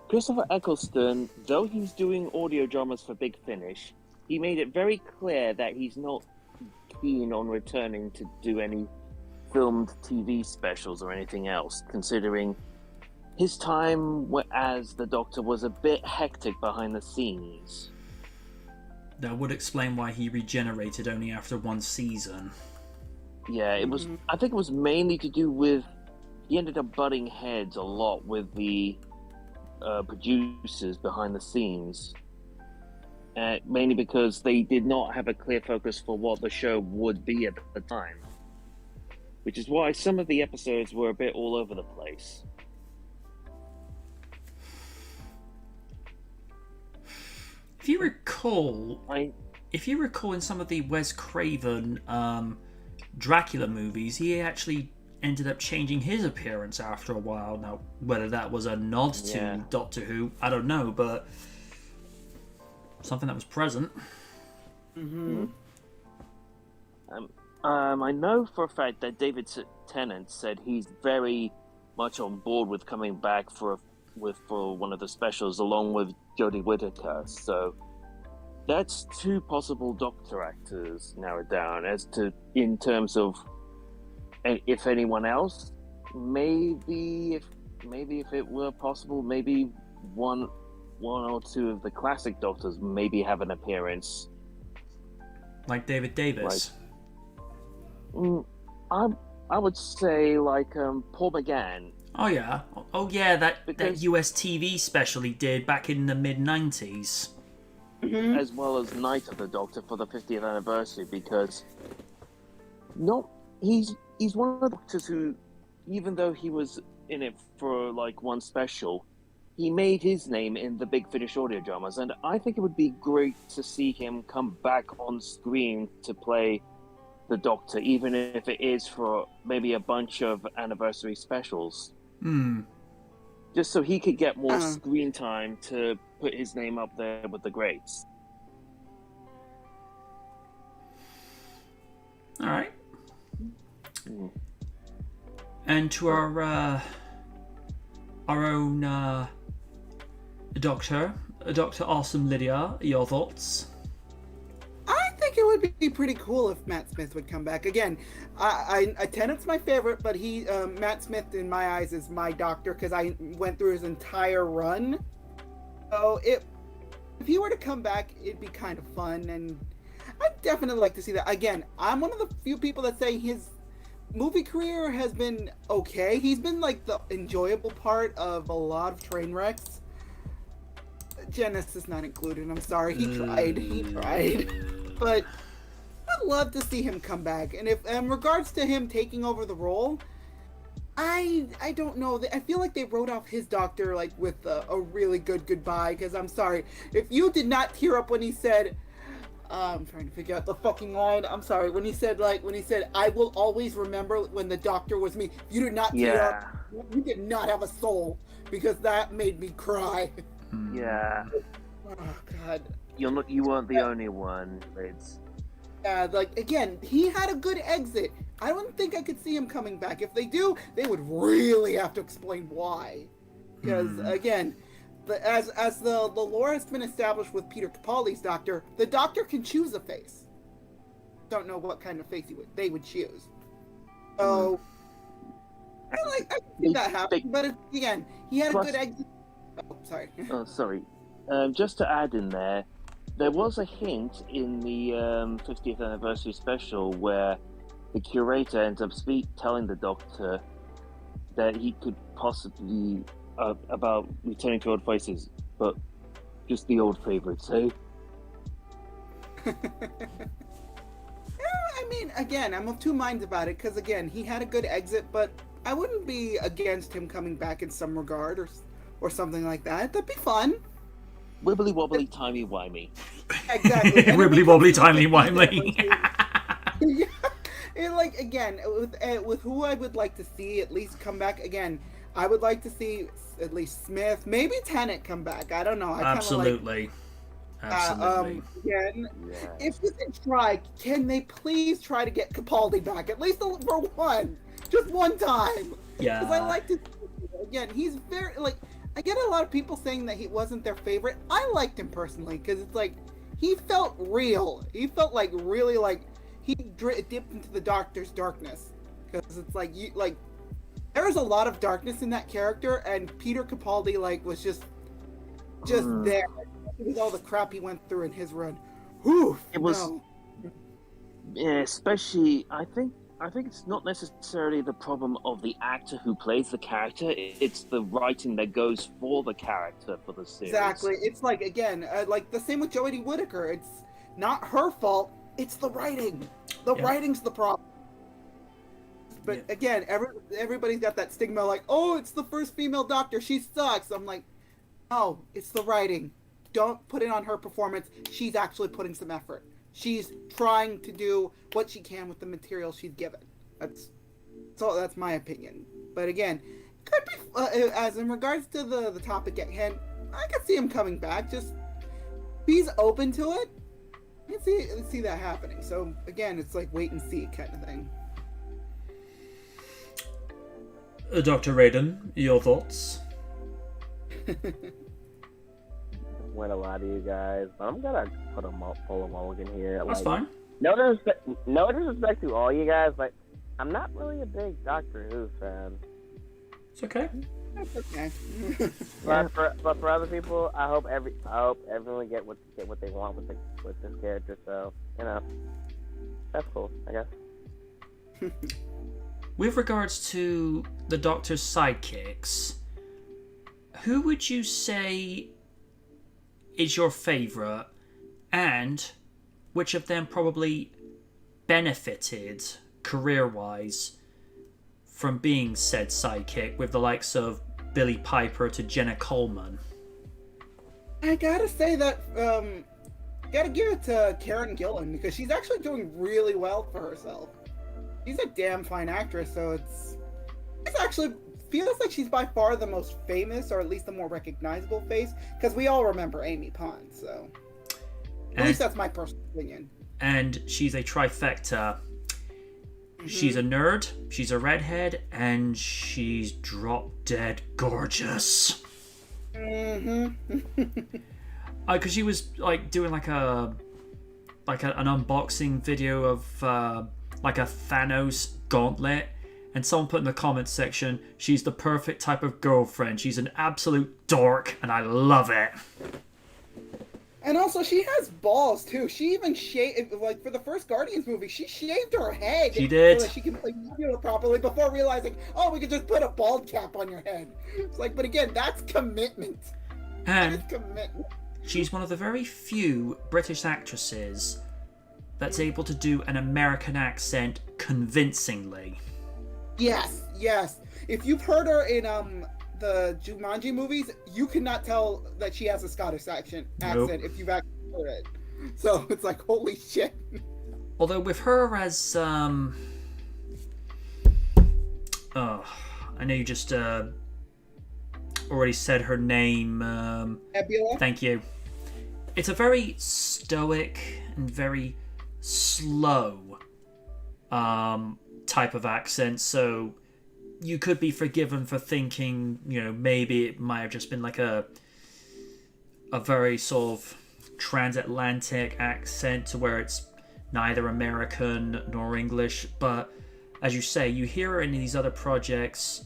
[SPEAKER 2] Christopher Eccleston, though he's doing audio dramas for Big Finish, he made it very clear that he's not keen on returning to do any filmed TV specials or anything else, considering his time as the Doctor was a bit hectic behind the scenes.
[SPEAKER 1] That would explain why he regenerated only after one season.
[SPEAKER 2] Yeah, it was. I think it was mainly to do with he ended up butting heads a lot with the producers behind the scenes, mainly because they did not have a clear focus for what the show would be at the time, which is why some of the episodes were a bit all over the place.
[SPEAKER 1] If you recall in some of the Wes Craven Dracula movies, he actually ended up changing his appearance after a while. Now, whether that was a nod to Doctor Who, I don't know, but something that was present.
[SPEAKER 4] Mm-hmm.
[SPEAKER 2] I know for a fact that David Tennant said he's very much on board with coming back for one of the specials along with Jodie Whitaker. So that's two possible Doctor actors narrowed down. As to in terms of if anyone else, maybe if it were possible, maybe one or two of the classic Doctors maybe have an appearance,
[SPEAKER 1] like David Davis.
[SPEAKER 2] I would say like Paul McGann.
[SPEAKER 1] Oh yeah, that US TV special he did back in the mid-90s.
[SPEAKER 4] Mm-hmm.
[SPEAKER 2] As well as Night of the Doctor for the 50th anniversary, because he's one of the Doctors who, even though he was in it for like one special, he made his name in the Big Finish audio dramas, and I think it would be great to see him come back on screen to play the Doctor, even if it is for maybe a bunch of anniversary specials. Just so he could get more screen time to put his name up there with the greats.
[SPEAKER 1] All right. And to our own Doctor Awesome Lydia, your thoughts?
[SPEAKER 4] I think it would be pretty cool if Matt Smith would come back again. Tennant's my favorite, but Matt Smith in my eyes is my Doctor because I went through his entire run. So if he were to come back, it'd be kind of fun, and I'd definitely like to see that. Again, I'm one of the few people that say his movie career has been okay. He's been like the enjoyable part of a lot of train wrecks. Genesis not included. I'm sorry. He tried. But I'd love to see him come back. And if in regards to him taking over the role, I don't know. I feel like they wrote off his Doctor like with a really good goodbye. Because I'm sorry, if you did not tear up when he said, I'm trying to figure out the fucking line. I'm sorry. When he said, I will always remember when the Doctor was me. You did not tear up. You did not have a soul, because that made me cry.
[SPEAKER 2] Yeah.
[SPEAKER 4] Oh God.
[SPEAKER 2] You weren't the only one.
[SPEAKER 4] Again, he had a good exit. I don't think I could see him coming back. If they do, they would really have to explain why. Because again, as the lore has been established with Peter Capaldi's Doctor, the Doctor can choose a face. Don't know what kind of face they would choose. So I can see that happen. But again, he had a good exit. Oh, sorry.
[SPEAKER 2] Oh, sorry. Just to add in there was a hint in the 50th anniversary special where the curator ends up telling the Doctor that he could possibly about returning to old faces, but just the old favorites, eh?
[SPEAKER 4] I mean, again, I'm of two minds about it, because again, he had a good exit, but I wouldn't be against him coming back in some regard or something like that. That'd be fun.
[SPEAKER 2] Wibbly wobbly, timey wimey.
[SPEAKER 4] Exactly.
[SPEAKER 1] Wibbly wobbly, timey wimey.
[SPEAKER 4] Yeah. And again, with who I would like to see at least come back again, I would like to see at least Smith, maybe Tennant come back. I don't know.
[SPEAKER 1] Absolutely.
[SPEAKER 4] Again, if you can try, can they please try to get Capaldi back at least for one? Just one time.
[SPEAKER 1] Yeah.
[SPEAKER 4] Because I liked it. Again, he's very, like, I get a lot of people saying that he wasn't their favorite. I liked him personally, because it's like, he felt real. He felt like really like he dipped into the Doctor's darkness. Because it's like, there was a lot of darkness in that character, and Peter Capaldi, like, was just there. With all the crap he went through in his run. Whew,
[SPEAKER 2] it was, yeah, especially, I think it's not necessarily the problem of the actor who plays the character. It's the writing that goes for the character for the series.
[SPEAKER 4] Exactly. It's like, again, like the same with Jodie Whitaker. It's not her fault. It's the writing. The writing's the problem. But again, everybody's got that stigma like, oh, it's the first female Doctor. She sucks. I'm like, no, it's the writing. Don't put it on her performance. She's actually putting some effort. She's trying to do what she can with the material she's given. That's my opinion. But again, could be as in regards to the topic at hand, I could see him coming back. Just he's open to it. I can see that happening. So again, it's like wait and see kind of thing.
[SPEAKER 1] Dr. Raiden, your thoughts?
[SPEAKER 3] Went a lot of you guys, but I'm gonna put a full mulligan here.
[SPEAKER 1] That's fine.
[SPEAKER 3] No disrespect to all you guys, but I'm not really a big Doctor Who fan.
[SPEAKER 1] It's okay.
[SPEAKER 4] That's okay.
[SPEAKER 3] But for other people, I hope everyone get what they want with this character. So that's cool, I guess.
[SPEAKER 1] With regards to the Doctor's sidekicks, who would you say is your favourite, and which of them probably benefited career-wise from being said sidekick, with the likes of Billy Piper to Jenna Coleman?
[SPEAKER 4] I gotta say that gotta give it to Karen Gillan, because she's actually doing really well for herself. She's a damn fine actress, so it's actually feels like she's by far the most famous, or at least the more recognizable face, because we all remember Amy Pond, so at least that's my personal opinion.
[SPEAKER 1] And she's a trifecta. Mm-hmm. She's a nerd, she's a redhead, and she's drop-dead gorgeous.
[SPEAKER 4] Mm-hmm.
[SPEAKER 1] Because she was like doing like an unboxing video of like a Thanos gauntlet, and someone put in the comments section, she's the perfect type of girlfriend. She's an absolute dork, and I love it.
[SPEAKER 4] And also, she has balls, too. She even shaved, like, for the first Guardians movie, she shaved her head.
[SPEAKER 1] She did.
[SPEAKER 4] So that she can play Nebula properly before realizing, oh, we could just put a bald cap on your head. It's like, but again, that's commitment.
[SPEAKER 1] And
[SPEAKER 4] that is commitment. She's
[SPEAKER 1] one of the very few British actresses that's able to do an American accent convincingly.
[SPEAKER 4] Yes. If you've heard her in the Jumanji movies, you cannot tell that she has a Scottish accent if you've actually heard it. So it's like, holy shit.
[SPEAKER 1] Although with her as I know you just already said her name.
[SPEAKER 4] Nebula?
[SPEAKER 1] Thank you. It's a very stoic and very slow type of accent, so you could be forgiven for thinking, maybe it might have just been like a very sort of transatlantic accent to where it's neither American nor English. But as you say, you hear her in these other projects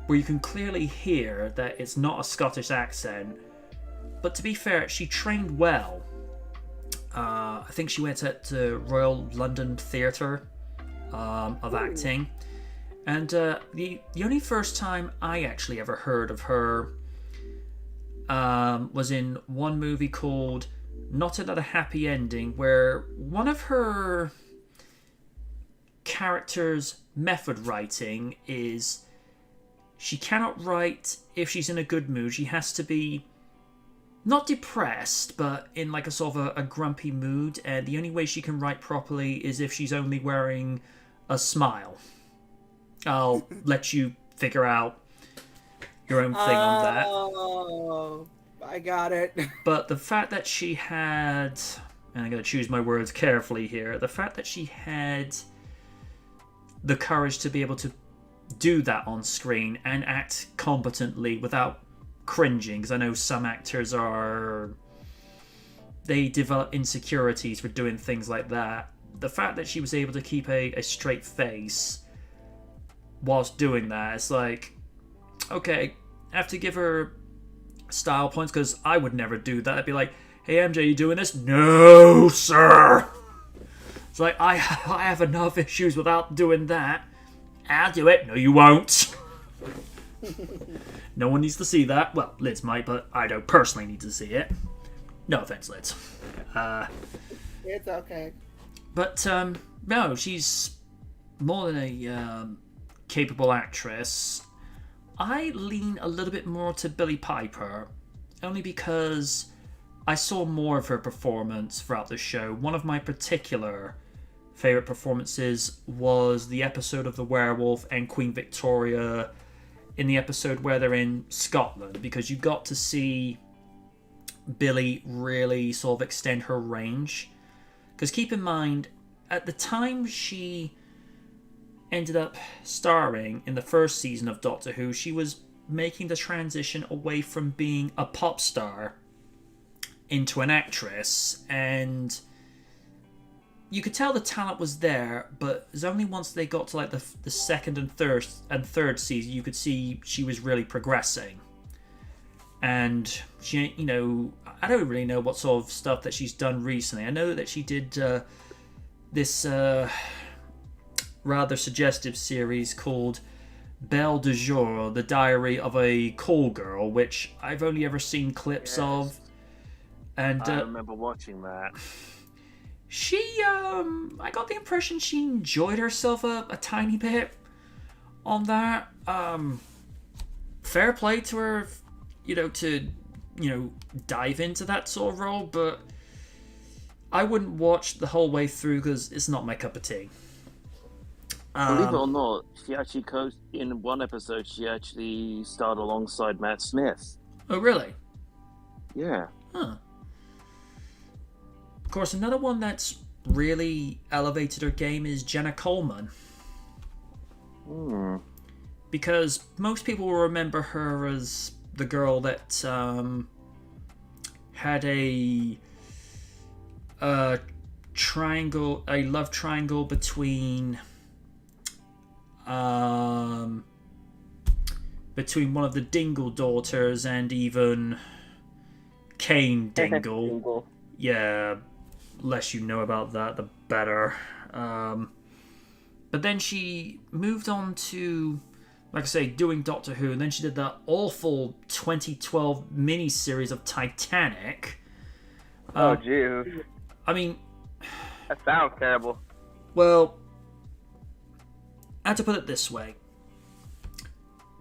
[SPEAKER 1] where you can clearly hear that it's not a Scottish accent. But to be fair, she trained well. I think she went at the Royal London Theatre of acting. And the only first time I actually ever heard of her was in one movie called Not Another Happy Ending, where one of her characters' method writing is she cannot write if she's in a good mood. She has to be not depressed, but in like a sort of a grumpy mood, and the only way she can write properly is if she's only wearing a smile. I'll let you figure out your own thing on that.
[SPEAKER 4] Oh, I got it.
[SPEAKER 1] But the fact that she had, and I'm going to choose my words carefully here, the fact that she had the courage to be able to do that on screen and act competently without cringing, because I know some actors they develop insecurities for doing things like that. The fact that she was able to keep a straight face whilst doing that, it's like, okay, I have to give her style points, because I would never do that. I'd be like, hey MJ, you doing this? No, sir. It's like, I have enough issues without doing that. I'll do it. No, you won't. No one needs to see that. Well, Liz might, but I don't personally need to see it. No offense, Liz.
[SPEAKER 4] It's okay.
[SPEAKER 1] But, no, she's more than a capable actress. I lean a little bit more to Billie Piper, only because I saw more of her performance throughout the show. One of my particular favourite performances was the episode of The Werewolf and Queen Victoria, in the episode where they're in Scotland, because you got to see Billie really sort of extend her range. Because keep in mind, at the time she ended up starring in the first season of Doctor Who, she was making the transition away from being a pop star into an actress, and you could tell the talent was there, but it was only once they got to like the second and third season you could see she was really progressing. And she, you know, I don't really know what sort of stuff that she's done recently. I know that she did this rather suggestive series called Belle de Jour, The Diary of a Call Girl, which I've only ever seen clips of. And
[SPEAKER 2] I remember watching that.
[SPEAKER 1] She, I got the impression she enjoyed herself a tiny bit on that. Fair play to her, to dive into that sort of role, but I wouldn't watch the whole way through because it's not my cup of tea.
[SPEAKER 2] Believe it or not, she actually in one episode. She actually starred alongside Matt Smith.
[SPEAKER 1] Oh, really?
[SPEAKER 2] Yeah.
[SPEAKER 1] Huh. Of course, another one that's really elevated her game is Jenna Coleman. Because most people will remember her as the girl that had a love triangle between one of the Dingle daughters and even Kane Dingle. Yeah, less you know about that, the better. But then she moved on to, like I say, doing Doctor Who, and then she did that awful 2012 miniseries of Titanic.
[SPEAKER 3] Oh, jeez.
[SPEAKER 1] I mean,
[SPEAKER 3] that sounds terrible.
[SPEAKER 1] Well, I have to put it this way.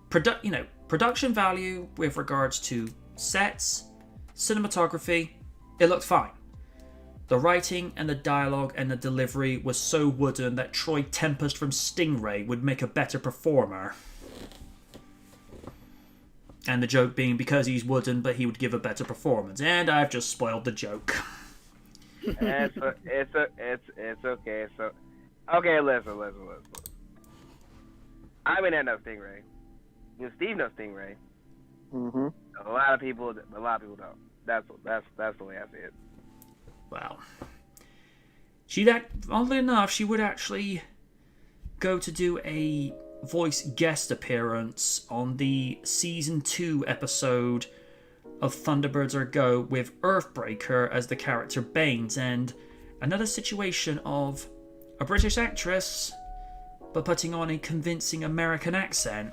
[SPEAKER 1] Production value with regards to sets, cinematography, it looked fine. The writing and the dialogue and the delivery was so wooden that Troy Tempest from Stingray would make a better performer. And the joke being because he's wooden, but he would give a better performance. And I've just spoiled the joke.
[SPEAKER 3] It's okay. So, okay, listen. I mean, I know Stingray. Steve knows Stingray.
[SPEAKER 2] Mm-hmm.
[SPEAKER 3] A lot of people don't. That's the way I see it.
[SPEAKER 1] Wow. Oddly enough, she would actually go to do a voice guest appearance on the season 2 episode of Thunderbirds Are Go with Earthbreaker as the character Baines, and another situation of a British actress but putting on a convincing American accent.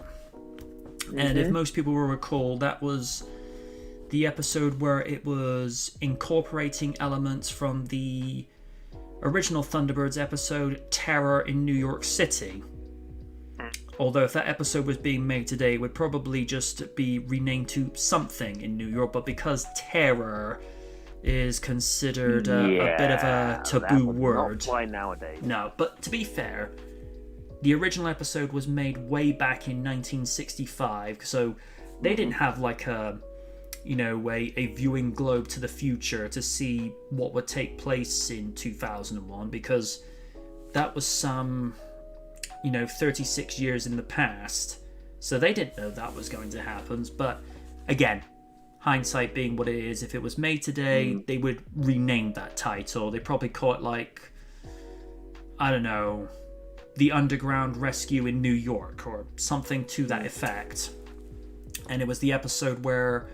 [SPEAKER 1] Mm-hmm. And if most people will recall, that was the episode where it was incorporating elements from the original Thunderbirds episode, Terror in New York City. Although if that episode was being made today, it would probably just be renamed to something in New York, but because Terror is considered a bit of a taboo word.
[SPEAKER 2] Not fly nowadays.
[SPEAKER 1] No, but to be fair, the original episode was made way back in 1965, so they didn't have like a viewing globe to the future to see what would take place in 2001, because that was some 36 years in the past, so they didn't know that was going to happen. But again, hindsight being what it is, if it was made today, they would rename that title. They probably call it like, I don't know, The Underground Rescue in New York or something to that effect. And it was the episode where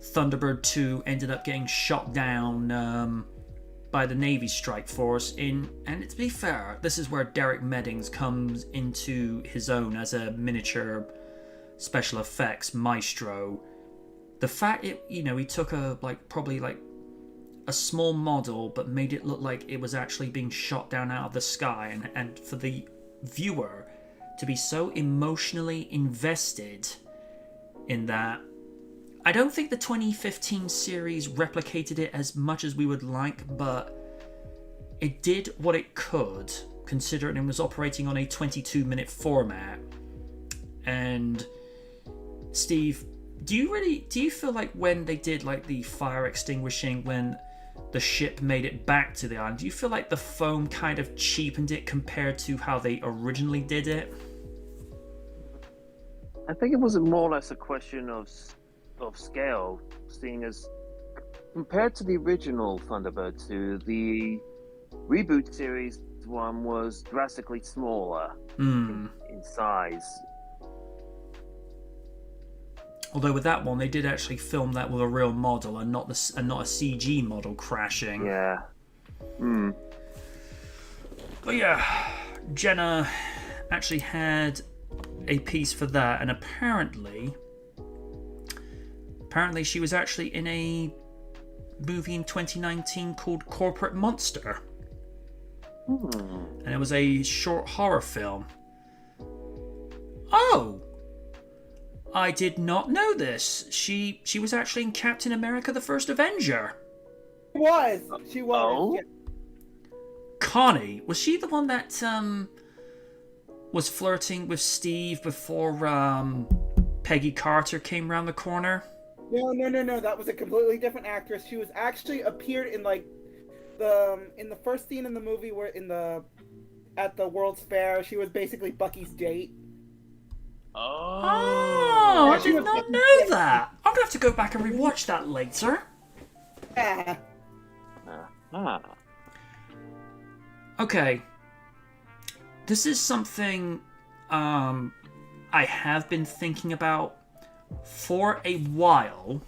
[SPEAKER 1] Thunderbird 2 ended up getting shot down by the Navy Strike Force and to be fair, this is where Derek Meddings comes into his own as a miniature special effects maestro. The fact he took probably a small model but made it look like it was actually being shot down out of the sky, and for the viewer to be so emotionally invested in that. I don't think the 2015 series replicated it as much as we would like, but it did what it could, considering it was operating on a 22-minute format. And Steve, do you feel like when they did like the fire extinguishing when the ship made it back to the island, do you feel like the foam kind of cheapened it compared to how they originally did it?
[SPEAKER 2] I think it was more or less a question of scale, seeing as compared to the original Thunderbird 2, the reboot series one was drastically smaller in size.
[SPEAKER 1] Although with that one, they did actually film that with a real model and not a CG model crashing.
[SPEAKER 2] Yeah.
[SPEAKER 1] But yeah, Jenna actually had a piece for that, and apparently she was actually in a movie in 2019 called Corporate Monster. And it was a short horror film. Oh! I did not know this. She was actually in Captain America: The First Avenger.
[SPEAKER 4] She was.
[SPEAKER 2] Oh?
[SPEAKER 4] Yeah.
[SPEAKER 1] Connie, was she the one that was flirting with Steve before Peggy Carter came around the corner?
[SPEAKER 4] No. That was a completely different actress. She was actually appeared in like in the first scene in the movie where at the World's Fair, she was basically Bucky's date.
[SPEAKER 1] Oh, I did not know that. I'm gonna have to go back and rewatch that later.
[SPEAKER 4] Yeah.
[SPEAKER 1] Okay. This is something I have been thinking about for a while.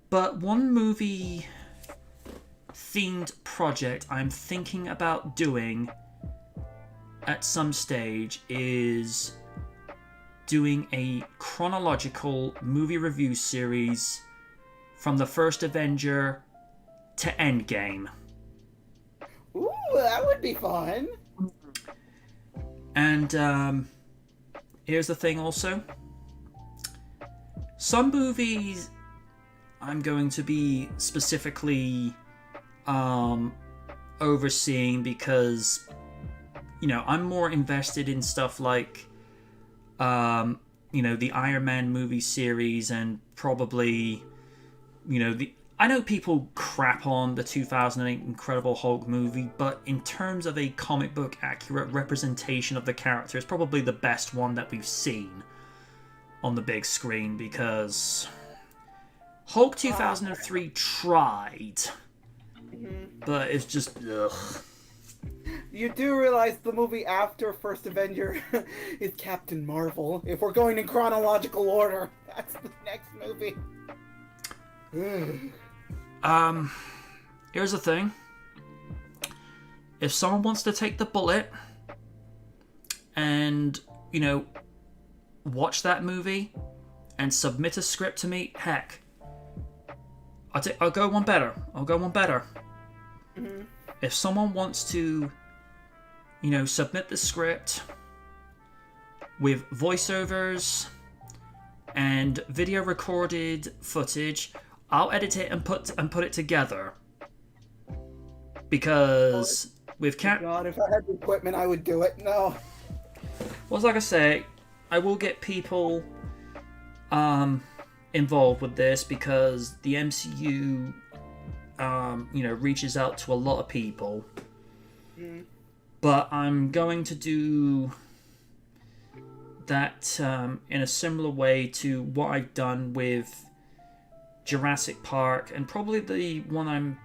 [SPEAKER 1] But one movie themed project I'm thinking about doing at some stage is doing a chronological movie review series from the first Avenger to Endgame.
[SPEAKER 4] Ooh, that would be fun.
[SPEAKER 1] And here's the thing also. Some movies I'm going to be specifically overseeing because, I'm more invested in stuff like, the Iron Man movie series and probably, I know people crap on the 2008 Incredible Hulk movie, but in terms of a comic book accurate representation of the character, it's probably the best one that we've seen on the big screen because Hulk 2003 tried, but it's just, ugh.
[SPEAKER 4] You do realize the movie after First Avenger is Captain Marvel. If we're going in chronological order, that's the next movie.
[SPEAKER 1] Here's the thing. If someone wants to take the bullet and, watch that movie and submit a script to me, heck, I'll go one better.
[SPEAKER 4] Mm-hmm.
[SPEAKER 1] If someone wants to, submit the script with voiceovers and video recorded footage, I'll edit it and put it together. Because with
[SPEAKER 4] God, if I had the equipment, I would do it. No.
[SPEAKER 1] Well, like I say, I will get people involved with this because the MCU, reaches out to a lot of people. But I'm going to do that in a similar way to what I've done with Jurassic Park, and probably the one I'm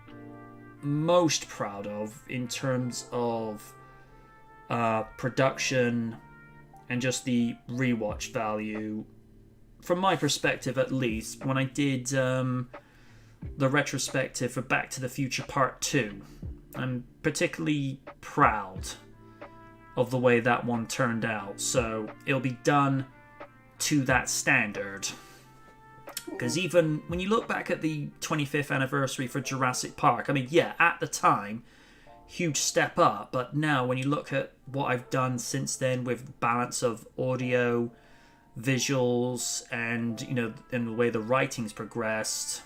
[SPEAKER 1] most proud of in terms of production and just the rewatch value, from my perspective at least, when I did the retrospective for Back to the Future Part 2. I'm particularly proud of the way that one turned out, so it'll be done to that standard. Because even when you look back at the 25th anniversary for Jurassic Park, I mean, yeah, at the time, huge step up, but now when you look at what I've done since then with balance of audio, visuals, and, you know, and the way the writing's progressed,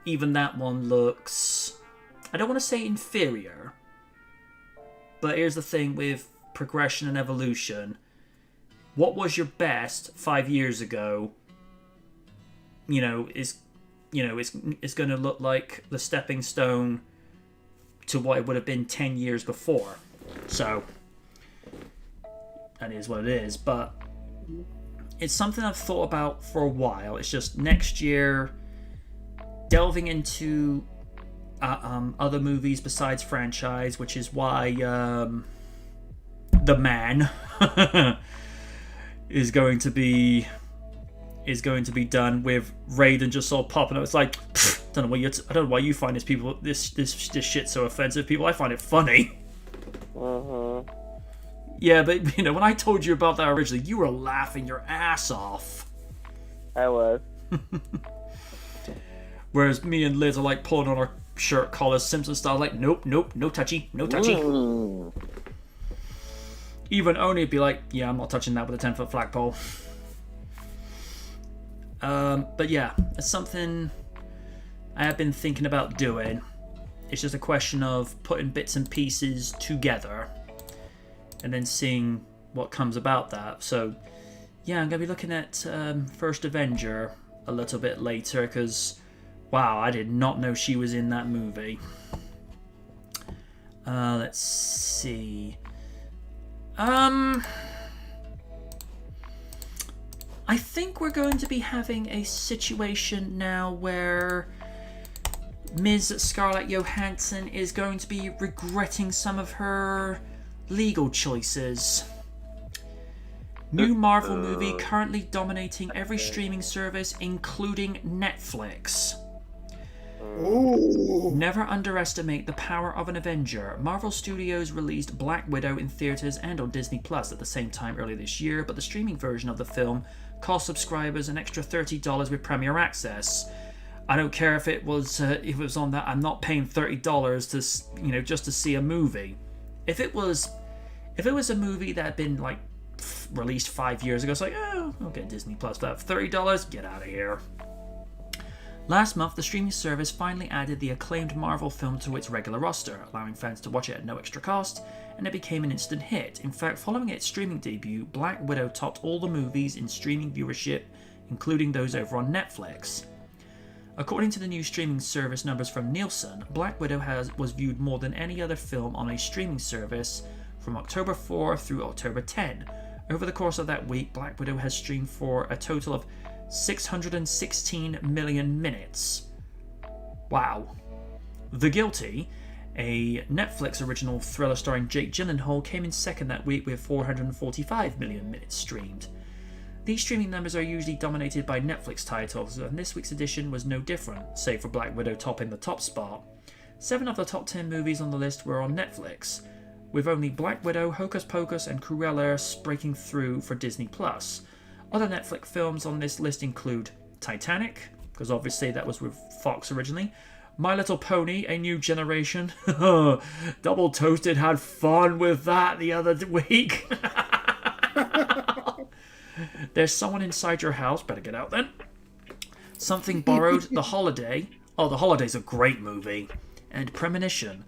[SPEAKER 1] even that one looks, I don't want to say inferior, but here's the thing with progression and evolution. What was your best 5 years ago, it's going to look like the stepping stone to what it would have been 10 years before. So that is what it is, but it's something I've thought about for a while. It's just next year delving into other movies besides franchise, which is why The Man is going to be done with Raiden just sort of popping up. It's like, I don't know why you find this shit so offensive, people. I find it funny. Yeah, but you know, when I told you about that originally, you were laughing your ass off.
[SPEAKER 3] I was.
[SPEAKER 1] Whereas me and Liz are like pulling on our shirt collars, Simpson style, like, nope, no touchy. Even Oni would be like, yeah, I'm not touching that with a 10-foot flagpole. But yeah, it's something I have been thinking about doing. It's just a question of putting bits and pieces together and then seeing what comes about that. So yeah, I'm going to be looking at First Avenger a little bit later, because wow, I did not know she was in that movie. Let's see. I think we're going to be having a situation now where Ms. Scarlett Johansson is going to be regretting some of her legal choices. New Marvel movie currently dominating every streaming service, including Netflix.
[SPEAKER 4] Ooh.
[SPEAKER 1] Never underestimate the power of an Avenger. Marvel Studios released Black Widow in theaters and on Disney Plus at the same time earlier this year, but the streaming version of the film cost subscribers an extra $30 with Premier Access. I don't care if it was on that. I'm not paying $30 to just to see a movie. If it was a movie that had been like released 5 years ago, it's like, oh, I'll get Disney Plus for that. $30, get out of here. Last month, the streaming service finally added the acclaimed Marvel film to its regular roster, allowing fans to watch it at no extra cost, and it became an instant hit. In fact, following its streaming debut, Black Widow topped all the movies in streaming viewership, including those over on Netflix. According to the new streaming service numbers from Nielsen, Black Widow was viewed more than any other film on a streaming service from October 4 through October 10. Over the course of that week, Black Widow has streamed for a total of 616 million minutes. Wow. The Guilty, a Netflix original thriller starring Jake Gyllenhaal, came in second that week with 445 million minutes streamed. These streaming numbers are usually dominated by Netflix titles, and this week's edition was no different, save for Black Widow topping the top spot. 7 of the top 10 movies on the list were on Netflix, with only Black Widow, Hocus Pocus, and Cruella breaking through for Disney+. Other Netflix films on this list include Titanic, because obviously that was with Fox originally, My Little Pony, A New Generation. Double Toasted had fun with that the other week. There's Someone Inside Your House, better get out then. Something Borrowed, The Holiday. Oh, The Holiday's a great movie. And Premonition.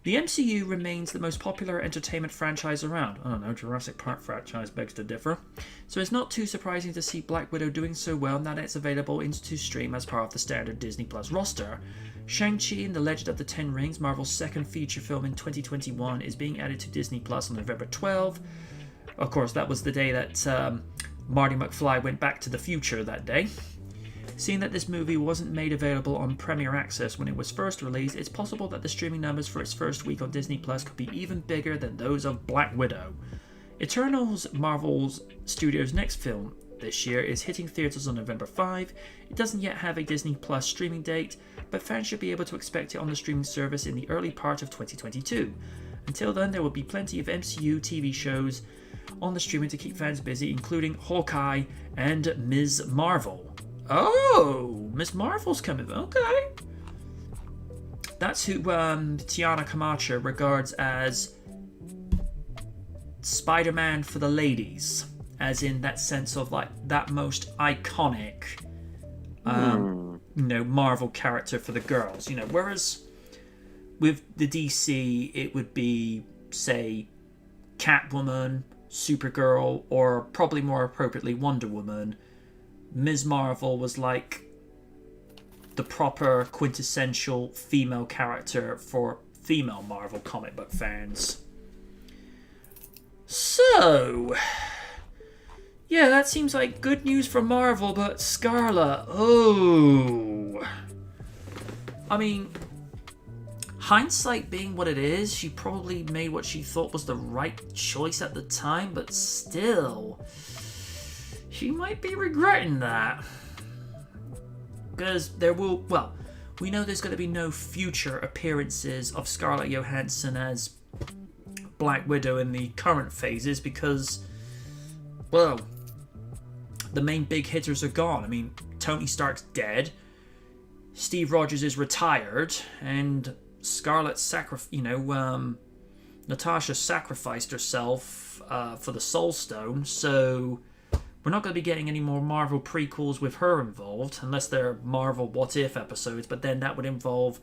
[SPEAKER 1] The MCU remains the most popular entertainment franchise around. I don't know, Jurassic Park franchise begs to differ. So it's not too surprising to see Black Widow doing so well now that it's available to stream as part of the standard Disney Plus roster. Shang-Chi and the Legend of the Ten Rings, Marvel's second feature film in 2021, is being added to Disney Plus on November 12. Of course, that was the day that Marty McFly went back to the future that day. Seeing that this movie wasn't made available on Premier Access when it was first released, it's possible that the streaming numbers for its first week on Disney Plus could be even bigger than those of Black Widow. Eternals, Marvel's studio's next film this year, is hitting theaters on November 5. It doesn't yet have a Disney Plus streaming date, but fans should be able to expect it on the streaming service in the early part of 2022. Until then, there will be plenty of MCU TV shows on the streaming to keep fans busy, including Hawkeye and Ms. Marvel. Oh, Ms. Marvel's coming. Okay. That's who Tiana Camacho regards as Spider-Man for the ladies, as in that sense of like that most iconic, Marvel character for the girls. Whereas with the DC, it would be, say, Catwoman, Supergirl, or probably more appropriately Wonder Woman. Ms. Marvel was like the proper quintessential female character for female Marvel comic book fans. So, yeah, that seems like good news for Marvel, but Scarlet, I mean, hindsight being what it is, she probably made what she thought was the right choice at the time, but still, she might be regretting that. Because we know there's going to be no future appearances of Scarlett Johansson as Black Widow in the current phases because, the main big hitters are gone. I mean, Tony Stark's dead, Steve Rogers is retired, and Scarlett Natasha sacrificed herself for the Soul Stone, so we're not going to be getting any more Marvel prequels with her involved, unless they're Marvel What If episodes, but then that would involve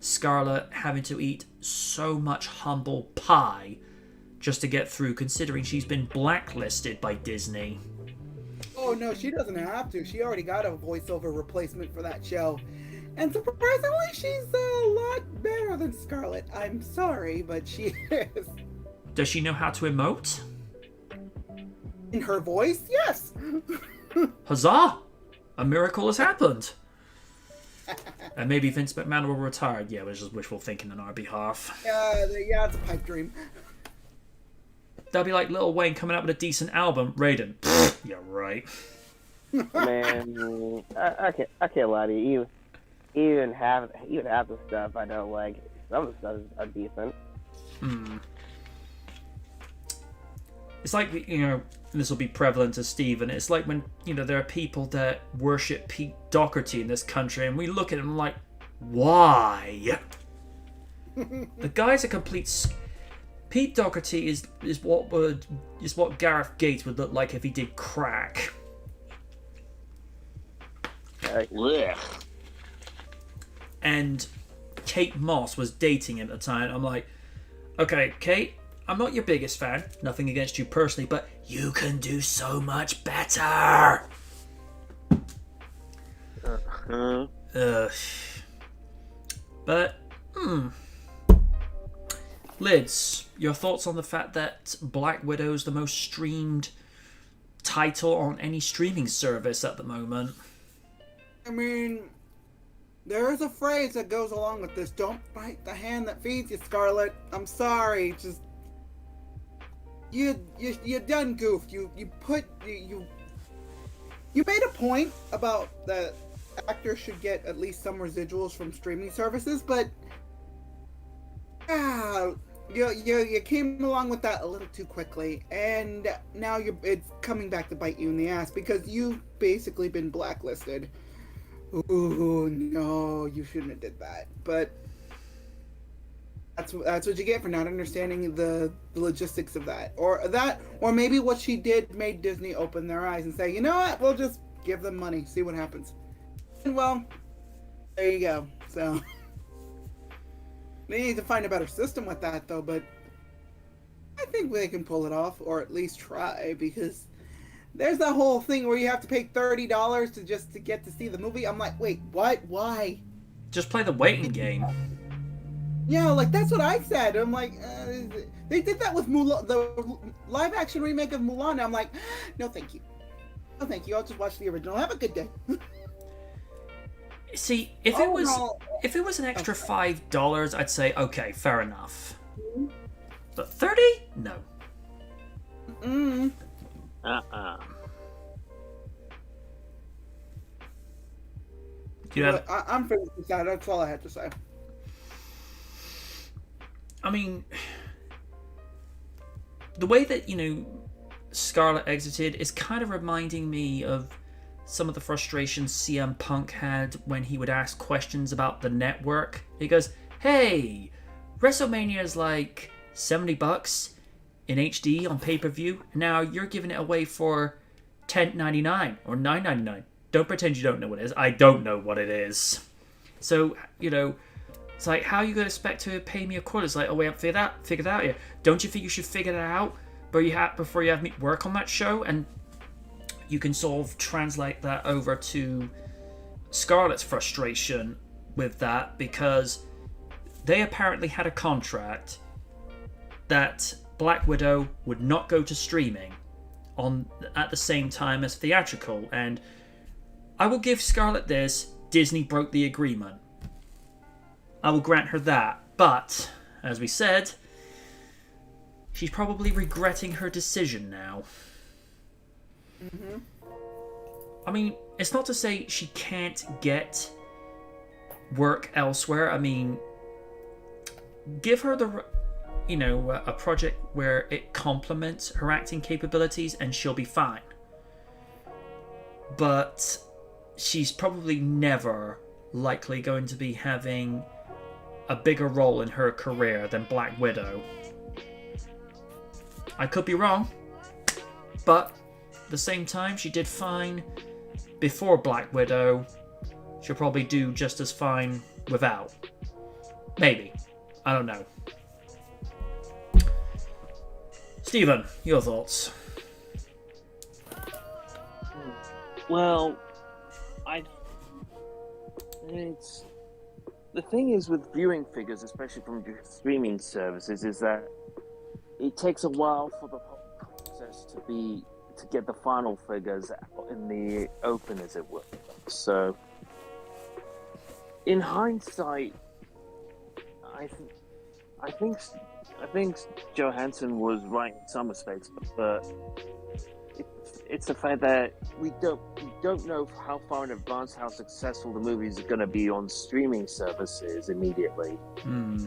[SPEAKER 1] Scarlett having to eat so much humble pie just to get through, considering she's been blacklisted by Disney.
[SPEAKER 4] Oh no, she doesn't have to. She already got a voiceover replacement for that show. And surprisingly, she's a lot better than Scarlett. I'm sorry, but she is.
[SPEAKER 1] Does she know how to emote?
[SPEAKER 4] In her voice? Yes!
[SPEAKER 1] Huzzah! A miracle has happened. And maybe Vince McMahon will retire. Yeah, it was just wishful thinking on our behalf.
[SPEAKER 4] Yeah, it's a pipe dream.
[SPEAKER 1] That'll be like Lil Wayne coming out with a decent album. Raiden. Yeah, right.
[SPEAKER 3] Man, I can't lie to you. Even half the stuff I don't like. Some of the stuff are decent.
[SPEAKER 1] It's like, this will be prevalent to Steve, and it's like when, there are people that worship Pete Doherty in this country, and we look at him like, why? The guy's a complete... Pete Doherty is what Gareth Gates would look like if he did crack. And Kate Moss was dating him at the time. I'm like, okay, Kate, I'm not your biggest fan. Nothing against you personally, but you can do so much better. But, Lids, your thoughts on the fact that Black Widow's the most streamed title on any streaming service at the moment?
[SPEAKER 4] I mean, there is a phrase that goes along with this. Don't bite the hand that feeds you, Scarlett. I'm sorry, just... You done goofed. You made a point about that actors should get at least some residuals from streaming services, but you came along with that a little too quickly, and now it's coming back to bite you in the ass because you've basically been blacklisted. Ooh, no, you shouldn't have did that. But that's what you get for not understanding the logistics of that. Or maybe what she did made Disney open their eyes and say, you know what, we'll just give them money, see what happens. And well, there you go. So They need to find a better system with that, though, but I think they can pull it off, or at least try, because there's that whole thing where you have to pay $30 to get to see the movie. I'm like, wait, what? Why?
[SPEAKER 1] Just play the waiting game.
[SPEAKER 4] Yeah, like, that's what I said. I'm like, they did that with Mulan, the live-action remake of Mulan, and I'm like, no, thank you. No, thank you. I'll just watch the original. Have a good day.
[SPEAKER 1] See, if it was an extra $5, I'd say, okay, fair enough. But 30? No.
[SPEAKER 4] Mm.
[SPEAKER 1] You know,
[SPEAKER 4] I'm finished with that. That's all I had to say.
[SPEAKER 1] I mean, the way that, Scarlett exited is kind of reminding me of some of the frustrations CM Punk had when he would ask questions about the network. He goes, hey, WrestleMania is like $70 in HD on pay-per-view. Now you're giving it away for $10.99 or $9.99. Don't pretend you don't know what it is. I don't know what it is. So, it's like, how are you going to expect to pay me a quarter? It's like, oh, we haven't figured that out yet. Don't you think you should figure that out before you have me work on that show? And you can sort of translate that over to Scarlett's frustration with that, because they apparently had a contract that Black Widow would not go to streaming at the same time as theatrical. And I will give Scarlett this: Disney broke the agreement. I will grant her that. But, as we said, she's probably regretting her decision now.
[SPEAKER 4] Mm-hmm.
[SPEAKER 1] I mean, it's not to say she can't get work elsewhere. I mean, give her a project where it complements her acting capabilities and she'll be fine. But she's probably never likely going to be having a bigger role in her career than Black Widow. I could be wrong, but at the same time, she did fine before Black Widow. She'll probably do just as fine without. Maybe. I don't know. Stephen, your thoughts?
[SPEAKER 2] Well, the thing is with viewing figures, especially from streaming services, is that it takes a while for the whole process to get the final figures out in the open, as it were. So, in hindsight, I think Johansson was right in some respects, but it's the fact that we don't know how far in advance how successful the movies are going to be on streaming services immediately.
[SPEAKER 1] Hmm.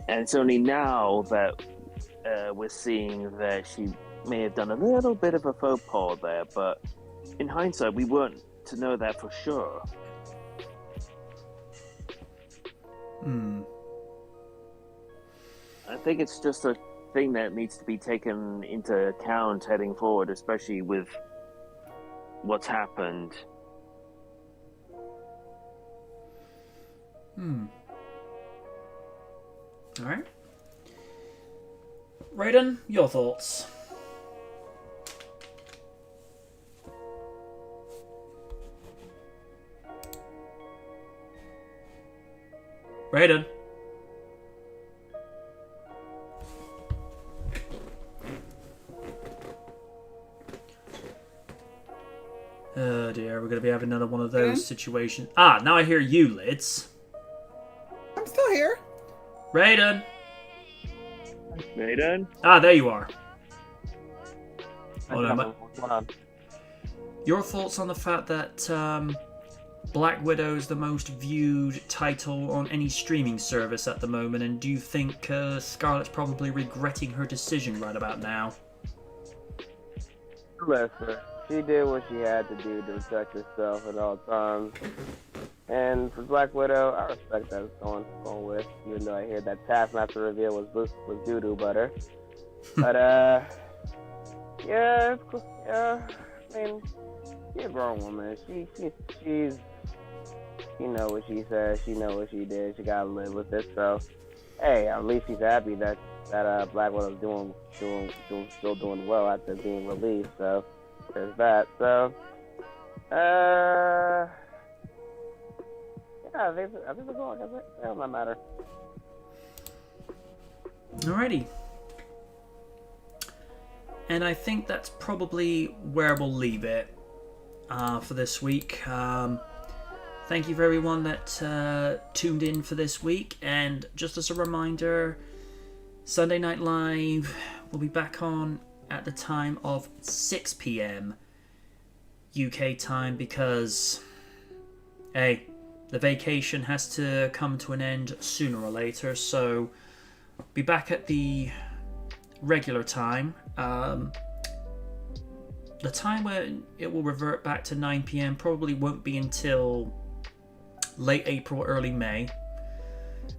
[SPEAKER 2] And it's only now that we're seeing that she may have done a little bit of a faux pas there, but in hindsight, we weren't to know that for sure. I think it's just a thing that needs to be taken into account heading forward, especially with what's happened.
[SPEAKER 1] Alright. Raiden, your thoughts? Raiden. Oh dear, we're going to be having another one of those situations. Ah, now I hear you, Lids.
[SPEAKER 4] I'm still here.
[SPEAKER 1] Raiden.
[SPEAKER 2] Raiden?
[SPEAKER 1] Ah, there you are.
[SPEAKER 3] Hold on.
[SPEAKER 1] Your thoughts on the fact that Black Widow is the most viewed title on any streaming service at the moment, and do you think Scarlett's probably regretting her decision right about now?
[SPEAKER 3] Listen, she did what she had to do to protect herself at all times. And for Black Widow, I respect that it's going with, even though I hear that Taskmaster reveal was doo-doo butter. But, yeah, it's cool. Yeah, I mean, she's a grown woman. She's She know what she said. She know what she did. She gotta live with it. So, hey, at least she's happy that Black Widow's still doing well after being released. So, there's that. So, yeah, I think that's all. It don't matter.
[SPEAKER 1] Alrighty. And I think that's probably where we'll leave it for this week. Thank you for everyone that tuned in for this week. And just as a reminder, Sunday Night Live will be back on at the time of 6 p.m. UK time because, hey, the vacation has to come to an end sooner or later. So, be back at the regular time. The time when it will revert back to 9 p.m. probably won't be until late April, early May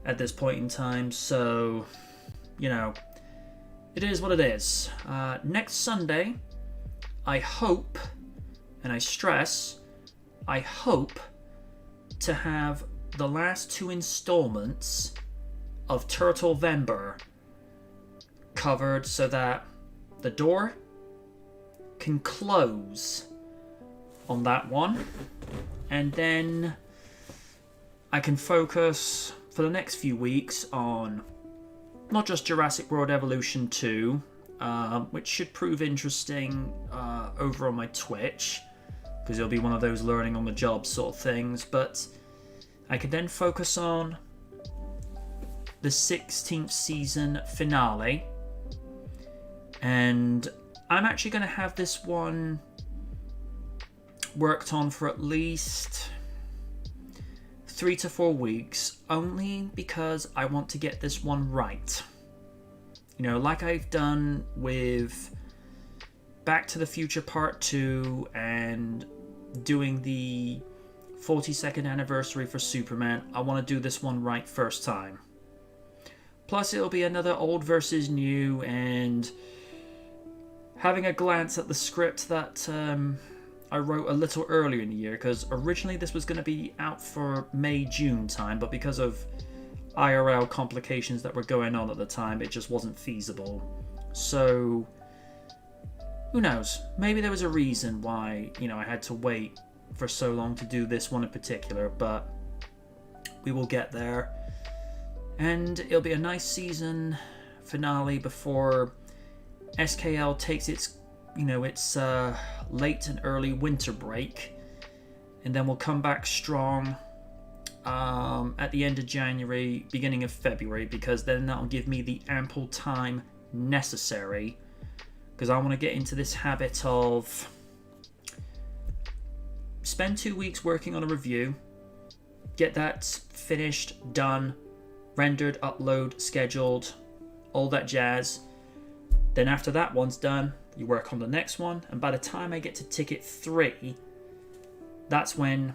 [SPEAKER 1] at this point in time. So, you know, it is what it is. Next Sunday, I hope, and I stress, I hope to have the last 2 installments of Turtlevember covered so that the door can close on that one, and then I can focus for the next few weeks on not just Jurassic World Evolution 2, which should prove interesting over on my Twitch, because it'll be one of those learning on the job sort of things, but I can then focus on the 16th season finale, and I'm actually going to have this one worked on for at least 3 to 4 weeks, only because I want to get this one right. You know, like I've done with Back to the Future Part 2 and doing the 42nd anniversary for Superman, I want to do this one right first time. Plus, it'll be another old versus new, and having a glance at the script that I wrote a little earlier in the year, because originally this was going to be out for May-June time, but because of IRL complications that were going on at the time, it just wasn't feasible. So, who knows? Maybe there was a reason why, you know, I had to wait for so long to do this one in particular, but we will get there. And it'll be a nice season finale before SKL takes its, you know, its late and early winter break, and then we'll come back strong at the end of January, beginning of February, because then that'll give me the ample time necessary, because I want to get into this habit of spend 2 weeks working on a review, get that finished, done, rendered, upload, scheduled, all that jazz. Then after that one's done, you work on the next one, and by the time I get to ticket 3, that's when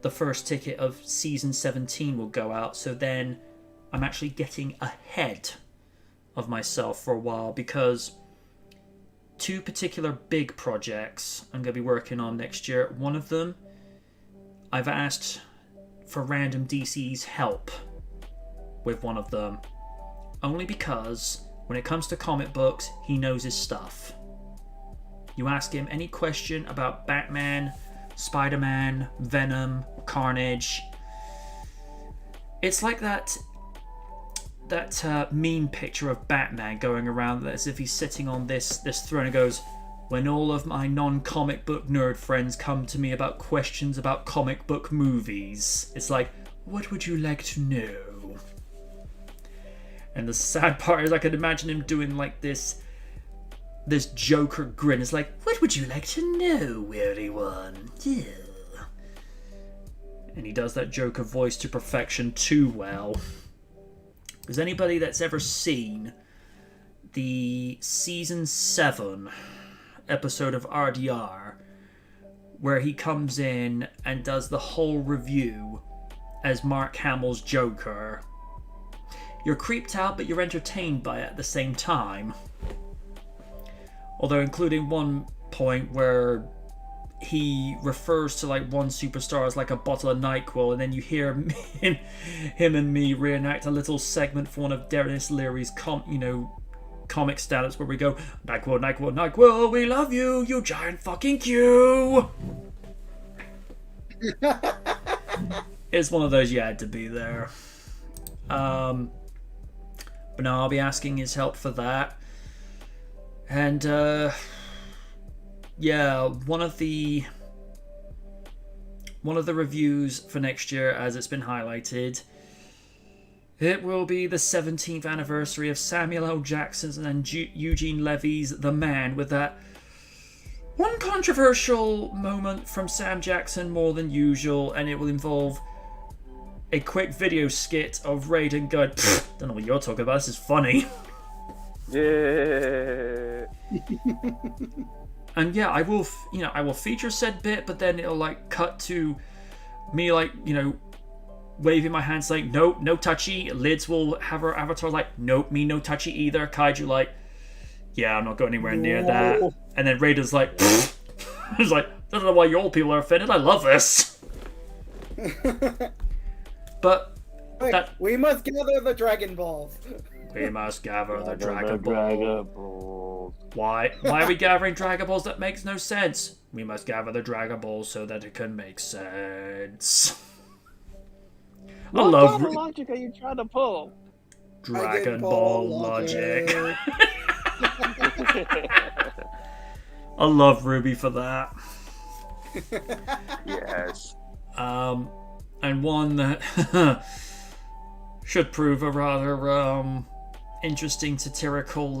[SPEAKER 1] the first ticket of season 17 will go out. So then I'm actually getting ahead of myself for a while, because 2 particular big projects I'm going to be working on next year. One of them, I've asked for Random DC's help with one of them, only because when it comes to comic books, he knows his stuff. You ask him any question about Batman, Spider-Man, Venom, Carnage. It's like that meme picture of Batman going around as if he's sitting on this throne and goes, when all of my non-comic book nerd friends come to me about questions about comic book movies. It's like, what would you like to know? And the sad part is I can imagine him doing like this Joker grin. It's like, what would you like to know, weary one? Yeah. And he does that Joker voice to perfection too well. Because anybody that's ever seen the season 7 episode of RDR, where he comes in and does the whole review as Mark Hamill's Joker, you're creeped out, but you're entertained by it at the same time. Although including one point where he refers to like one superstar as like a bottle of NyQuil, and then you hear him and me reenact a little segment for one of Dennis Leary's comic stand-ups where we go, NyQuil, NyQuil, NyQuil, we love you, you giant fucking Q. It's one of those you had to be there. But no, I'll be asking his help for that. And yeah, one of the reviews for next year, as it's been highlighted, it will be the 17th anniversary of Samuel L. Jackson's and Eugene Levy's The Man, with that one controversial moment from Sam Jackson more than usual, and it will involve a quick video skit of Raiden going, don't know what you're talking about, this is funny.
[SPEAKER 3] Yeah.
[SPEAKER 1] And yeah, I will feature said bit, but then it'll like cut to me like, waving my hands like, no touchy. Lids will have her avatar like, nope, me no touchy either. Kaiju like, yeah, I'm not going anywhere near that. And then Raiden's like, he's like, I don't know why you old people are offended. I love this. But
[SPEAKER 4] we must gather the Dragon Balls.
[SPEAKER 1] We must gather the Dragon Balls. Why are we gathering Dragon Balls? That makes no sense. We must gather the Dragon Balls so that it can make sense.
[SPEAKER 3] What kind of logic are you trying to pull?
[SPEAKER 1] Dragon Ball logic. I love Ruby for that.
[SPEAKER 2] Yes.
[SPEAKER 1] And one that should prove a rather interesting satirical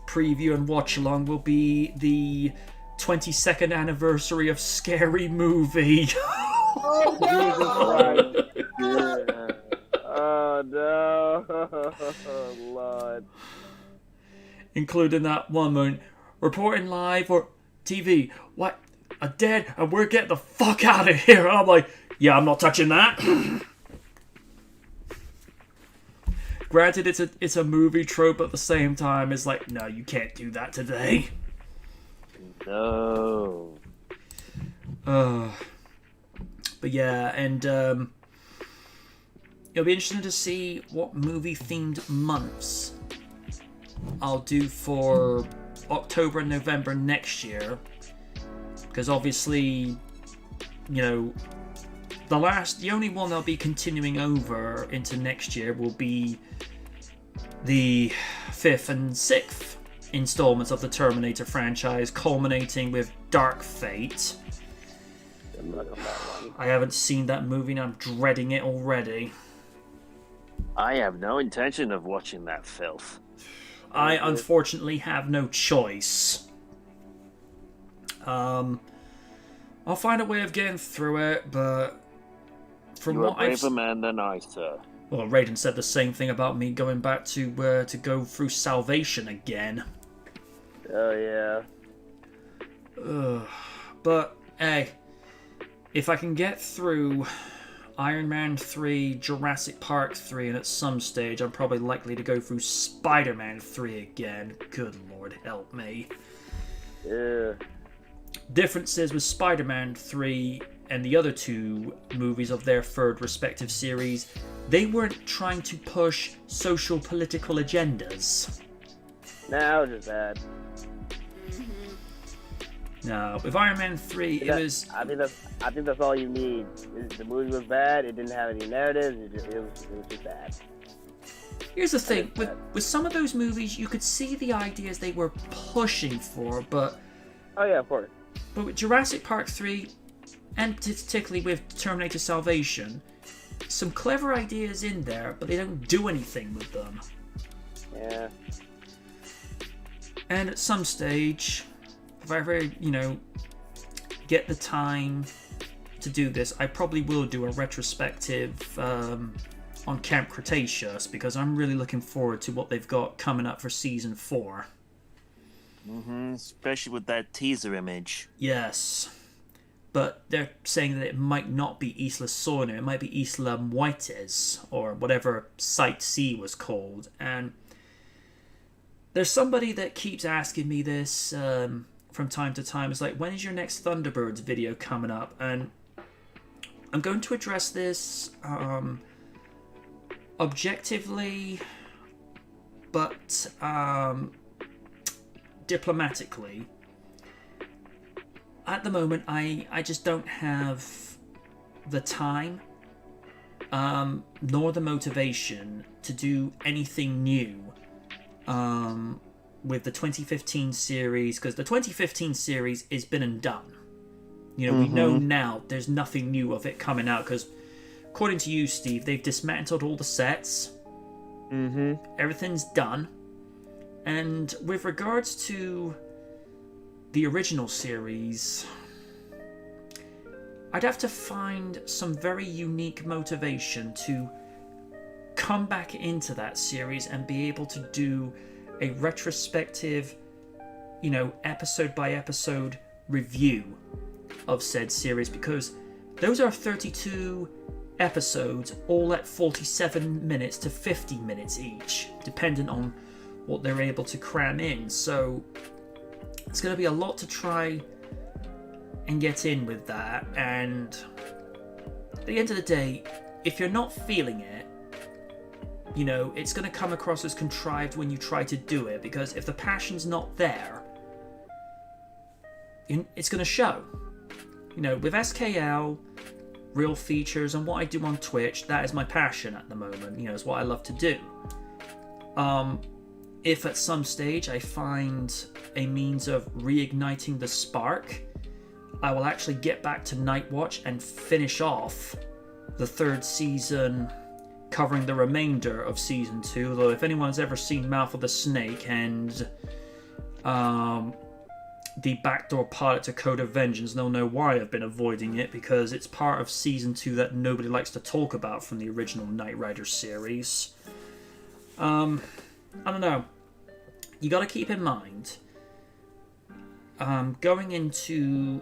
[SPEAKER 1] preview and watch along will be the 22nd anniversary of Scary Movie.
[SPEAKER 3] Oh, Jesus Christ. Oh, no. Lord.
[SPEAKER 1] Including that one moment, reporting live or TV. What? A dead? And we're getting the fuck out of here. And I'm like, yeah, I'm not touching that. Granted, it's a movie trope, but at the same time, it's like, no, you can't do that today.
[SPEAKER 2] No.
[SPEAKER 1] But yeah, and it'll be interesting to see what movie-themed months I'll do for October and November next year. Because obviously, the only one they'll be continuing over into next year will be the 5th and 6th installments of the Terminator franchise, culminating with Dark Fate. I haven't seen that movie and I'm dreading it already.
[SPEAKER 2] I have no intention of watching that filth.
[SPEAKER 1] I unfortunately have no choice. I'll find a way of getting through it, but from
[SPEAKER 2] You're
[SPEAKER 1] what
[SPEAKER 2] a braver man than I, sir.
[SPEAKER 1] Well, Raiden said the same thing about me going back to go through Salvation again.
[SPEAKER 3] Oh, yeah.
[SPEAKER 1] But, hey, if I can get through Iron Man 3, Jurassic Park 3, and at some stage I'm probably likely to go through Spider-Man 3 again. Good Lord, help me.
[SPEAKER 3] Yeah.
[SPEAKER 1] Differences with Spider-Man 3 and the other two movies of their third respective series, they weren't trying to push social political agendas.
[SPEAKER 3] Nah, it was just bad.
[SPEAKER 1] No, with Iron Man 3, it was...
[SPEAKER 3] I think that's all you need. The movie was bad, it didn't have any narratives, it was just bad.
[SPEAKER 1] Here's the thing, with some of those movies, you could see the ideas they were pushing for, but...
[SPEAKER 3] Oh yeah, of course.
[SPEAKER 1] But with Jurassic Park 3, and particularly with Terminator Salvation, some clever ideas in there, but they don't do anything with them.
[SPEAKER 3] Yeah.
[SPEAKER 1] And at some stage, if I ever, get the time to do this, I probably will do a retrospective on Camp Cretaceous, because I'm really looking forward to what they've got coming up for Season 4.
[SPEAKER 2] Especially with that teaser image.
[SPEAKER 1] Yes. But they're saying that it might not be Isla Sorna, it might be Isla Muertes, or whatever Site C was called. And there's somebody that keeps asking me this, from time to time is like, when is your next Thunderbirds video coming up? And I'm going to address this objectively, but diplomatically. At the moment, I just don't have the time nor the motivation to do anything new with the 2015 series, because the 2015 series is been and done. You know, we know now there's nothing new of it coming out, because according to you, Steve, they've dismantled all the sets. Everything's done. And with regards to the original series, I'd have to find some very unique motivation to come back into that series and be able to do a retrospective, you know, episode by episode review of said series, because those are 32 episodes, all at 47 minutes to 50 minutes each, depending on what they're able to cram in. So it's going to be a lot to try and get in with that. And at the end of the day, if you're not feeling it, you know, it's going to come across as contrived when you try to do it, because if the passion's not there, it's going to show. You know, with SKL, real features, and what I do on Twitch, that is my passion at the moment. You know, it's what I love to do. If at some stage I find a means of reigniting the spark, I will actually get back to Nightwatch and finish off the 3rd season, covering the remainder of season 2. Though if anyone's ever seen Mouth of the Snake and the backdoor pilot to Code of Vengeance, they'll know why I've been avoiding it, because it's part of season 2 that nobody likes to talk about from the original Knight Rider series. I don't know. You got to keep in mind, going into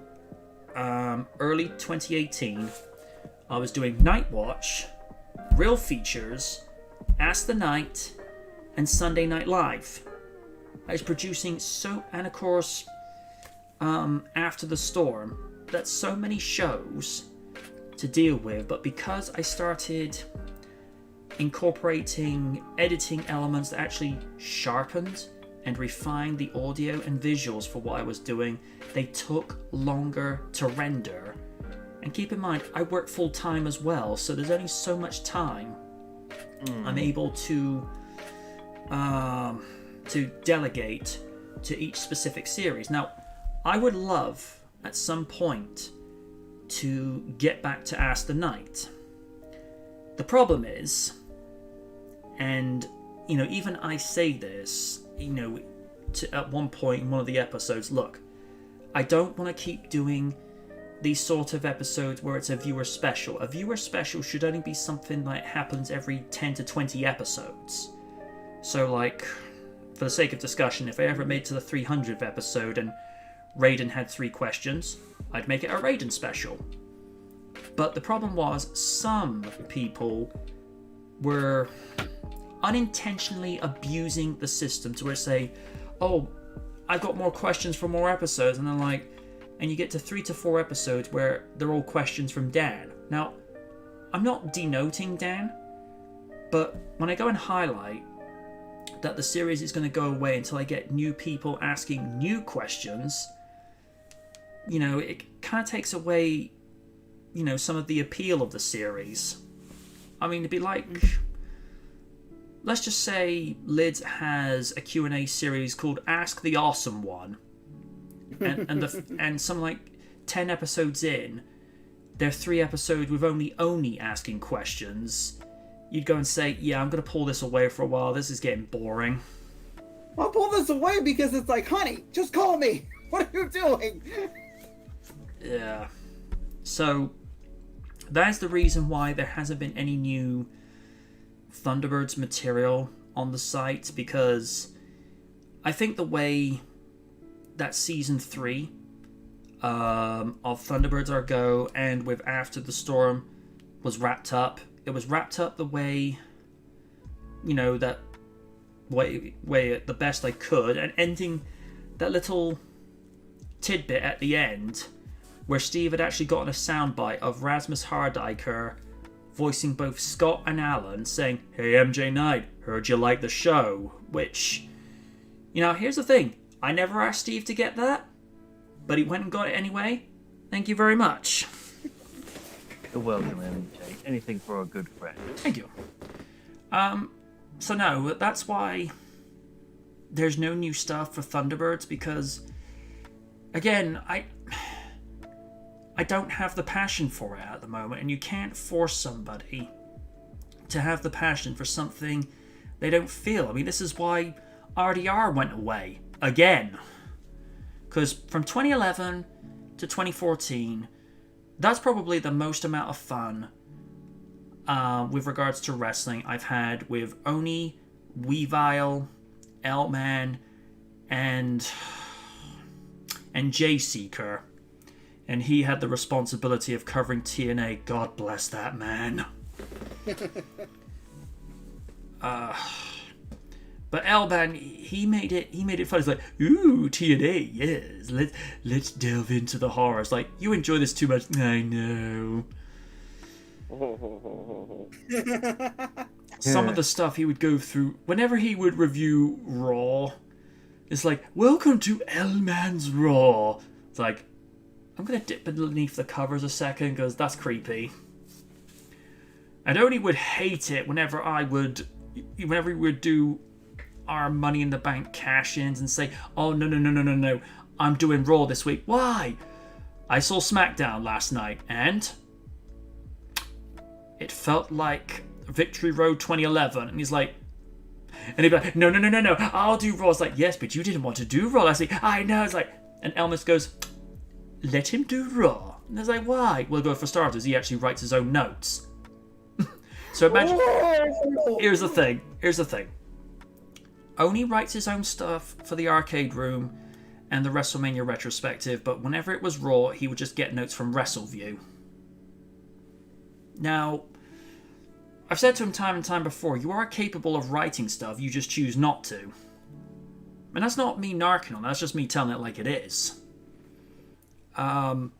[SPEAKER 1] early 2018, I was doing Nightwatch, Real Features, Ask the Night, and Sunday Night Live. I was producing and of course, After the Storm, that's so many shows to deal with. But because I started incorporating editing elements that actually sharpened and refined the audio and visuals for what I was doing, they took longer to render. And keep in mind, I work full time as well, so there's only so much time I'm able to delegate to each specific series. Now, I would love at some point to get back to Ask the Night. The problem is, and you know, even I say this, you know, at one point in one of the episodes, look, I don't want to keep doing these sort of episodes where it's a viewer special. A viewer special should only be something that happens every 10 to 20 episodes. So, like, for the sake of discussion, if I ever made to the 300th episode and Raiden had 3 questions, I'd make it a Raiden special. But the problem was, some people were unintentionally abusing the system to where say, oh, I've got more questions for more episodes, and then like, and you get to 3 to 4 episodes where they're all questions from Dan. Now, I'm not denoting Dan, but when I go and highlight that the series is going to go away until I get new people asking new questions, you know, it kind of takes away, you know, some of the appeal of the series. I mean, it'd be like, let's just say Lids has a Q&A series called Ask the Awesome One, and some like 10 episodes in, they're 3 episodes with only asking questions. You'd go and say, yeah, I'm going to pull this away for a while. This is getting boring.
[SPEAKER 4] I'll pull this away because it's like, honey, just call me. What are you doing?
[SPEAKER 1] Yeah. So, that is the reason why there hasn't been any new Thunderbirds material on the site, because I think the way that season 3 of Thunderbirds Are Go and with After the Storm was wrapped up, it was wrapped up the way, you know, that way the best I could, and ending that little tidbit at the end where Steve had actually gotten a soundbite of Rasmus Hardiker voicing both Scott and Alan saying, "Hey MJ Knight, heard you like the show," which, you know, here's the thing. I never asked Steve to get that, but he went and got it anyway. Thank you very much.
[SPEAKER 2] You're welcome, MJ. Anything for a good friend.
[SPEAKER 1] Thank you. So no, that's why there's no new stuff for Thunderbirds, because, again, I don't have the passion for it at the moment, and you can't force somebody to have the passion for something they don't feel. I mean, this is why RDR went away again, because from 2011 to 2014, that's probably the most amount of fun with regards to wrestling I've had with Oni, Weavile, L-Man, and Jay Seeker. And he had the responsibility of covering TNA. God bless that man. But L-Man, he made it fun. It's like, ooh, TNA, yes. Let's delve into the horrors. Like, you enjoy this too much. I know. Some of the stuff he would go through whenever he would review Raw, it's like, welcome to L-Man's Raw. It's like, I'm gonna dip beneath the covers a second because that's creepy. And Oni would hate it whenever we would do our Money in the Bank cash-ins and say, oh no, I'm doing Raw this week. Why? I saw SmackDown last night and it felt like Victory Road 2011. And he's like, and he'd be like, no, I'll do Raw. It's like, yes, but you didn't want to do Raw last week. I know. It's like, and Elmas goes, let him do Raw. And I was like, why? Well, for starters, he actually writes his own notes. So imagine, here's the thing. Oni writes his own stuff for the Arcade Room and the WrestleMania retrospective, but whenever it was Raw, he would just get notes from WrestleView. Now, I've said to him time and time before, you are capable of writing stuff, you just choose not to. And that's not me narking on, that's just me telling it like it is. You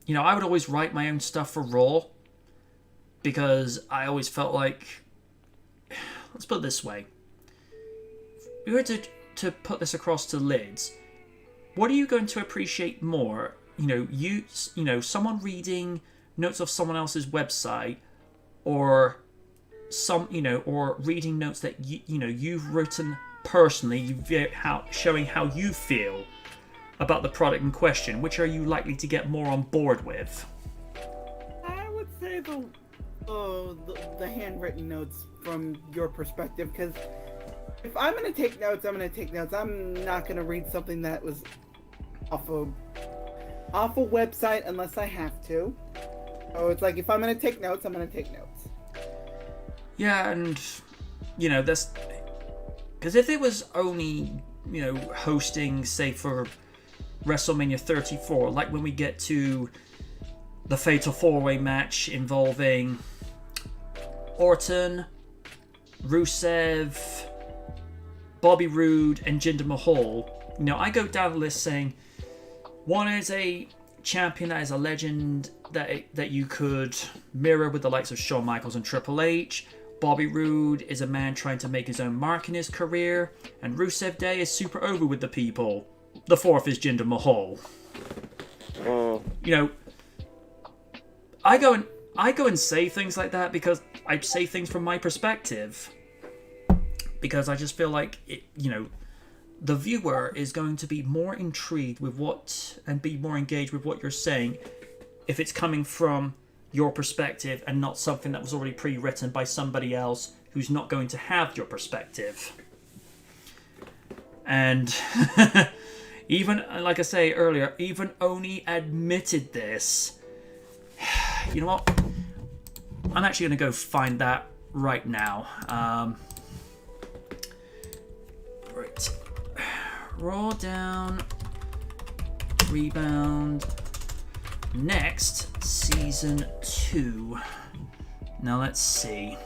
[SPEAKER 1] know, I would always write my own stuff for Raw because I always felt like, let's put it this way. If we were to put this across to Lids, what are you going to appreciate more? You know, someone reading notes off someone else's website, or or reading notes that you've written personally, showing how you feel about the product in question. Which are you likely to get more on board with?
[SPEAKER 4] I would say the handwritten notes from your perspective, because if I'm going to take notes, I'm going to take notes. I'm not going to read something that was off a website unless I have to. So it's like, if I'm going to take notes, I'm going to take notes.
[SPEAKER 1] Yeah, and, that's... Because if it was only, hosting, say, for WrestleMania 34, like when we get to the Fatal 4-Way match involving Orton, Rusev, Bobby Roode, and Jinder Mahal, I go down the list saying, one is a champion that is a legend that you could mirror with the likes of Shawn Michaels and Triple H. Bobby Roode is a man trying to make his own mark in his career, and Rusev Day is super over with the people. The fourth is Jinder Mahal. I go and say things like that because I say things from my perspective. Because I just feel like the viewer is going to be more intrigued with and be more engaged with what you're saying if it's coming from your perspective and not something that was already pre-written by somebody else who's not going to have your perspective. And even, like I say earlier, even Oni admitted this. You know what? I'm actually going to go find that right now. Right. Raw down. Rebound. Next, season 2. Now let's see.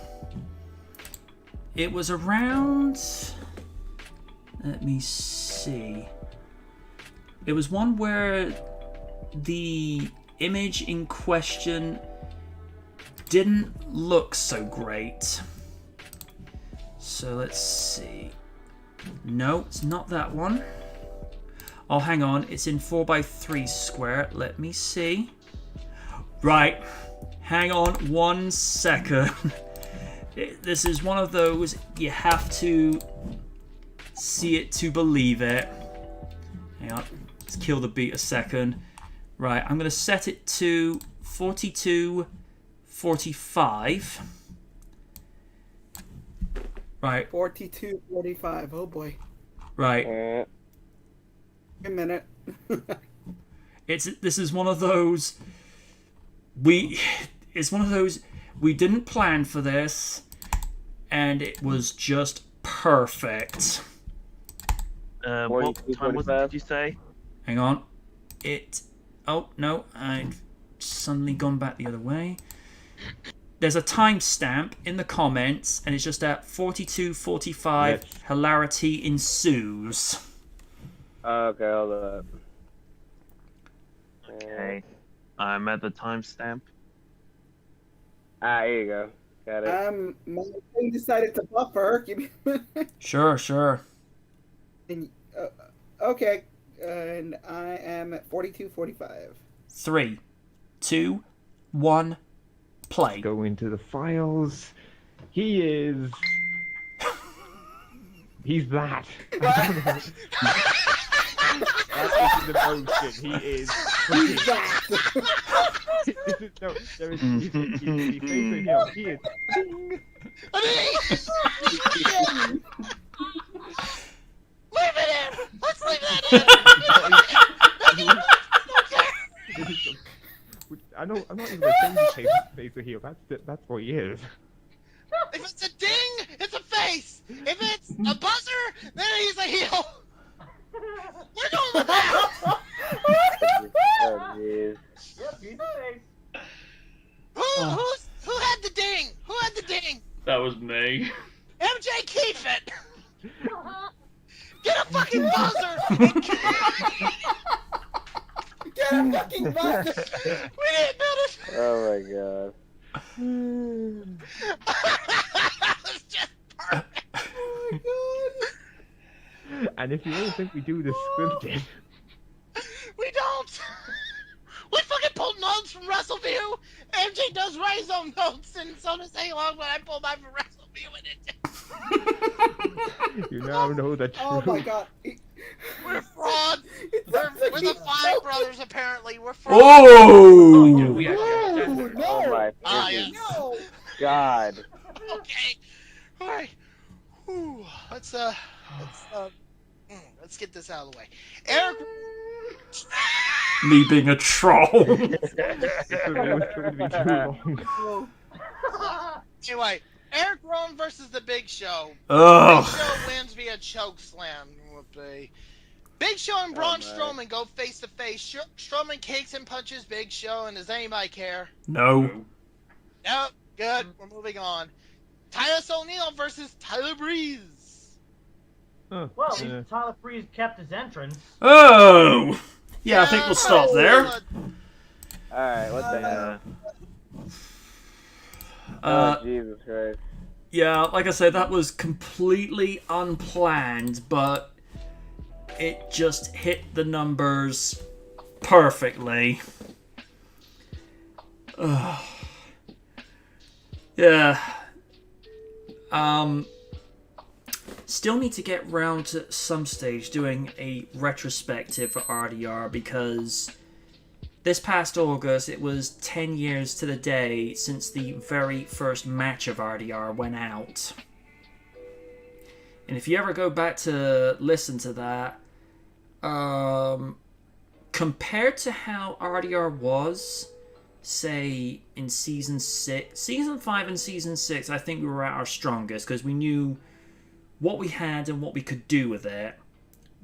[SPEAKER 1] It was around... Let me see. It was one where the image in question didn't look so great. So let's see. No, it's not that one. Oh, hang on. It's in 4x3 square. Let me see. Right. Hang on 1 second. This is one of those, you have to see it to believe it. Hang on. Let's kill the beat a second. Right. I'm going to set it to 4245. Right.
[SPEAKER 4] 4245. Oh boy.
[SPEAKER 1] Right.
[SPEAKER 4] A minute.
[SPEAKER 1] This is one of those we didn't plan for this and it was just perfect.
[SPEAKER 2] What time was it, did you say?
[SPEAKER 1] Hang on. Oh no, I've suddenly gone back the other way. There's a timestamp in the comments and it's just at 42:45. Yes. Hilarity ensues.
[SPEAKER 3] Okay, hold up.
[SPEAKER 2] Okay, I'm at the timestamp.
[SPEAKER 3] Here you go. Got it.
[SPEAKER 4] My thing decided to buffer. Give me a minute.
[SPEAKER 1] Sure.
[SPEAKER 4] And, okay, and I am at 42:45.
[SPEAKER 1] 3, 2, 1, play.
[SPEAKER 5] Go into the files. He's that. That's the motion. He is.
[SPEAKER 4] Who's that?
[SPEAKER 5] No, there is. He's facing him. He is.
[SPEAKER 6] Leave it in! Let's leave that in!
[SPEAKER 5] I'm not even saying he's facing him. That's what he is.
[SPEAKER 6] If it's a ding, it's a face! If it's a buzzer, then he's a heel! We're going with that!
[SPEAKER 3] Oh, jeez.
[SPEAKER 6] Yep, he's a face. Who had the ding? Who had the ding?
[SPEAKER 1] That was me.
[SPEAKER 6] MJ, keep it! Get a fucking buzzer!
[SPEAKER 4] Get a fucking buzzer!
[SPEAKER 6] We didn't notice!
[SPEAKER 3] Oh my god.
[SPEAKER 6] It's just perfect!
[SPEAKER 4] Oh my god!
[SPEAKER 5] And if you don't think we do this scripted,
[SPEAKER 6] We don't! We fucking pull notes from WrestleView! MJ does Rhizome notes, and so does A-Long when I pull mine from WrestleView, and it
[SPEAKER 5] you now know the truth.
[SPEAKER 4] Oh my god.
[SPEAKER 6] We're fraud! We're the Five Brothers, apparently. We're fraud!
[SPEAKER 1] Oh!
[SPEAKER 3] Oh my
[SPEAKER 6] yes.
[SPEAKER 4] No!
[SPEAKER 3] god.
[SPEAKER 6] Okay. Alright. Let's get this out of the way. Eric...
[SPEAKER 1] Me being a troll.
[SPEAKER 5] It's going to be too long.
[SPEAKER 6] Anyway, Eric Rowan versus The Big Show.
[SPEAKER 1] Ugh.
[SPEAKER 6] Big Show wins via choke slam. Big Show and Braun Strowman go face to face. Strowman kicks and punches Big Show, and does anybody care?
[SPEAKER 1] No.
[SPEAKER 6] Nope. Good. We're moving on. Titus O'Neil versus Tyler Breeze.
[SPEAKER 5] Huh.
[SPEAKER 7] Well, Tyler Breeze kept his entrance.
[SPEAKER 1] Oh! Yeah, I think we'll stop there.
[SPEAKER 3] Alright, what the hell?
[SPEAKER 1] Uh,
[SPEAKER 3] Oh, Jesus Christ.
[SPEAKER 1] Yeah, like I said, that was completely unplanned, but it just hit the numbers perfectly. Ugh. Yeah. Still need to get round to some stage doing a retrospective for RDR because this past August it was 10 years to the day since the very first match of RDR went out. And if you ever go back to listen to that, compared to how RDR was, say, in Season 6, Season 5 and Season 6, I think we were at our strongest because we knew what we had and what we could do with it.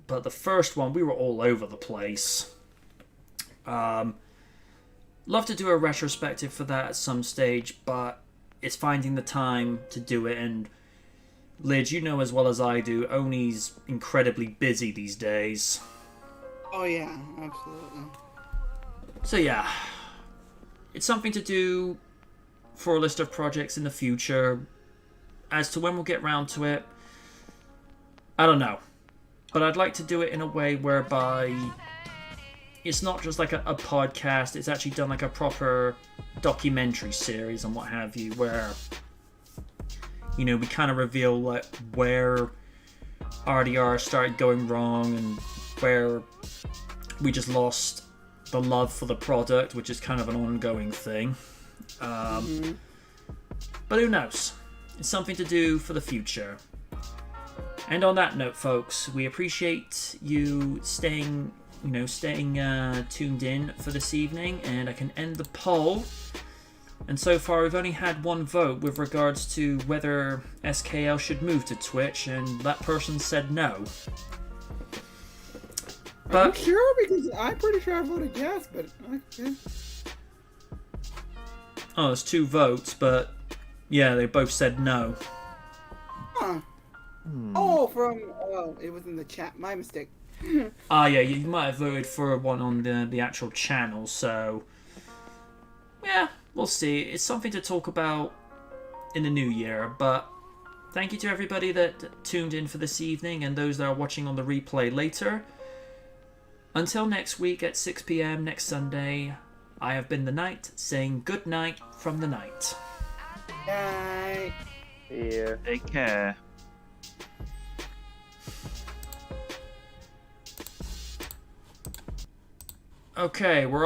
[SPEAKER 1] But the first one, we were all over the place. Love to do a retrospective for that at some stage, but it's finding the time to do it. And Lid, you know as well as I do, Oni's incredibly busy these days.
[SPEAKER 4] Oh yeah, absolutely.
[SPEAKER 1] So yeah, it's something to do for a list of projects in the future. As to when we'll get round to it, I don't know. But I'd like to do it in a way whereby it's not just like a podcast, it's actually done like a proper documentary series and what have you, where, you know, we kind of reveal like where RDR started going wrong and where we just lost the love for the product, which is kind of an ongoing thing. But who knows? It's something to do for the future. And on that note, folks, we appreciate you staying tuned in for this evening, and I can end the poll. And so far, we've only had one vote with regards to whether SKL should move to Twitch, and that person said no.
[SPEAKER 4] Are you sure? Because I'm pretty sure I voted yes, but okay.
[SPEAKER 1] Oh, there's 2 votes, but yeah, they both said no.
[SPEAKER 4] Huh. Oh, it was in the chat. My mistake.
[SPEAKER 1] Yeah, you might have voted for one on the actual channel, so yeah, we'll see. It's something to talk about in the new year, but thank you to everybody that tuned in for this evening and those that are watching on the replay later. Until next week at 6 p.m. next Sunday, I have been the Knight, saying good night from the Night.
[SPEAKER 4] Bye.
[SPEAKER 3] Yeah.
[SPEAKER 2] Take care.
[SPEAKER 1] Okay, we're